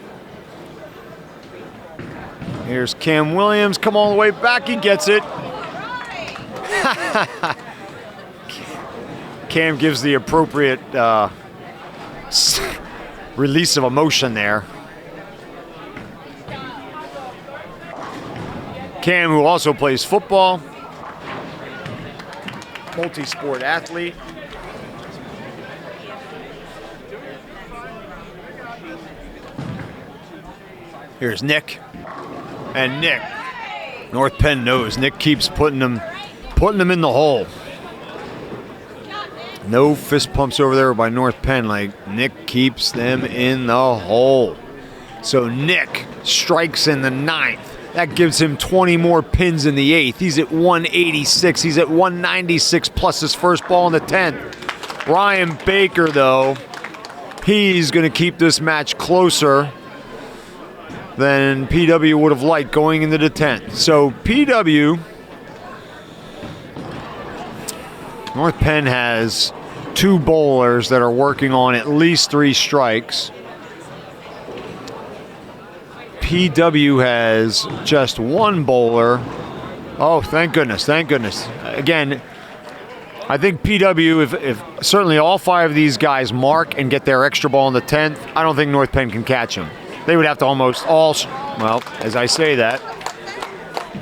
Here's Cam Williams, come all the way back, he gets it. Cam gives the appropriate release of emotion there. Cam, who also plays football, multi-sport athlete. Here's Nick. And Nick, North Penn knows. Nick keeps putting them in the hole. No fist pumps over there by North Penn. Like, Nick keeps them in the hole. So Nick strikes in the 9th. That gives him 20 more pins in the 8th. He's at 186. He's at 196 plus his first ball in the 10th. Ryan Baker, though, he's going to keep this match closer than PW would have liked going into the 10th. So PW, North Penn has 2 bowlers that are working on at least 3 strikes. PW has just 1 bowler. Oh, thank goodness, thank goodness. Again, I think PW, if certainly all 5 of these guys mark and get their extra ball in the 10th, I don't think North Penn can catch them. They would have to almost all, well, as I say that,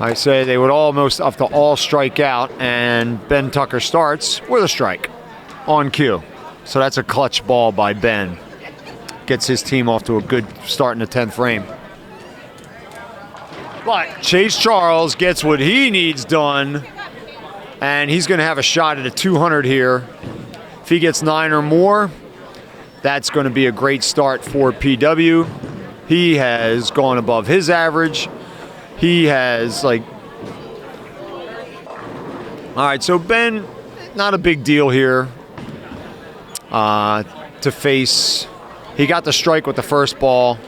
I say they would almost have to all strike out, and Ben Tucker starts with a strike on cue. So that's a clutch ball by Ben. Gets his team off to a good start in the 10th frame. But Chase Charles gets what he needs done, and he's going to have a shot at a 200 here. If he gets 9 or more, that's going to be a great start for PW. He has gone above his average. He has, like... All right, so Ben, not a big deal here to face. He got the strike with the first ball.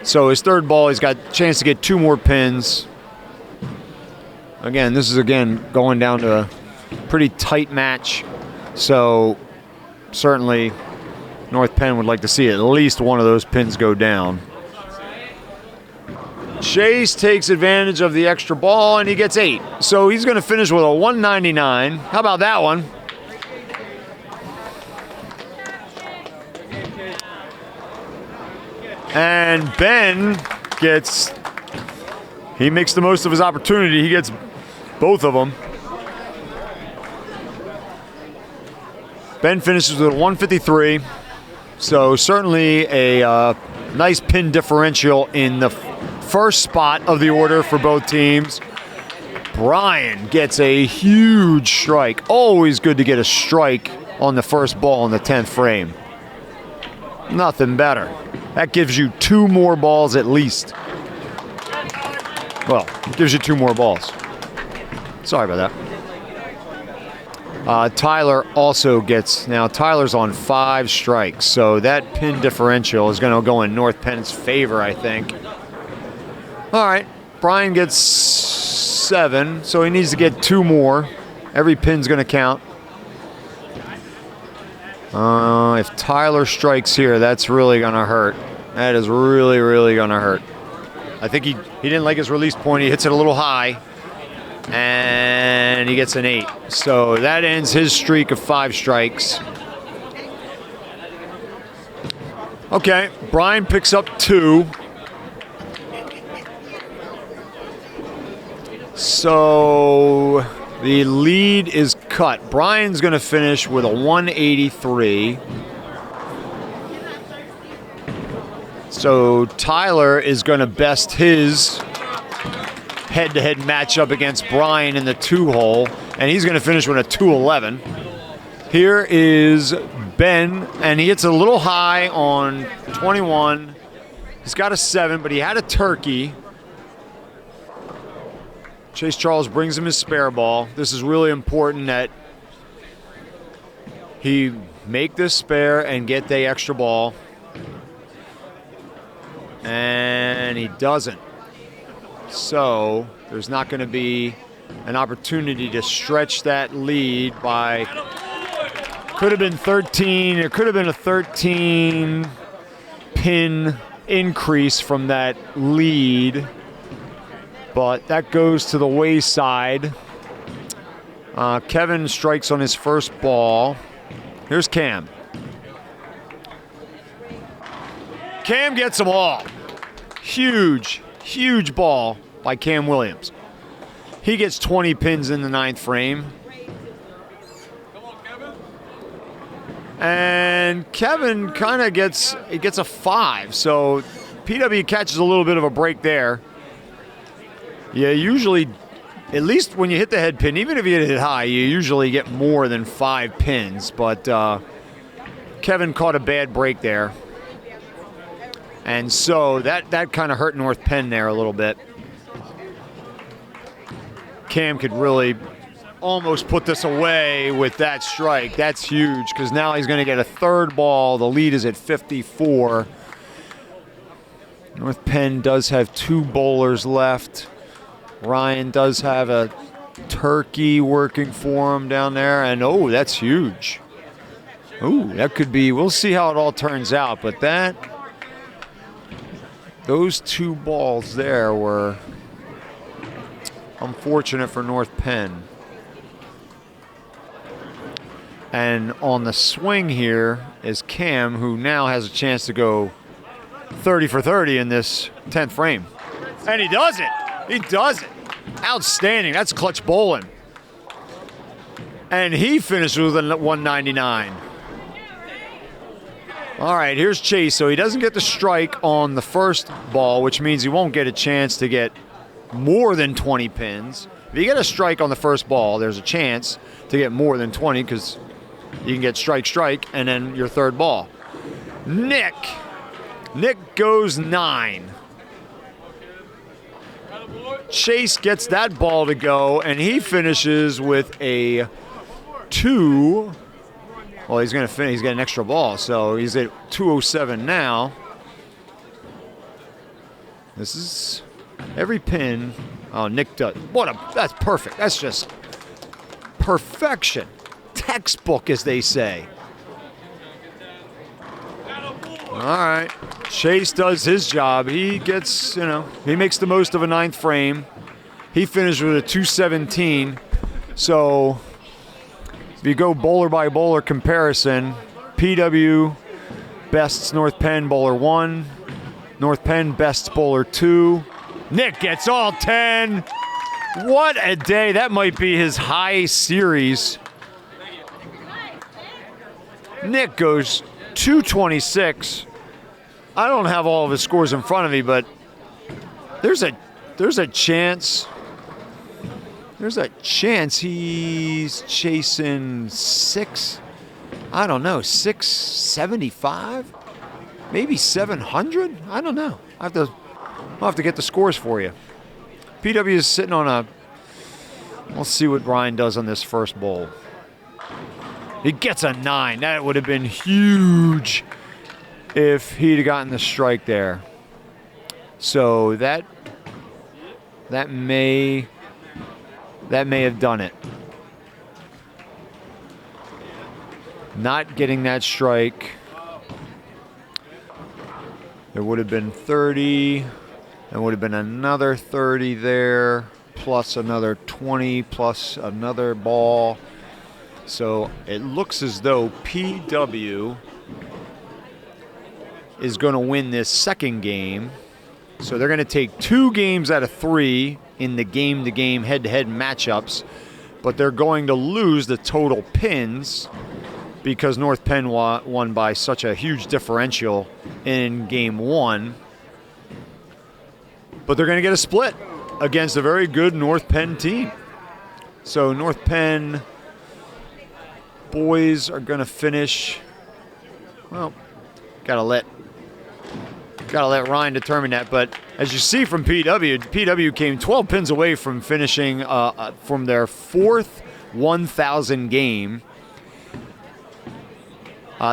So his 3rd ball, he's got a chance to get 2 more pins. Again, this is, going down to a pretty tight match. So certainly North Penn would like to see at least one of those pins go down. Chase takes advantage of the extra ball, and he gets 8. So he's going to finish with a 199. How about that one? And Ben he makes the most of his opportunity. He gets both of them. Ben finishes with a 153. So certainly a nice pin differential in the first spot of the order for both teams. Brian gets a huge strike. Always good to get a strike on the first ball in the 10th frame. Nothing better. That gives you 2 more balls at least. Well, it gives you 2 more balls. Sorry about that. Tyler also gets, now Tyler's on 5 strikes, so that pin differential is going to go in North Penn's favor, I think. All right, Brian gets 7, so he needs to get 2 more. Every pin's going to count. If Tyler strikes here, that's really going to hurt. That is really, really going to hurt. I think he didn't like his release point. He hits it a little high. And and he gets an 8. So that ends his streak of 5 strikes. Okay, Brian picks up 2. So the lead is cut. Brian's going to finish with a 183. So Tyler is going to best his head-to-head matchup against Brian in the 2-hole, and he's going to finish with a 211. Here is Ben, and he hits a little high on 21. He's got a 7, but he had a turkey. Chase Charles brings him his spare ball. This is really important that he make this spare and get the extra ball. And he doesn't. So there's not going to be an opportunity to stretch that lead by, could have been 13. It could have been a 13 pin increase from that lead. But that goes to the wayside. Kevin strikes on his first ball. Here's Cam. Cam gets them all. Huge, huge ball by Cam Williams. He gets 20 pins in the 9th frame. And Kevin kind of gets a 5. So PW catches a little bit of a break there. Yeah, usually, at least when you hit the head pin, even if you hit it high, you usually get more than 5 pins. But Kevin caught a bad break there. And so that kind of hurt North Penn there a little bit. Cam could really almost put this away with that strike. That's huge because now he's going to get a 3rd ball. The lead is at 54. North Penn does have 2 bowlers left. Ryan does have a turkey working for him down there. And, oh, that's huge. Oh, that could be, we'll see how it all turns out. But those 2 balls there were unfortunate for North Penn. And on the swing here is Cam, who now has a chance to go 30 for 30 in this 10th frame. And he does it. He does it. Outstanding. That's clutch bowling. And he finishes with a 199. All right, here's Chase. So he doesn't get the strike on the first ball, which means he won't get a chance to get more than 20 pins. If you get a strike on the first ball, there's a chance to get more than 20 because you can get strike, and then your 3rd ball. Nick goes 9. Chase gets that ball to go, and he finishes with a 2. Well, he's going to finish. He's got an extra ball, so he's at 207 now. This is every pin. Oh, Nick does. That's perfect. That's just perfection. Textbook, as they say. All right. Chase does his job. He gets, he makes the most of a 9th frame. He finished with a 217. So if you go bowler by bowler comparison, PW bests North Penn bowler 1. North Penn bests bowler 2. Nick gets all 10. What a day. That might be his high series. Nick goes 226. I don't have all of his scores in front of me, but there's a chance. There's a chance he's chasing 675? Maybe 700? I don't know. I'll have to get the scores for you. PW is sitting on we'll see what Brian does on this first bowl. He gets a 9. That would have been huge if he'd have gotten the strike there. So that may have done it. Not getting that strike. There would have been 30. There would have been another 30 there. plus another 20 plus another ball. So it looks as though PW is going to win this second game. So they're going to take 2 games out of 3 in the game-to-game head-to-head matchups, but they're going to lose the total pins because North Penn won by such a huge differential in game 1. But they're going to get a split against a very good North Penn team. So North Penn boys are going to finish, well, gotta let Ryan determine that. But as you see from PW came 12 pins away from finishing from their 4th 1,000 game.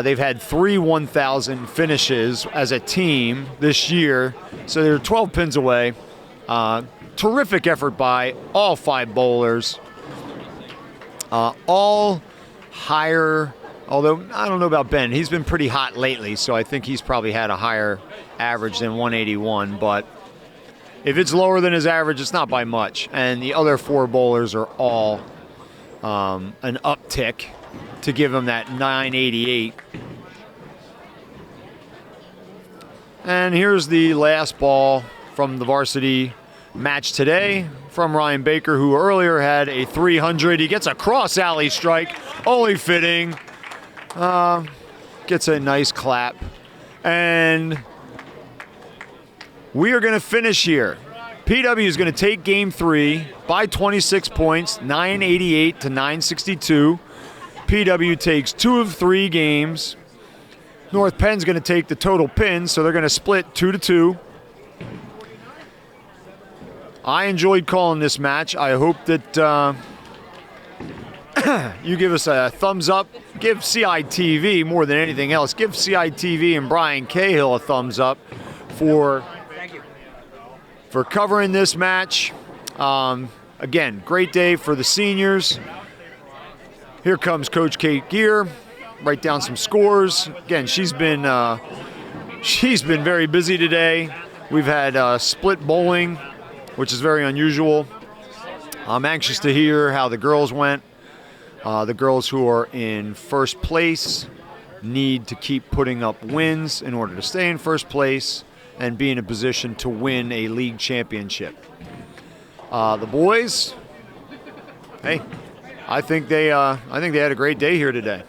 They've had 3 1,000 finishes as a team this year, so they're 12 pins away. Terrific effort by all 5 bowlers. All higher, although I don't know about Ben. He's been pretty hot lately, so I think he's probably had a higher average than 181. But if it's lower than his average, it's not by much. And the other 4 bowlers are all an uptick to give him that 988. And here's the last ball from the varsity match today from Ryan Baker, who earlier had a 300. He gets a cross alley strike, only fitting. Gets a nice clap. And we are going to finish here. PW is going to take game 3 by 26 points, 988 to 962. PW takes 2 of 3 games. North Penn's going to take the total pins, so they're going to split 2-2. I enjoyed calling this match. I hope that you give us a thumbs up. Give CITV more than anything else. Give CITV and Brian Cahill a thumbs up for covering this match. Again, great day for the seniors. Here comes Coach Kate Gear. Write down some scores. Again, she's been very busy today. We've had split bowling, which is very unusual. I'm anxious to hear how the girls went. The girls who are in first place need to keep putting up wins in order to stay in first place and be in a position to win a league championship. The boys, hey, I think they had a great day here today.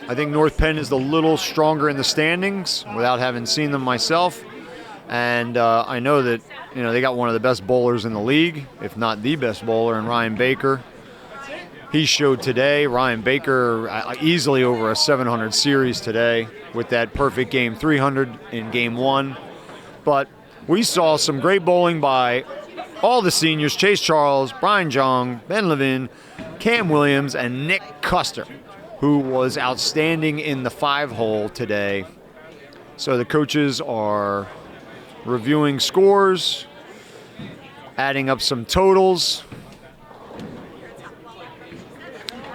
I think North Penn is a little stronger in the standings without having seen them myself. And I know that they got one of the best bowlers in the league, if not the best bowler, in Ryan Baker. He showed today. Ryan Baker easily over a 700 series today with that perfect game 300 in game 1. But we saw some great bowling by all the seniors: Chase Charles, Brian Jong, Ben Levin, Cam Williams, and Nick Custer, who was outstanding in the 5-hole today. So the coaches are reviewing scores, adding up some totals.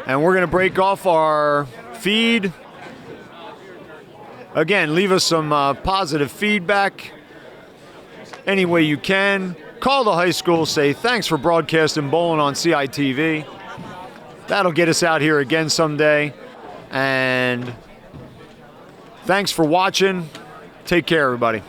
And we're going to break off our feed. Again, leave us some positive feedback any way you can. Call the high school, say thanks for broadcasting bowling on CITV. That'll get us out here again someday. And thanks for watching. Take care, everybody.